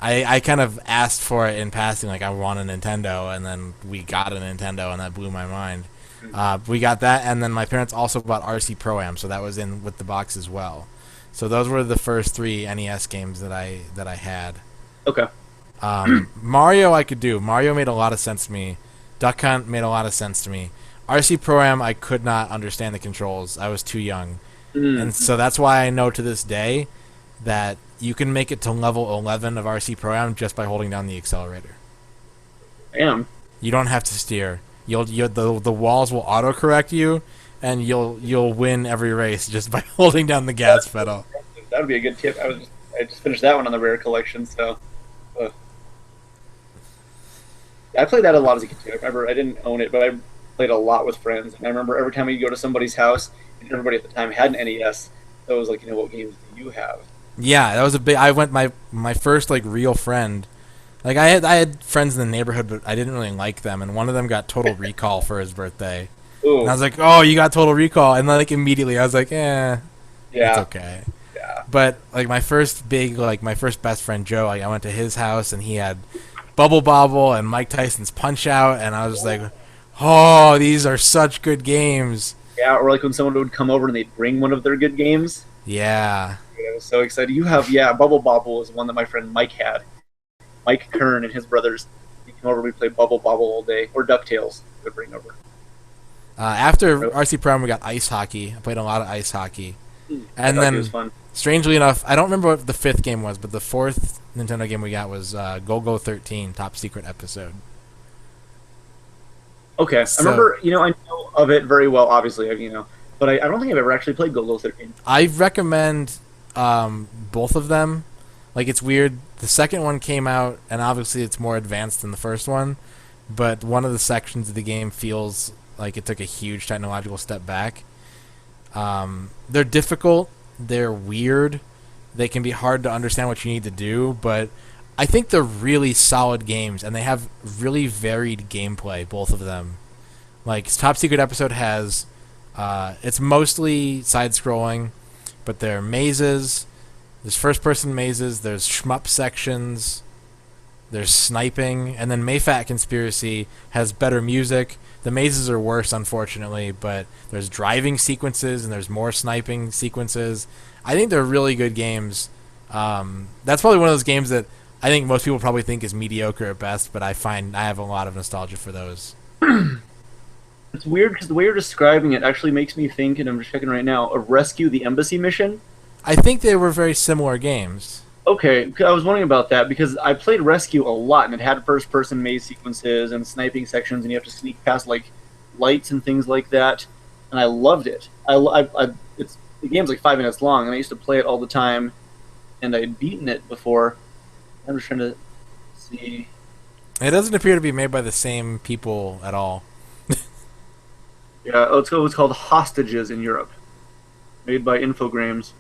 I kind of asked for it in passing, like I want a Nintendo, and then we got a Nintendo, and that blew my mind. We got that, and then my parents also bought RC Pro-Am, so that was in with the box as well. So those were the first 3 NES games that I had. Okay. Mario I could do. Mario made a lot of sense to me. Duck Hunt made a lot of sense to me. RC Pro-Am I could not understand the controls. I was too young. And so that's why I know to this day that you can make it to level 11 of RC Pro-Am just by holding down the accelerator. Damn. You don't have to steer. The walls will autocorrect you, and you'll win every race just by holding down the gas pedal. That would be a good tip. I just finished that one on the Rare Collection, so. I played that a lot as a kid too. I remember I didn't own it, but I played a lot with friends. And I remember every time we'd go to somebody's house, and everybody at the time had an NES, so it was like, what games do you have? Yeah, that was a big. I went my first like real friend. Like I had friends in the neighborhood, but I didn't really like them. And one of them got Total Recall for his birthday. Ooh. And I was like, "Oh, you got Total Recall!" And like immediately, I was like, yeah, it's okay." Yeah. But like my first best friend Joe, like I went to his house and he had Bubble Bobble and Mike Tyson's Punch Out, and I was just like, "Oh, these are such good games." Yeah, or like when someone would come over and they'd bring one of their good games. Yeah. I was so excited. You have, Bubble Bobble is one that my friend Mike had. Mike Kern and his brothers. He came over, we played Bubble Bobble all day. Or DuckTales would bring over. After RC Pro-Am, we got ice hockey. I played a lot of ice hockey. And then, was fun. Strangely enough, I don't remember what the 5th game was, but the 4th Nintendo game we got was Go-Go 13, Top Secret Episode. Okay. So, I remember, I know of it very well, obviously, but I don't think I've ever actually played Go-Go 13. I recommend both of them. Like, it's weird. The second one came out, and obviously it's more advanced than the first one, but one of the sections of the game feels like it took a huge technological step back. They're difficult. They're weird. They can be hard to understand what you need to do, but I think they're really solid games, and they have really varied gameplay, both of them. Like, Top Secret Episode has... it's mostly side-scrolling, but there are mazes. There's first-person mazes. There's shmup sections. There's sniping. And then Mayfat Conspiracy has better music. The mazes are worse, unfortunately, but there's driving sequences and there's more sniping sequences. I think they're really good games. That's probably one of those games that I think most people probably think is mediocre at best, but I find I have a lot of nostalgia for those. It's weird because the way you're describing it actually makes me think, and I'm just checking right now, of Rescue the Embassy Mission. I think they were very similar games. Okay, I was wondering about that because I played Rescue a lot, and it had first-person maze sequences and sniping sections, and you have to sneak past like lights and things like that, and I loved it. The game's like 5 minutes long, and I used to play it all the time, and I'd beaten it before. I'm just trying to see. It doesn't appear to be made by the same people at all. Yeah, it's called Hostages in Europe, made by Infogrames.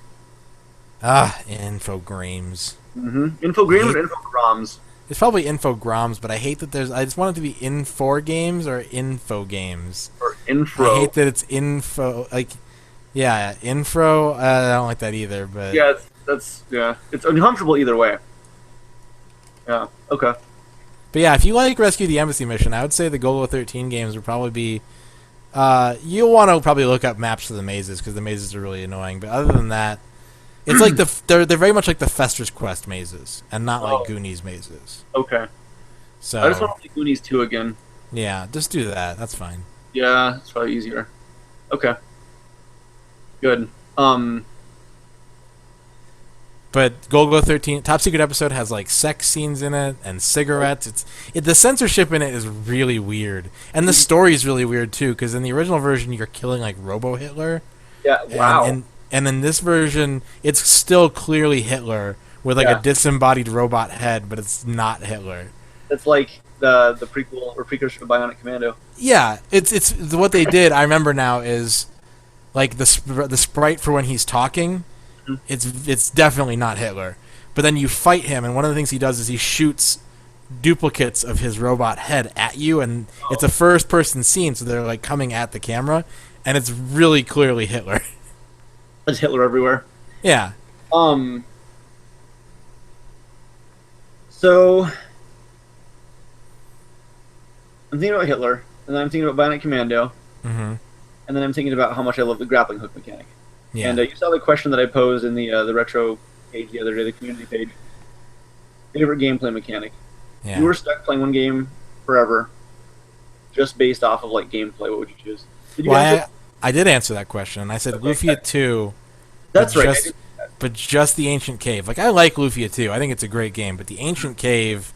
Infogrames. Infogrames or Infogroms? It's probably Infogroms, but I hate that I just want it to be Infor Games or Info Games. Or Infro. I hate that it's Info, Infro, I don't like that either, but... Yeah, it's uncomfortable either way. Yeah, okay. But yeah, if you like Rescue the Embassy Mission, I would say the Golgo 13 games would probably be... you'll want to probably look up maps to the mazes, because the mazes are really annoying, but other than that, it's like they're very much like the Fester's Quest mazes, and not like Goonies mazes. Okay. So I just want to play Goonies 2 again. Yeah, just do that. That's fine. Yeah, it's probably easier. Okay. Good. But Golgo 13 Top Secret episode has like sex scenes in it and cigarettes. The censorship in it is really weird, and the story is really weird too. Because in the original version, you're killing like Robo Hitler. Yeah. Wow. And in this version, it's still clearly Hitler with like a disembodied robot head, but it's not Hitler. It's like the prequel or precursor to Bionic Commando. Yeah, it's what they did. I remember now is like the sprite for when he's talking. It's definitely not Hitler. But then you fight him, and one of the things he does is he shoots duplicates of his robot head at you, and it's a first-person scene, so they're like coming at the camera, and it's really clearly Hitler. There's Hitler everywhere. Yeah. So I'm thinking about Hitler, and then I'm thinking about Bionic Commando, and then I'm thinking about how much I love the grappling hook mechanic. Yeah. And you saw the question that I posed in the retro page the other day, the community page. Favorite gameplay mechanic. Yeah. If you were stuck playing one game forever, just based off of like gameplay, what would you choose? Did you answer? I did answer that question, and I said Lufia 2. That's right. But just the Ancient Cave. Like, I like Lufia 2. I think it's a great game, but the Ancient Cave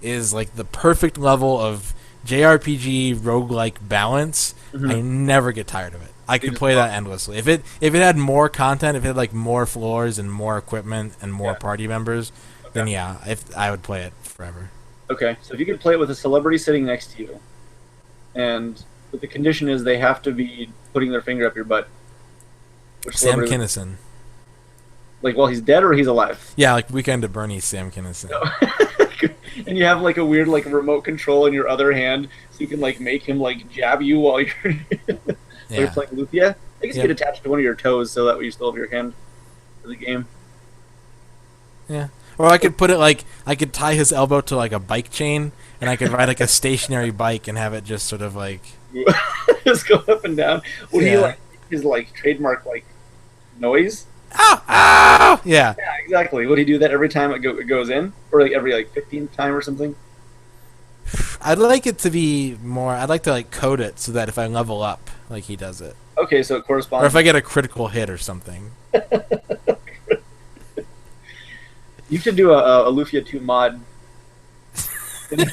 is like the perfect level of JRPG roguelike balance. I never get tired of it. I could play that endlessly. If it had more content, if it had like more floors and more equipment and more party members, then I would play it forever. Okay, so if you could play it with a celebrity sitting next to you, and but the condition is they have to be putting their finger up your butt. Sam Kinison. Like, while he's dead or he's alive? Yeah, like Weekend at Bernie's Sam Kinison. And you have like a weird like remote control in your other hand, so you can like make him like jab you while you're you're playing Lufia. I guess you get attached to one of your toes, so that way you still have your hand for the game. Yeah. Or I could put it like I could tie his elbow to like a bike chain, and I could ride like a stationary bike and have it just sort of like just go up and down. Would he like his like trademark like noise? Ow! Ow! Yeah. Yeah, exactly. Would he do that every time it goes in, or like every like 15th time or something? I'd like it to be more. I'd like to like code it so that if I level up, like he does it. Okay, so it corresponds. Or if I get a critical hit or something. You should do a Lufia 2 mod, and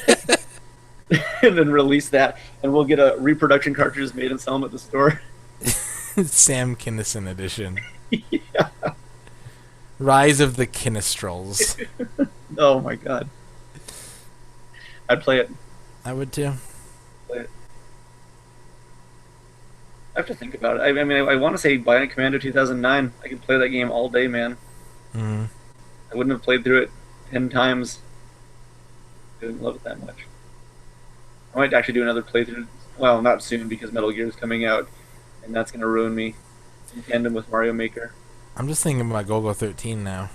then release that, and we'll get a reproduction cartridges made and sell them at the store. Sam Kinison edition. Yeah. Rise of the Kinistrels. Oh my god. I'd play it. I would too. Play it. I have to think about it. I mean, I want to say Bionic Commando 2009. I could play that game all day, man. Mm-hmm. I wouldn't have played through it 10 times. I didn't love it that much. I might actually do another playthrough. Well, not soon, because Metal Gear is coming out, and that's going to ruin me in tandem with Mario Maker. I'm just thinking about Golgo 13 now.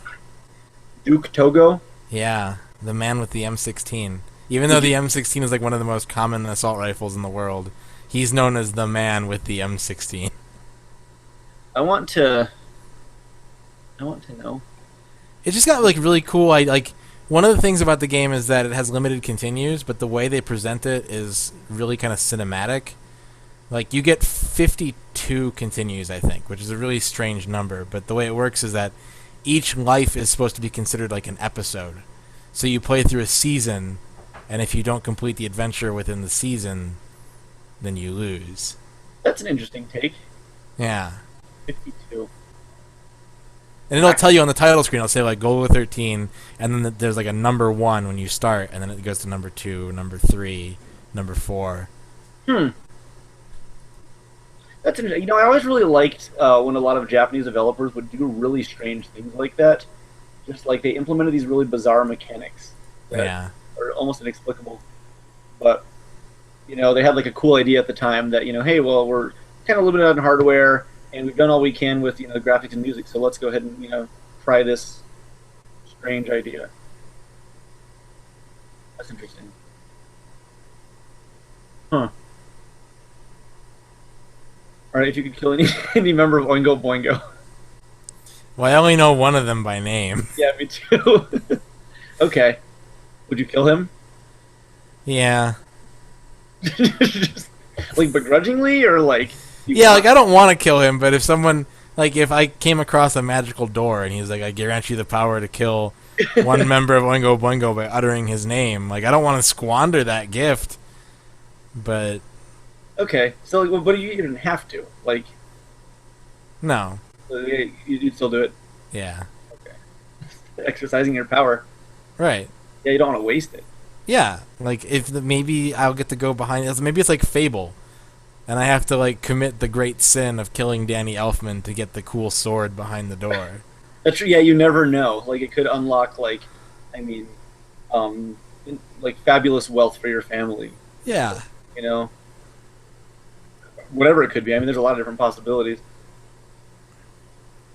Duke Togo? Yeah, the man with the M16. Even though the M16 is like one of the most common assault rifles in the world, he's known as the man with the M16. I want to know. It just got like really cool. Like one of the things about the game is that it has limited continues, but the way they present it is really kind of cinematic. Like you get 52 continues, I think, which is a really strange number. But the way it works is that each life is supposed to be considered like an episode. So you play through a season, and if you don't complete the adventure within the season, then you lose. That's an interesting take. Yeah. 52. And it'll tell you on the title screen, it'll say like Golgo 13, and then there's like a number 1 when you start, and then it goes to number 2, number 3, number 4. That's interesting. I always really liked when a lot of Japanese developers would do really strange things like that. Just like they implemented these really bizarre mechanics that Yeah. are almost inexplicable. But they had like a cool idea at the time that hey, well, we're kind of limited on hardware, and we've done all we can with graphics and music, so let's go ahead and try this strange idea. That's interesting. Huh. All right, if you could kill any member of Oingo Boingo. Well, I only know one of them by name. Yeah, me too. Okay. Would you kill him? Yeah. Just, like begrudgingly, or like? Yeah, like I don't want to kill him, but if someone, like if I came across a magical door and he's like, I grant you the power to kill one member of Oingo Boingo by uttering his name, like I don't want to squander that gift. But okay, so like, but you didn't have to. Like, no. You'd still do it. Yeah. Okay. Exercising your power. Right. Yeah, you don't want to waste it. Yeah, like if maybe I'll get to go behind it. Maybe it's like Fable, and I have to like commit the great sin of killing Danny Elfman to get the cool sword behind the door. That's true. Yeah, you never know. Like it could unlock like like fabulous wealth for your family. Yeah. Whatever it could be. I mean, there's a lot of different possibilities.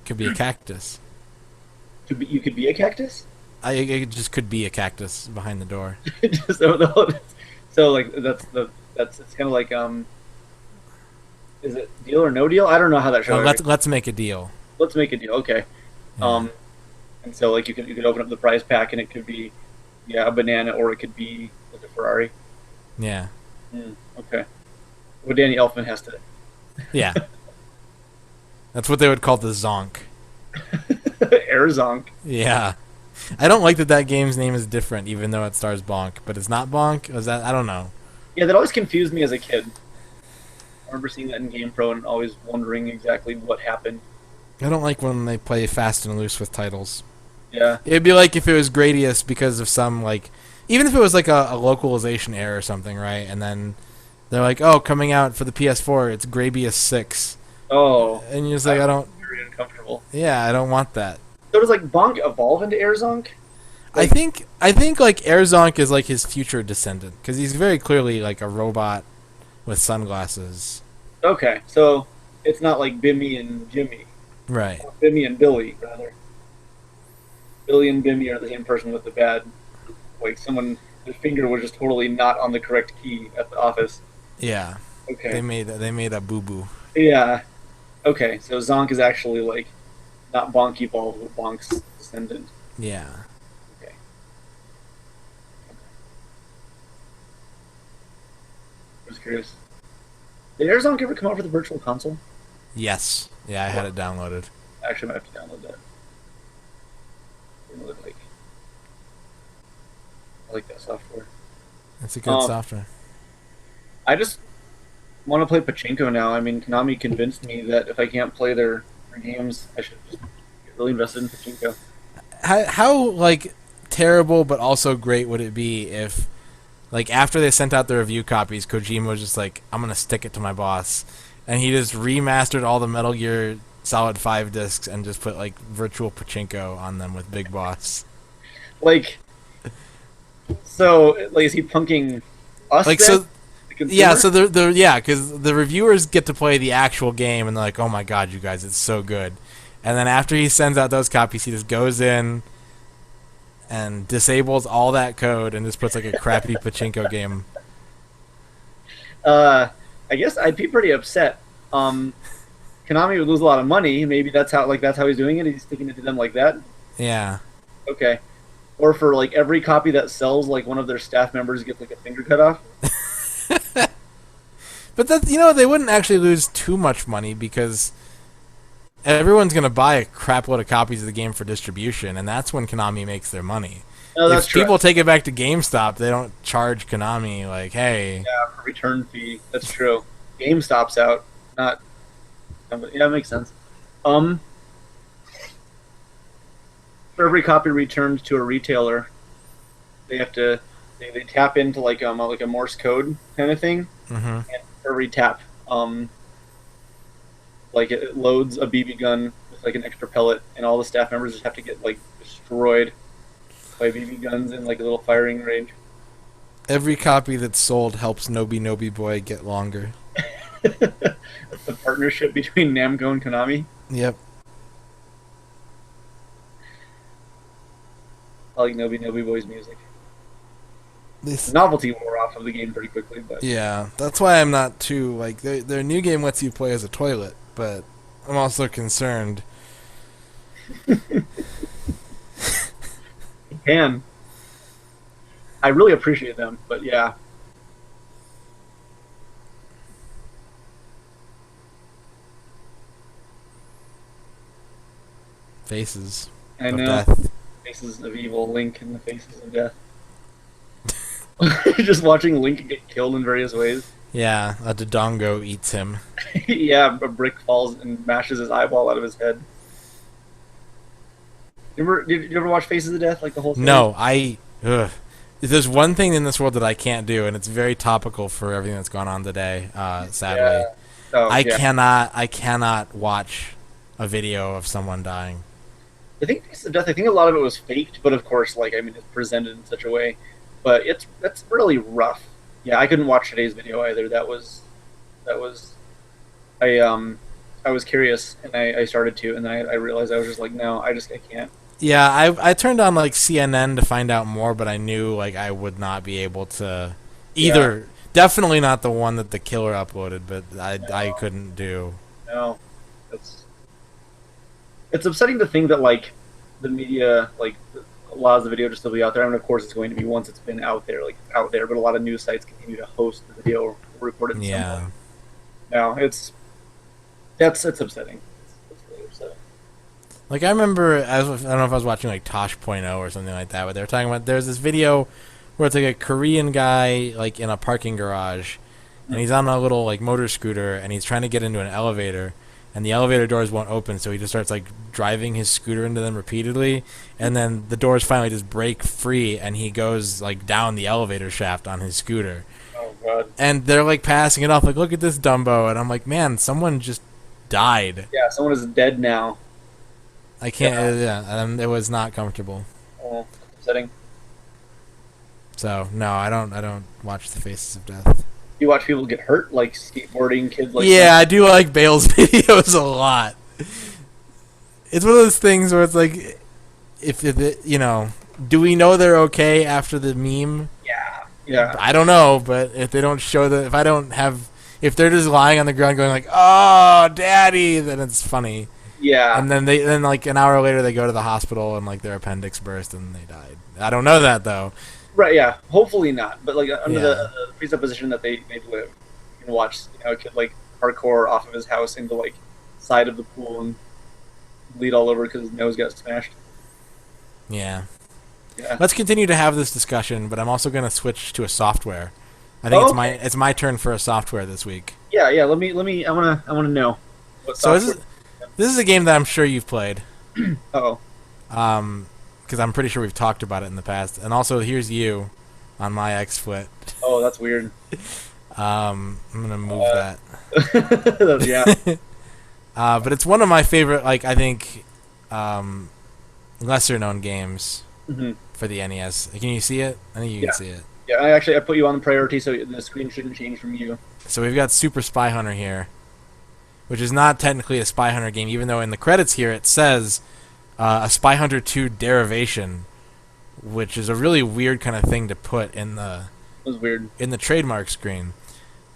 Could be a cactus. You could be a cactus. It just could be a cactus behind the door. so like that's it's kind of like is it Deal or No Deal? I don't know how that show. Let's make a deal. Let's make a deal. Okay. Yeah. And so like you could open up the prize pack and it could be a banana, or it could be like a Ferrari. Yeah. Okay. Well, Danny Elfman has to. Yeah. That's what they would call the Zonk. Air Zonk. Yeah. I don't like that game's name is different, even though it stars Bonk. But it's not Bonk? Was that? I don't know. Yeah, that always confused me as a kid. I remember seeing that in GamePro and always wondering exactly what happened. I don't like when they play fast and loose with titles. Yeah. It'd be like if it was Gradius because of some, like... Even if it was like a localization error or something, right? And then they're like, oh, coming out for the PS4, it's Grabius 6. Oh. And you're just like, I don't... Very uncomfortable. Yeah, I don't want that. So does like Bonk evolve into Air Zonk? I think like Airzonk is like his future descendant, because he's very clearly like a robot with sunglasses. Okay, so it's not like Bimmy and Jimmy. Right. Or Bimmy and Billy, rather. Billy and Bimmy are the same person with the bad, like someone, their finger was just totally not on the correct key at the office. Yeah. Okay. They made a boo boo. Yeah. Okay, so Zonk is actually like not Bonk evolved, but Bonk's descendant. Yeah. Okay. I was curious. Did Air Zonk ever come out for the Virtual Console? Yes. Yeah, I had it downloaded. I actually might have to download that. I like that software. It's a good software. I just want to play pachinko now. I mean, Konami convinced me that if I can't play their games, I should just get really invested in pachinko. How like terrible but also great would it be if, like, after they sent out the review copies, Kojima was just like, I'm gonna stick it to my boss, and he just remastered all the Metal Gear Solid 5 discs and just put like virtual pachinko on them with Big Boss. Like, so like, is he punking us? Like, then? so yeah, so because the reviewers get to play the actual game and they're like, oh my god, you guys, it's so good. And then after he sends out those copies, he just goes in and disables all that code and just puts like a crappy pachinko game. I guess I'd be pretty upset. Konami would lose a lot of money. Maybe that's how he's doing it. He's sticking it to them like that. Yeah. Okay. Or for like every copy that sells, like one of their staff members gets like a finger cut off. But that, they wouldn't actually lose too much money because everyone's going to buy a crap load of copies of the game for distribution, and that's when Konami makes their money. No, that's if true. people take it back to GameStop, they don't charge Konami like, hey. Yeah, for return fee. That's true. GameStop's out. Not. Yeah, it makes sense. For every copy returned to a retailer, they have to they tap into like a Morse code kind of thing. Mm-hmm. And for every tap, Like it loads a BB gun with like an extra pellet, and all the staff members just have to get like destroyed by BB guns in like a little firing range. Every copy that's sold helps Nobi Nobi Boy get longer. The partnership between Namco and Konami. Yep. I like Nobi Nobi Boy's music. This, The novelty wore off of the game pretty quickly, but yeah, that's why I'm not too like their new game lets you play as a toilet, but I'm also concerned. you can. I really appreciate them, but yeah. Faces I of know. death. Faces of evil, Link in the faces of death. Just watching Link get killed in various ways. Yeah, a Dodongo eats him. Yeah, a brick falls and mashes his eyeball out of his head. Did you ever watch Faces of Death, like the whole thing? No, there's one thing in this world that I can't do, and it's very topical for everything that's gone on today, sadly. Yeah. Oh, I yeah. cannot watch a video of someone dying. I think Faces of Death, I think a lot of it was faked, but of course, like, I mean, it's presented in such a way. But that's really rough. Yeah, I couldn't watch today's video either. That was I was curious, and I started to, and then I realized I was just like, no, I can't. Yeah, I turned on like CNN to find out more, but I knew like I would not be able to either. Yeah. Definitely not the one that the killer uploaded, but I No. couldn't do. No, it's upsetting to think that like the media like allows the video to still be out there. I mean, of course, it's going to be once it's been out there, but a lot of news sites continue to host the video or record it. In Yeah. some way. No, it's upsetting. It's really upsetting. Like I remember, I don't know if I was watching like Tosh.0 or something like that, but they were talking about there's this video where it's like a Korean guy like in a parking garage, and he's on a little like motor scooter, and he's trying to get into an elevator, and the elevator doors won't open, so he just starts like driving his scooter into them repeatedly, and then the doors finally just break free, and he goes like down the elevator shaft on his scooter. Oh god. And they're like passing it off, like, look at this Dumbo, and I'm like, man, someone just died. Yeah, someone is dead now. I can't. Yeah, it was not comfortable. Oh, upsetting. So no, I don't watch the Faces of Death. You watch people get hurt, like skateboarding kids. Like Yeah, I do like Bale's videos a lot. It's one of those things where it's like, if it, do we know they're okay after the meme? Yeah. I don't know, but if they don't show if they're just lying on the ground going like, "Oh, daddy," then it's funny. Yeah. And then like an hour later they go to the hospital and like their appendix burst and they died. I don't know that though. Right. Yeah. Hopefully not. But like under Yeah. the presupposition that they live, you can watch a kid like parkour off of his house into like side of the pool and bleed all over because his nose got smashed. Yeah. Yeah. Let's continue to have this discussion, but I'm also going to switch to a software. I think it's my turn for a software this week. Yeah. Let me. I wanna know. What So software- this is a game that I'm sure you've played. Uh-oh. Because I'm pretty sure we've talked about it in the past. And also, here's you on my XFoot. Oh, that's weird. I'm gonna move that. Yeah. But it's one of my favorite, like I think, lesser known games for the NES. Can you see it? I think you can see it. Yeah. I put you on the priority, so the screen shouldn't change from you. So we've got Super Spy Hunter here, which is not technically a Spy Hunter game, even though in the credits here it says a Spy Hunter 2 derivation, which is a really weird kind of thing to put in the It was weird. in the trademark screen.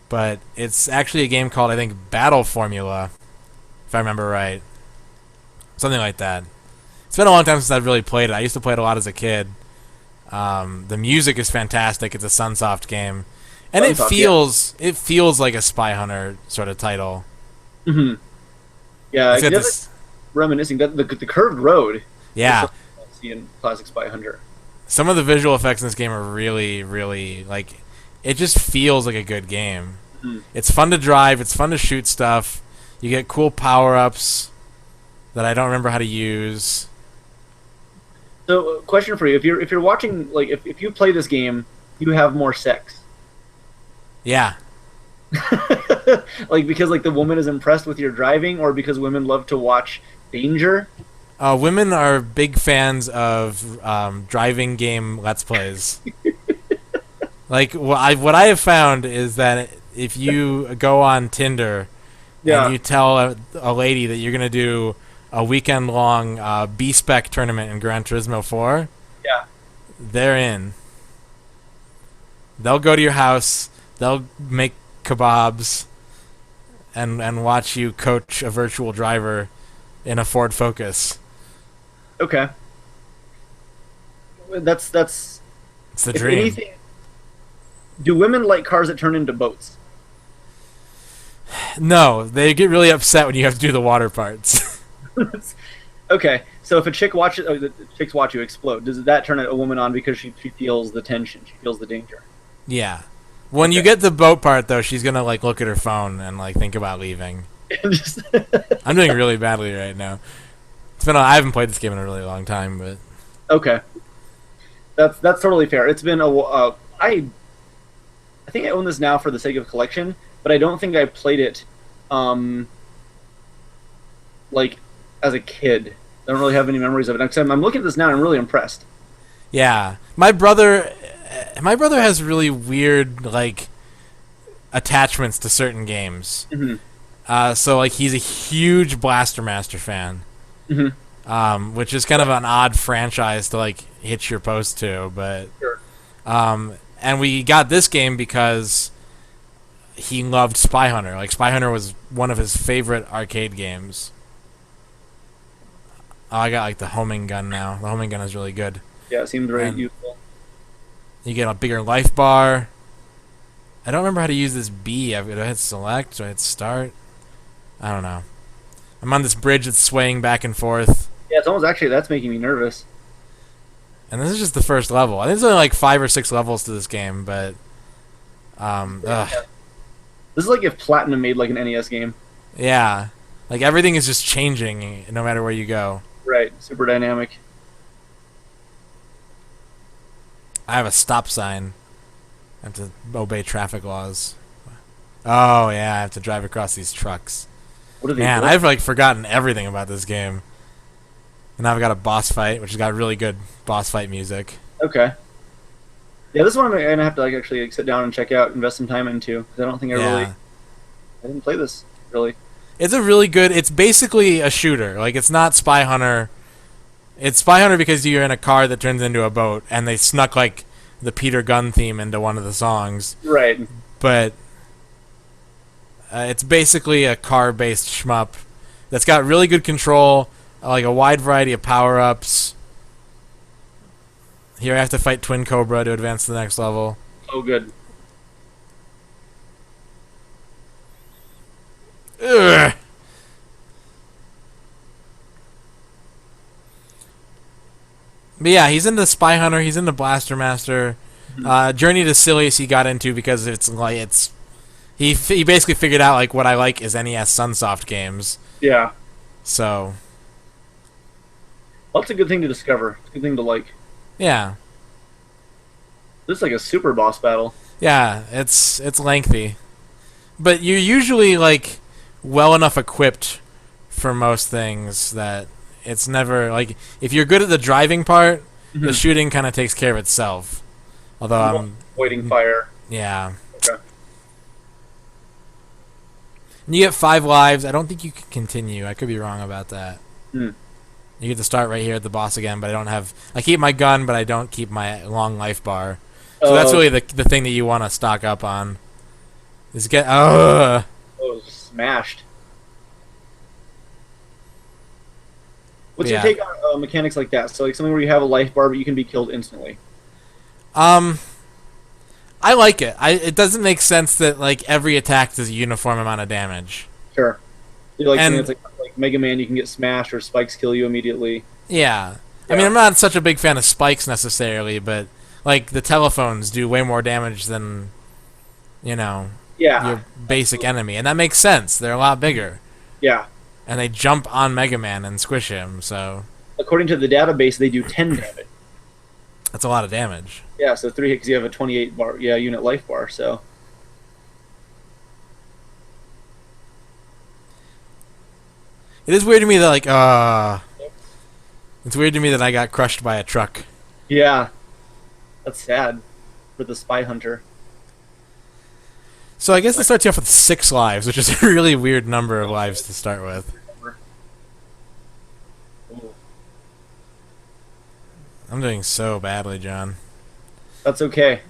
But it's actually a game called, I think, Battle Formula, if I remember right. Something like that. It's been a long time since I've really played it. I used to play it a lot as a kid. The music is fantastic. It's a Sunsoft game. And Sunsoft, it feels like a Spy Hunter sort of title. Mm-hmm. Yeah, It's got it is this- reminiscing that the curved road. yeah. Is something I see in classic Spy Hunter. Some of the visual effects in this game are really, really, like, it just feels like a good game. Mhm. It's fun to drive. It's fun to shoot stuff. You get cool power-ups that I don't remember how to use. So, question for you: if you're watching, like, if you play this game, you have more sex. Yeah. Like because like the woman is impressed with your driving, or because women love to watch danger? Women are big fans of driving game Let's Plays. Like what I have found is that if you go on Tinder Yeah. and you tell a lady that you're gonna do a weekend long B-spec tournament in Gran Turismo 4, Yeah. they're in. They'll go to your house. They'll make kebabs and watch you coach a virtual driver in a Ford Focus. Okay. That's It's the if dream. anything. Do women like cars that turn into boats? No, they get really upset when you have to do the water parts. Okay, so if a chick watches, the chicks watch you explode, does that turn a woman on because she feels the tension, she feels the danger? Yeah. When you get the boat part, though, she's gonna like look at her phone and like think about leaving. Just- I'm doing really badly right now. I haven't played this game in a really long time, but Okay, that's totally fair. It's been I think I own this now for the sake of collection, but I don't think I played it, like as a kid. I don't really have any memories of it. I'm looking at this now and I'm really impressed. yeah, my brother has really weird like attachments to certain games. So like he's a huge Blaster Master fan. Which is kind of an odd franchise to like hitch your post to, but Sure. And we got this game because he loved Spy Hunter. Like Spy Hunter was one of his favorite arcade games. Oh, I got like the homing gun now. The homing gun is really good. Yeah, it seems very And useful. you get a bigger life bar. I don't remember how to use this B. Do I hit select? Do I hit start? I don't know. I'm on this bridge that's swaying back and forth. Yeah, it's almost actually that's making me nervous. And this is just the first level. I think there's only like 5 or 6 levels to this game, but This is like if Platinum made like an NES game. yeah. Like everything is just changing no matter where you go. Right, super dynamic. I have a stop sign. I have to obey traffic laws. Oh yeah, I have to drive across these trucks. What are they? Man, doing? I've like forgotten everything about this game. And now I've got a boss fight, which has got really good boss fight music. Okay. Yeah, this one I'm gonna have to like actually like, sit down and check out, invest some time into. 'Cause I don't think I didn't play this really. It's a really good. It's basically a shooter. Like it's not Spy Hunter. It's Spy Hunter because you're in a car that turns into a boat, and they snuck like the Peter Gunn theme into one of the songs. Right. But it's basically a car-based shmup that's got really good control, like a wide variety of power-ups. Here I have to fight Twin Cobra to advance to the next level. Oh, good. Ugh. But yeah, he's into Spy Hunter. He's into Blaster Master. Journey to Silius he got into because he basically figured out like what I like is NES Sunsoft games. Yeah. So Well, that's a good thing to discover. It's a good thing to like. yeah, This is like a super boss battle. yeah, it's lengthy, but you're usually like well enough equipped for most things that it's never like if you're good at the driving part, the shooting kind of takes care of itself. Although I'm Avoiding fire. yeah. Okay. And you get 5 lives. I don't think you can continue. I could be wrong about that. Hmm. You get to start right here at the boss again, but I don't have. I keep my gun, but I don't keep my long life bar. So that's really the thing that you want to stock up on. Is get Oh, smashed. What's Yeah. your take on mechanics like that? So like something where you have a life bar, but you can be killed instantly. I like it. It doesn't make sense that like every attack does a uniform amount of damage. Sure. You like And- something that's like Mega Man, you can get smashed or spikes kill you immediately. Yeah. I Yeah. mean, I'm not such a big fan of spikes necessarily, but like the telephones do way more damage than Yeah. your basic enemy, and that makes sense. They're a lot bigger, Yeah. and they jump on Mega Man and squish him, so According to the database, they do 10 damage. that's a lot of damage. Yeah, so 3 hits, you have a 28 unit life bar. So It is weird to me that it's weird to me that I got crushed by a truck. Yeah, that's sad for the spy hunter. So I guess it starts you off with 6 lives, which is a really weird number of lives to start with. Ooh, I'm doing so badly, John. that's okay.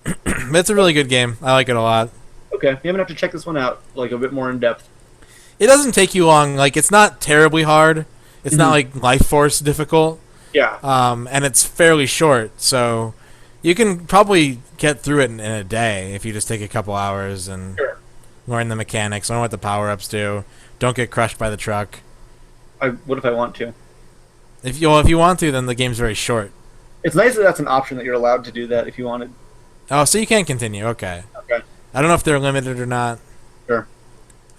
But it's a really good game. I like it a lot. Okay, you haven't have to check this one out like a bit more in depth. It doesn't take you long. Like, it's not terribly hard. It's not like Life Force difficult. Yeah. And it's fairly short, so you can probably get through it in a day if you just take a couple hours and learn the mechanics, learn what the power-ups do. Don't get crushed by the truck. What if I want to? If you want to, then the game's very short. It's nice that that's an option that you're allowed to do that if you wanted. Oh, so you can continue. Okay. Okay. I don't know if they're limited or not. Sure.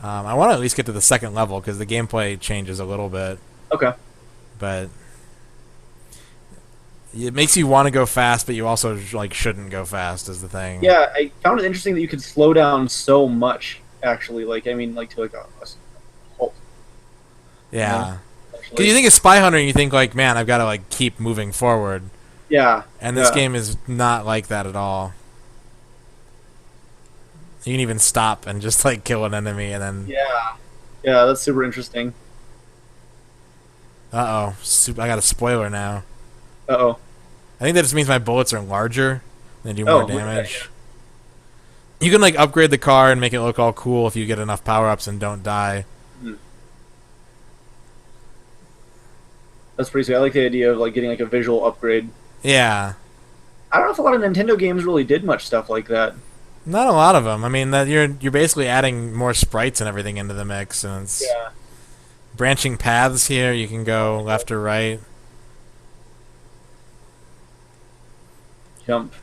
I want to at least get to the second level because the gameplay changes a little bit. Okay. But it makes you want to go fast, but you also shouldn't go fast is the thing. Yeah, I found it interesting that you could slow down so much. Actually, to a halt. Yeah. Because you think of Spy Hunter and you think man, I've got to keep moving forward. Yeah. And this game is not like that at all. You can even stop and just kill an enemy and then. Yeah. Yeah, that's super interesting. I got a spoiler now. Uh-oh. I think that just means my bullets are larger. They do more damage. You can upgrade the car and make it look all cool if you get enough power-ups and don't die. That's pretty sweet. I like the idea of getting a visual upgrade. Yeah. I don't know if a lot of Nintendo games really did much stuff like that. Not a lot of them. I mean, that you're basically adding more sprites and everything into the mix, and it's branching paths here. You can go left or right. Jump.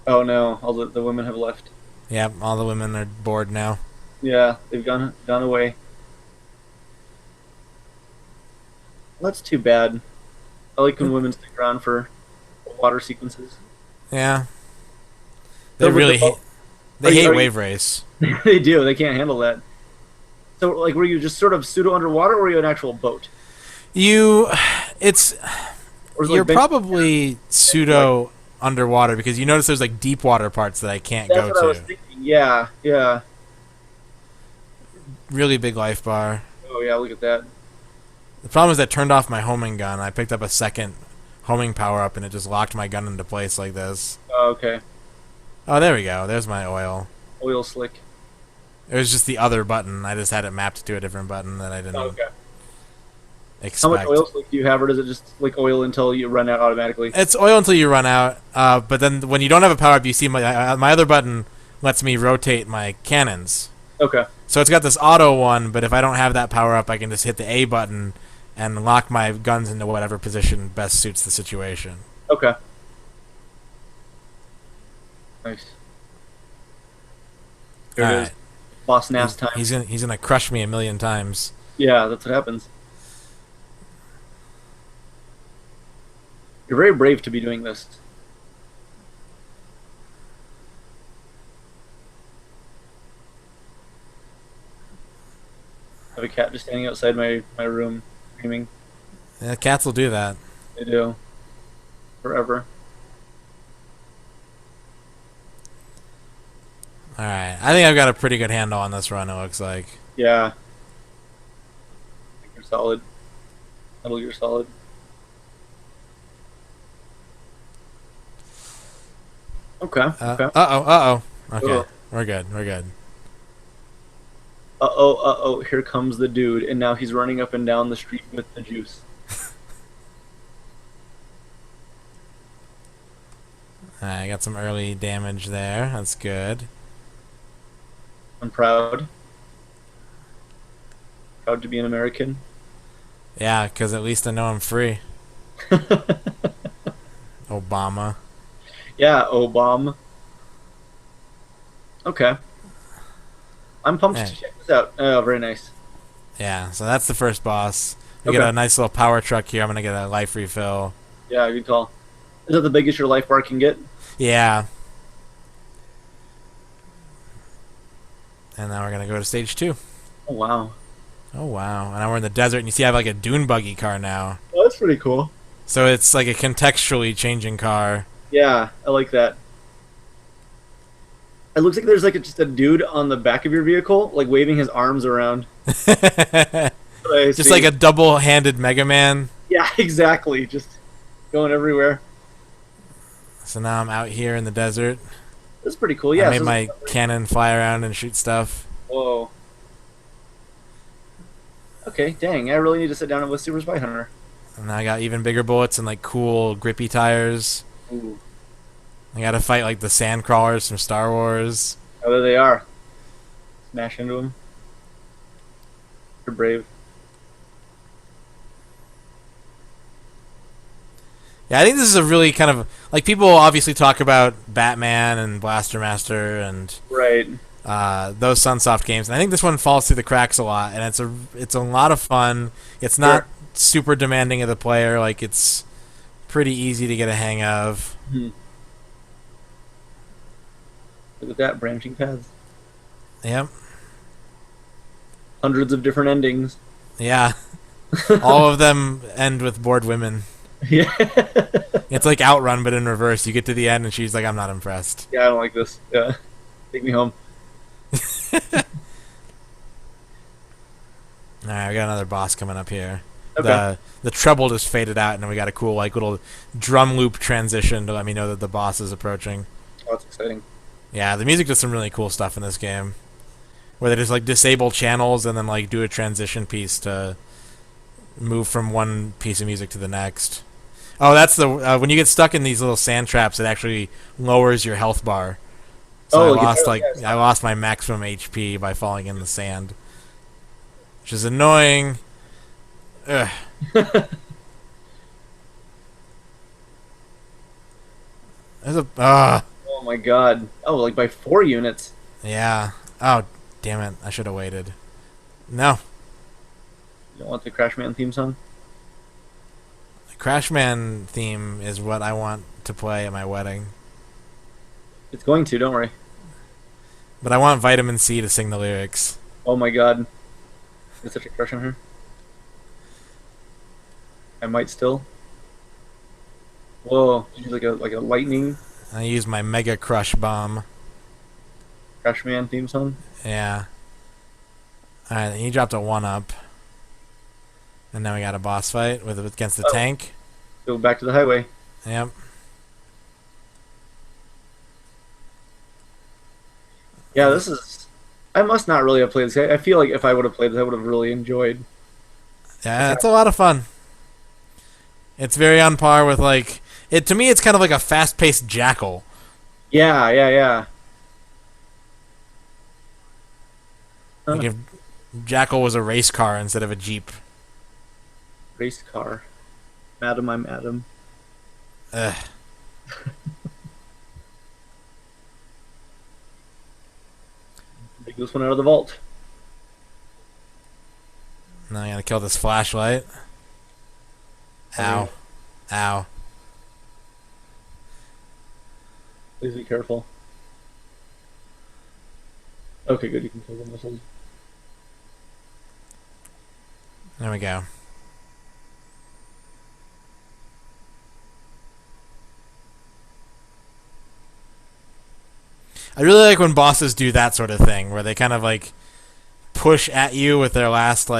Oh no! All the women have left. Yeah, all the women are bored now. Yeah, they've gone away. Well, that's too bad. I like when women stick around for water sequences. Yeah. They really hate. They hate Wave Race. They do. They can't handle that. So, were you just sort of pseudo underwater, or were you an actual boat? You're Or probably pseudo underwater because you notice there's deep water parts that I can't go to. That's what I was thinking. Yeah, yeah. Really big life bar. Oh yeah, look at that. The problem is I turned off my homing gun. I picked up a second homing power up and it just locked my gun into place like this. Oh, okay. Oh, there we go. There's my oil. Oil slick. It was just the other button. I just had it mapped to a different button that I didn't expect. How much oil slick do you have, or does it just oil until you run out automatically? It's oil until you run out. But then when you don't have a power up, you see my other button lets me rotate my cannons. Okay. So it's got this auto one, but if I don't have that power up, I can just hit the A button and lock my guns into whatever position best suits the situation. Okay. Nice. There it is. Boss Nass time. He's gonna crush me a million times. Yeah, that's what happens. You're very brave to be doing this. I have a cat just standing outside my room, screaming. Yeah, cats will do that. They do. Forever. Alright, I think I've got a pretty good handle on this run, it looks like. Yeah. I think you're solid. Metal Gear Solid. Okay. Okay. Okay, we're good. Here comes the dude, and now he's running up and down the street with the juice. I got some early damage there. That's good. I'm proud. Proud to be an American. Yeah, because at least I know I'm free. Obama. Yeah, Obama. Okay. I'm pumped to check this out. Oh, very nice. Yeah, so that's the first boss. We get a nice little power truck here. I'm going to get a life refill. Yeah, good call. Is that the biggest your life bar can get? Yeah. And now we're going to go to stage 2. Oh, wow. Oh wow! And we're in the desert, and you see I have like a dune buggy car now. Oh, that's pretty cool. So it's like a contextually changing car. Yeah, I like that. It looks like there's like just a dude on the back of your vehicle, like waving his arms around. Just like a double-handed Mega Man. Yeah, exactly. Just going everywhere. So now I'm out here in the desert. That's pretty cool. Yeah, I made my cannon fly around and shoot stuff. Whoa. Okay, dang. I really need to sit down with Super Spy Hunter. And I got even bigger bullets and like cool grippy tires. Ooh. I gotta fight like the sand crawlers from Star Wars. Oh, there they are. Smash into them. You're brave. Yeah, I think this is a really kind of like people obviously talk about Batman and Blaster Master and Right. those Sunsoft games, and I think this one falls through the cracks a lot. And it's a lot of fun. It's not super demanding of the player. Like it's pretty easy to get a hang of. Hmm. Look at that, branching paths. Yep. Hundreds of different endings. Yeah. All of them end with bored women. Yeah. It's like Outrun, but in reverse. You get to the end, and she's like, "I'm not impressed." Yeah, I don't like this. Yeah. Take me home. Alright, we got another boss coming up here. Okay. The treble just faded out, and then we got a cool like little drum loop transition to let me know that the boss is approaching. Oh, that's exciting. Yeah, the music does some really cool stuff in this game, where they just like disable channels and then like do a transition piece to move from one piece of music to the next. Oh, that's the when you get stuck in these little sand traps, it actually lowers your health bar. So I lost my maximum HP by falling in the sand, which is annoying. Ugh. There's a Oh my god. Oh, like by 4 units. yeah. Oh, damn it! I should have waited. No, You don't want the Crashman theme song? the Crashman theme is what I want to play at my wedding. It's going to, don't worry. But I want Vitamin C to sing the lyrics. Oh my god. It's such a crush on her. I might still. Whoa, did you use like a lightning I use my Mega Crush Bomb. Crashman theme song? Yeah. Alright, he dropped a 1-up. And now we got a boss fight against the tank. Go back to the highway. Yep. Yeah, this is... I must not really have played this. I feel like if I would have played this, I would have really enjoyed. Yeah, it's a lot of fun. It's very on par with like it. To me, it's kind of like a fast-paced Jackal. Yeah, yeah, yeah. Like if Jackal was a race car instead of a Jeep. Race car. Madam, I'm Adam. Ugh. Take this one out of the vault. Now I gotta kill this flashlight. Ow. Ow. Please be careful. Okay, good. You can kill the missiles. There we go. I really like when bosses do that sort of thing, where they kind of like push at you with their last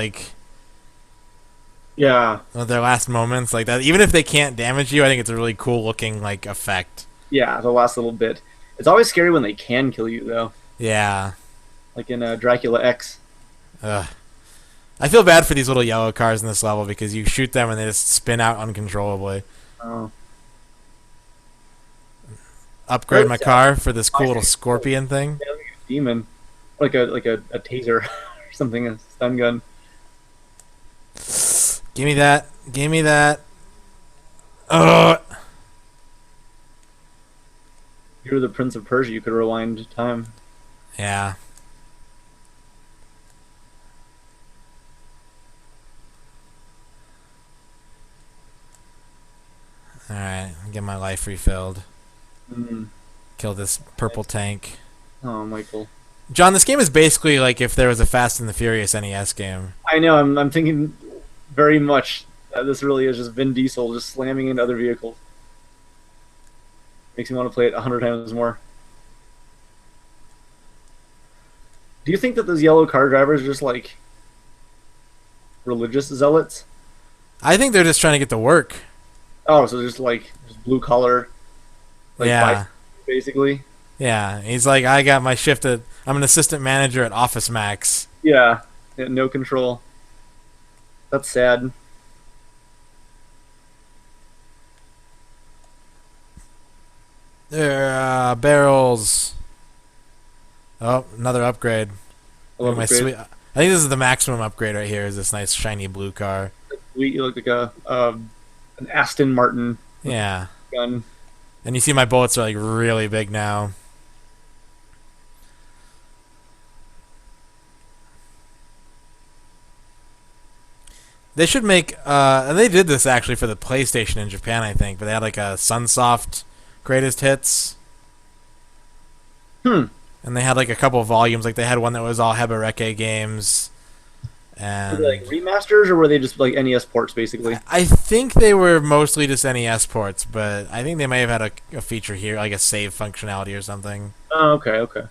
Yeah. their last moments like that. Even if they can't damage you, I think it's a really cool looking like effect. Yeah, the last little bit. It's always scary when they can kill you, though. Yeah. Like in Dracula X. Ugh. I feel bad for these little yellow cars in this level because you shoot them and they just spin out uncontrollably. Oh. Upgrade my car for this cool little scorpion thing. Yeah, like a demon. Like a taser or something, a stun gun. Give me that. Give me that. Ugh. If you were the Prince of Persia, you could rewind time. Yeah. Alright, get my life refilled. Mm. Kill this purple tank. Oh, Michael. John, this game is basically like if there was a Fast and the Furious NES game. I know. I'm thinking very much that this really is just Vin Diesel just slamming into other vehicles. Makes me want to play it 100 times more. Do you think that those yellow car drivers are just like religious zealots? I think they're just trying to get to work. Oh, so just like just blue collar, like Yeah. basically. Yeah, he's like, I got my shift at. I'm an assistant manager at Office Max. Yeah, no control. That's sad. Barrels. Oh, another upgrade. I love My it. sweet. I think this is the maximum upgrade right here. Is this nice shiny blue car? Sweet, you look like an Aston Martin Yeah, gun. and you see my bullets are like really big now. They should make, and they did this actually for the PlayStation in Japan, I think, but they had like a Sunsoft Greatest Hits. Hmm. And they had like a couple of volumes, like they had one that was all Hebereke games. Were And they like remasters or were they just like NES ports basically? I think they were mostly just NES ports, but I think they may have had a feature here, like a save functionality or something. Oh, okay, okay.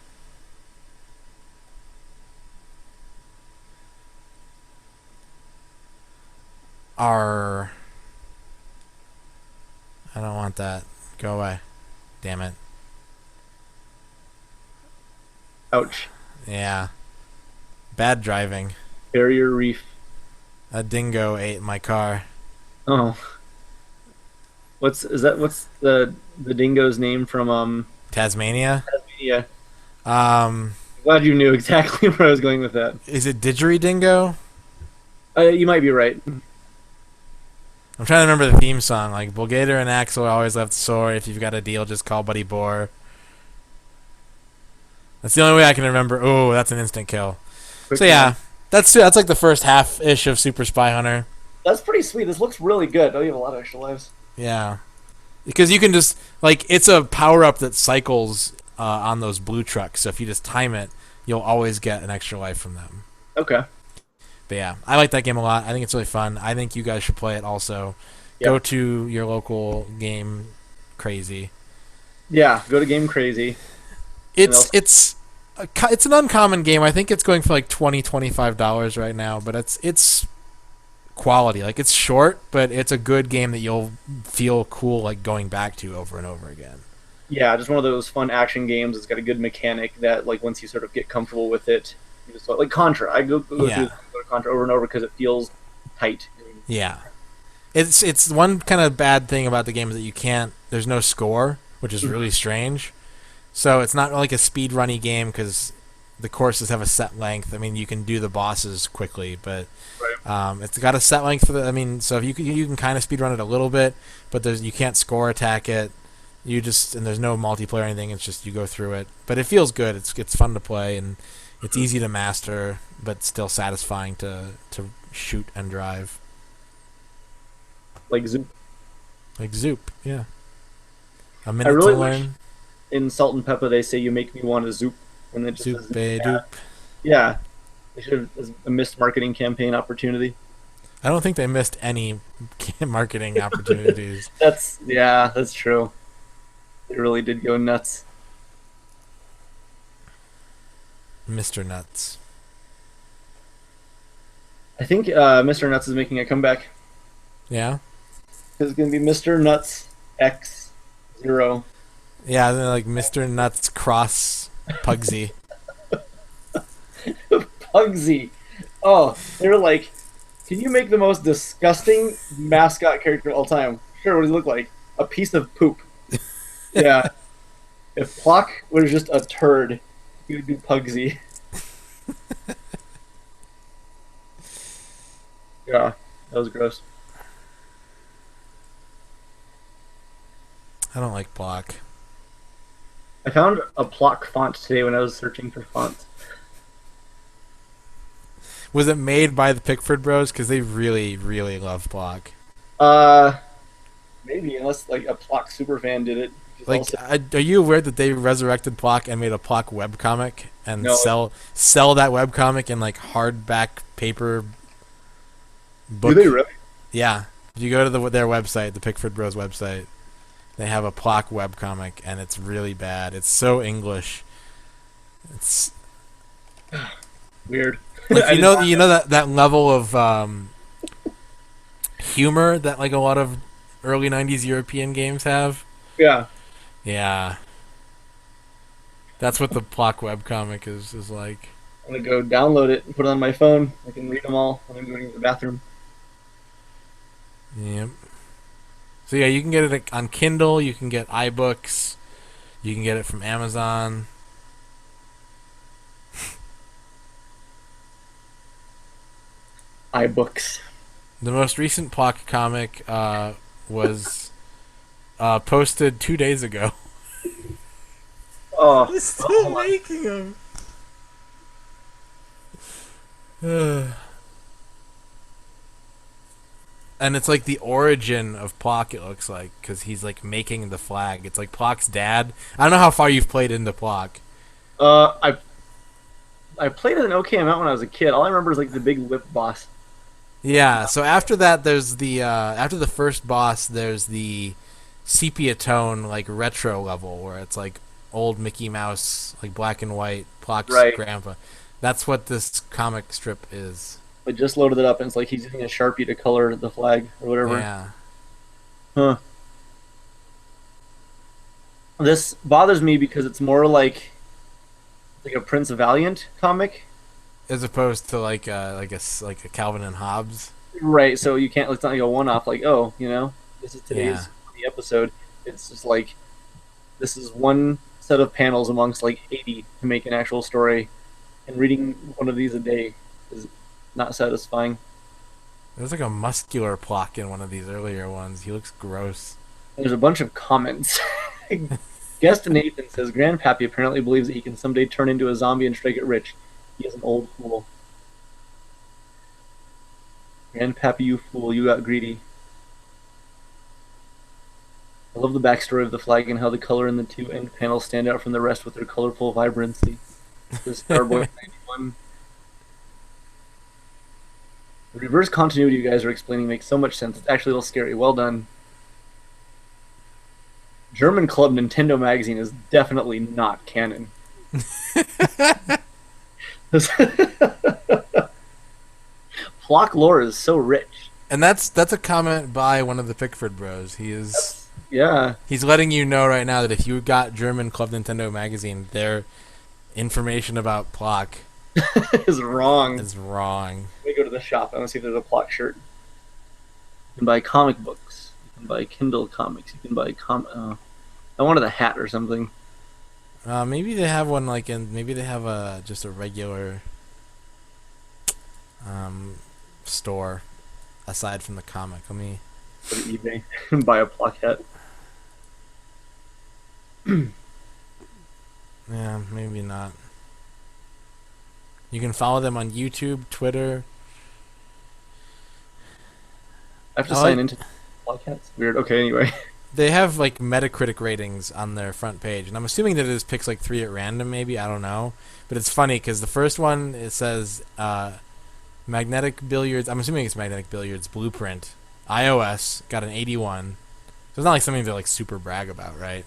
I don't want that. Go away. Damn it. Ouch. Yeah. Bad driving. Barrier reef. A dingo ate my car. Oh. What's the dingo's name from Tasmania? Tasmania? Um, Glad you knew exactly where I was going with that. is it Didgeridingo? You might be right. I'm trying to remember the theme song. Like, Bulgator and Axel are always left sore. If you've got a deal, just call Buddy Boar. That's the only way I can remember. Oh, that's an instant kill. So yeah, that's like the first half-ish of Super Spy Hunter. That's pretty sweet. This looks really good. Oh, you have a lot of extra lives. Yeah. Because you can just, like, it's a power-up that cycles on those blue trucks. So if you just time it, you'll always get an extra life from them. Okay. But yeah, I like that game a lot. I think it's really fun. I think you guys should play it also. Yep. Go to your local Game Crazy. Yeah, go to Game Crazy. It's an uncommon game. I think it's going for like $25 right now, but it's quality. Like, it's short, but it's a good game that you'll feel cool like going back to over and over again. Yeah, just one of those fun action games. It's got a good mechanic that, like, once you sort of get comfortable with it, you just like Contra. I go Yeah. through Contra over and over because it feels tight. Yeah. It's one kind of bad thing about the game is that you can't. There's no score, which is really strange. So it's not like a speed runny game because the courses have a set length. I mean, you can do the bosses quickly, but it's got a set length for the. I mean, so if you can kind of speed run it a little bit, but you can't score attack it. And there's no multiplayer or anything. It's just you go through it, but it feels good. It's fun to play and it's easy to master, but still satisfying to shoot and drive. Like Zoop. Like Zoop, yeah. A I minute really to wish learn. in Salt and Pepper they say you make me want to Zoop, and it just Zoop, says, doop. yeah. They should have a missed marketing campaign opportunity. I don't think they missed any marketing opportunities. That's true. They really did go nuts. Mr. Nuts. I think Mr. Nuts is making a comeback. Yeah? It's going to be Mr. Nuts X0. Yeah, they're like Mr. Nuts cross Pugsy. Pugsy. Oh, they were like, can you make the most disgusting mascot character of all time? Sure, what does he look like? A piece of poop. Yeah. If Plock was just a turd, he would be Pugsy. Yeah, that was gross. I don't like Block. I found a Plock font today when I was searching for fonts. Was it made by the Pickford Bros? Because they really, really love Block. Maybe, unless like a Plock superfan did it. He's Like, also, are you aware that they resurrected Plock and made a Plock webcomic and No. sell that webcomic in like hardback paper book? do they really? Yeah. If you go to their website, the Pickford Bros website, they have a Plock webcomic, and it's really bad. It's so English. It's Weird. like I did not you know that level of humor that like a lot of early '90s European games have. Yeah. Yeah, that's what the Plock webcomic is like. I'm gonna go download it and put it on my phone. I can read them all when I'm going to the bathroom. Yep. So yeah, you can get it on Kindle. You can get iBooks. You can get it from Amazon. iBooks. The most recent Plock comic was posted 2 days ago. Oh, They're still making them. And it's like the origin of Plock, it looks like, because he's like making the flag. It's like Plock's dad. I don't know how far you've played into Plock. I played it an okay amount when I was a kid. All I remember is like the big whip boss. Yeah, so after that, there's the after the first boss, there's the sepia tone like retro level where it's like old Mickey Mouse, like black and white, Plock's Right. grandpa. That's what this comic strip is. I just loaded it up and it's like he's using a Sharpie to color the flag or whatever. Yeah. Huh. This bothers me because it's more like a Prince Valiant comic. As opposed to like a Calvin and Hobbes. Right, so you can't, it's not like a one-off, like, oh, this is today's Yeah. the episode. It's just like, this is one set of panels amongst like 80 to make an actual story, and reading one of these a day is not satisfying. There's like a muscular Plock in one of these earlier ones. He looks gross. And there's a bunch of comments. Guest Nathan says, Grandpappy apparently believes that he can someday turn into a zombie and strike it rich. He is an old fool. Grandpappy, you fool, you got greedy. I love the backstory of the flag and how the color in the two end panels stand out from the rest with their colorful vibrancy. This Starboy 91. The reverse continuity you guys are explaining makes so much sense. It's actually a little scary. Well done. German Club Nintendo Magazine is definitely not canon. Flock lore is so rich. And that's a comment by one of the Pickford Bros. Yeah. He's letting you know right now that if you got German Club Nintendo Magazine, their information about Plock is wrong. is wrong. Let me go to the shop. I want to see if there's a Plock shirt. You can buy comic books. You can buy Kindle comics. You can buy I wanted a hat or something. Maybe they have one maybe they have just a regular store aside from the comic. Let me Go to eBay and buy a Plock hat. Yeah, maybe not. You can follow them on YouTube, Twitter. I have to sign into Plock hats. Weird. Okay, anyway. They have like Metacritic ratings on their front page, and I'm assuming that it just picks like 3 at random. Maybe, I don't know, but it's funny because the first one, it says Magnetic Billiards. I'm assuming it's Magnetic Billiards Blueprint. iOS got an 81. So it's not like something to like super brag about, right?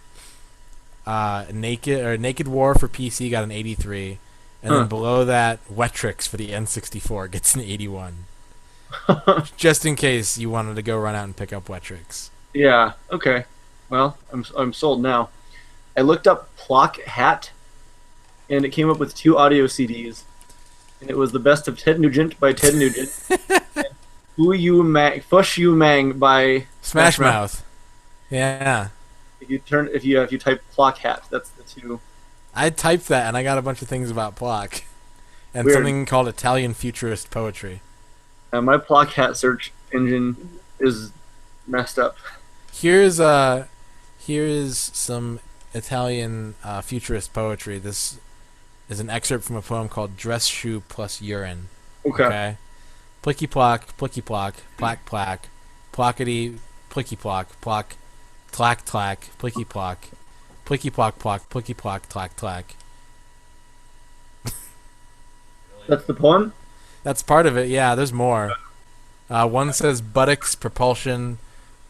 Naked War for PC got an 83, and then below that, Wetrix for the N64 gets an 81. Just in case you wanted to go run out and pick up Wetrix. Yeah. Okay. Well, I'm sold now. I looked up Plock hat, and it came up with 2 audio CDs, and it was the best of Ted Nugent by Ted Nugent, and Fush You Mang by Smash Mouth. Yeah. If you type Plock hat, that's the 2. I typed that and I got a bunch of things about Plock, and Weird. something called Italian futurist poetry. My Plock hat search engine is messed up. Here's some Italian futurist poetry. This is an excerpt from a poem called "Dress Shoe Plus Urine." Okay. Plicky plock, plack, plack, plockety, plicky plock, plock, tlack, tlack, plicky plock, Plicky plock plock, plicky plock clack clack. That's the poem? That's part of it. Yeah, there's more. One says buttocks, propulsion,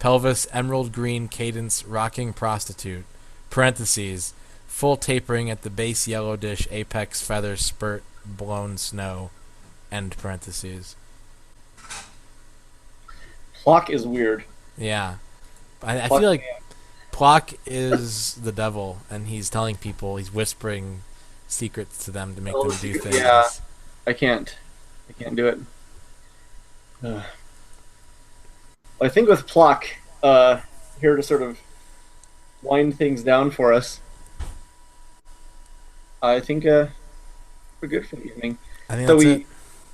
pelvis, emerald green, cadence, rocking prostitute. Parentheses, full tapering at the base yellow dish, apex, feather, spurt, blown snow. End parentheses. Plock is weird. Yeah. I Plock- feel like Plock is the devil, and he's telling people, he's whispering secrets to them to make them do things. Yeah. I can't do it. I think with Plock, here to sort of wind things down for us, I think we're good for the evening. I think So that's we it.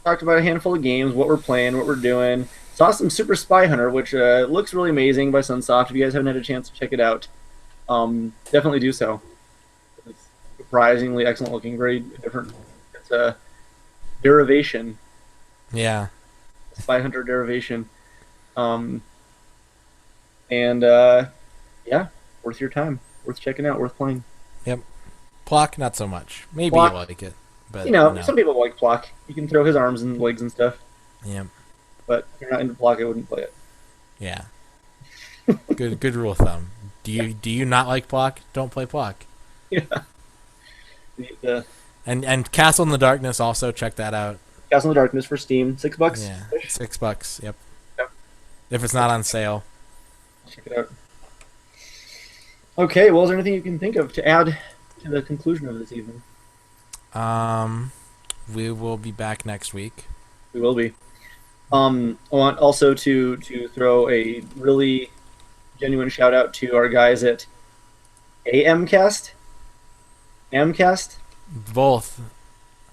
talked about a handful of games, what we're playing, what we're doing. Saw some Super Spy Hunter, which looks really amazing by Sunsoft. If you guys haven't had a chance to check it out, definitely do so. It's surprisingly excellent looking, very different. It's a derivation, Yeah. Spy Hunter derivation. Yeah, worth your time, worth checking out, worth playing. Plock, not so much. Maybe Plock. you like it. But Some people like Plock. You can throw his arms and legs and stuff, Yeah. but if you're not into Plock, I wouldn't play it. Yeah. Good rule of thumb. Do you not like Plock? Don't play Plock. Yeah. The And Castle in the Darkness also, check that out. Castle in the Darkness for Steam, $6. Yeah. $6. Yep. Yep. If it's not on sale. Check it out. Okay, well, is there anything you can think of to add to the conclusion of this evening? We will be back next week. We will be. I want also to throw a really genuine shout out to our guys at Amcast. Both.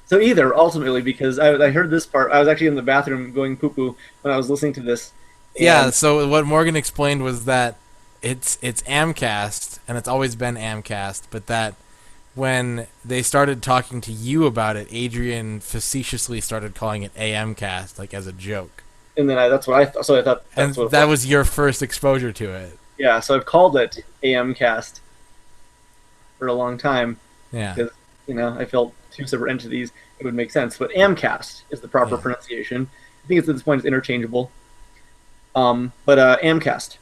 So either, ultimately, because I heard this part. I was actually in the bathroom going poo-poo when I was listening to this. Yeah, so what Morgan explained was that it's Amcast, and it's always been Amcast, but that when they started talking to you about it, Adrian facetiously started calling it Amcast, like as a joke. And then that's what I thought. So I thought And that's what that was your first exposure to it. Yeah, so I've called it Amcast for a long time. Yeah. Because, I felt two separate entities, it would make sense. But Amcast is the proper pronunciation. I think it's at this point it's interchangeable. But Amcast.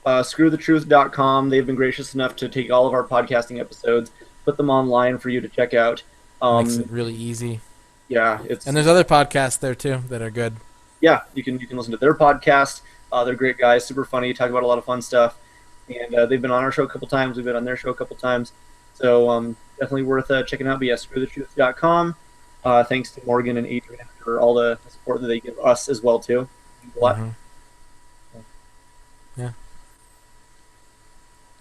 ScrewTheTruth.com. They've been gracious enough to take all of our podcasting episodes, put them online for you to check out. Makes it really easy. Yeah, And there's other podcasts there too that are good. Yeah, you can listen to their podcast. They're great guys, super funny, talk about a lot of fun stuff. And they've been on our show a couple times. We've been on their show a couple times. So definitely worth checking out. But yeah, ScrewTheTruth.com. Thanks to Morgan and Adrian for all the support that they give us as well too. A lot. Mhm. Yeah.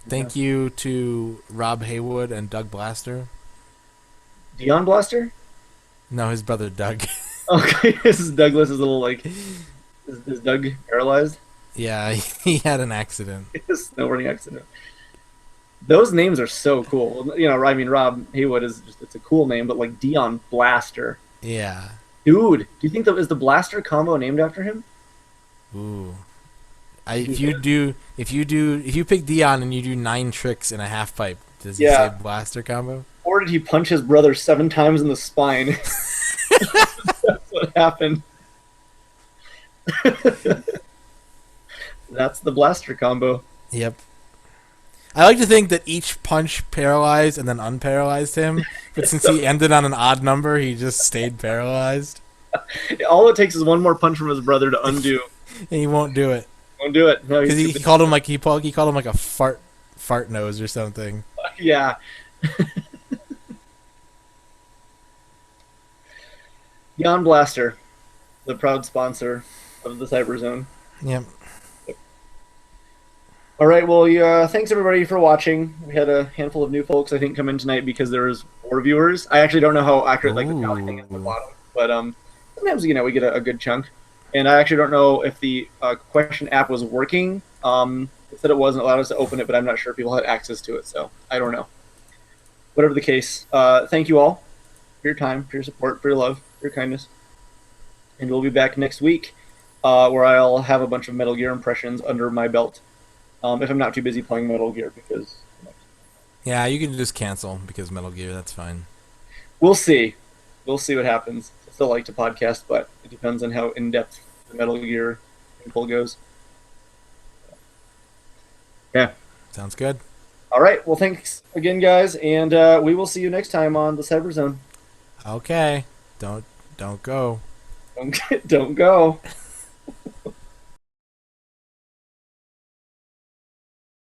Thank you to Rob Haywood and Doug Blaster. Dion Blaster? No, his brother Doug. Okay, this is Douglas's little is Doug paralyzed? Yeah, he had an accident. Snowboarding accident. Those names are so cool. I mean, Rob Haywood it's a cool name, but like Dion Blaster. Yeah. Dude, do you think is the Blaster combo named after him? Ooh. If you pick Dion and you do 9 tricks in a half pipe, does he say Blaster combo? Or did he punch his brother 7 times in the spine? That's what happened. That's the Blaster combo. Yep. I like to think that each punch paralyzed and then unparalyzed him, but since he ended on an odd number, he just stayed paralyzed. All it takes is one more punch from his brother to undo. And he won't do it. Won't do it. No, Because he called him like he called him like a fart nose or something. Yeah. Dion Blaster, the proud sponsor of the Cyber Zone. Yep. All right, well, thanks everybody for watching. We had a handful of new folks, I think, come in tonight because there was 4 viewers. I actually don't know how accurate the counting is at the bottom, but sometimes we get a good chunk. And I actually don't know if the question app was working. It said it wasn't, allowed us to open it, but I'm not sure if people had access to it, so I don't know. Whatever the case, thank you all for your time, for your support, for your love, for your kindness. And we'll be back next week where I'll have a bunch of Metal Gear impressions under my belt. If I'm not too busy playing Metal Gear, because Yeah, you can just cancel because Metal Gear. That's fine. We'll see. We'll see what happens. I still like to podcast, but it depends on how in depth the Metal Gear pull goes. Yeah. Sounds good. All right. Well, thanks again, guys, and we will see you next time on the Cyber Zone. Okay. Don't go. Don't go.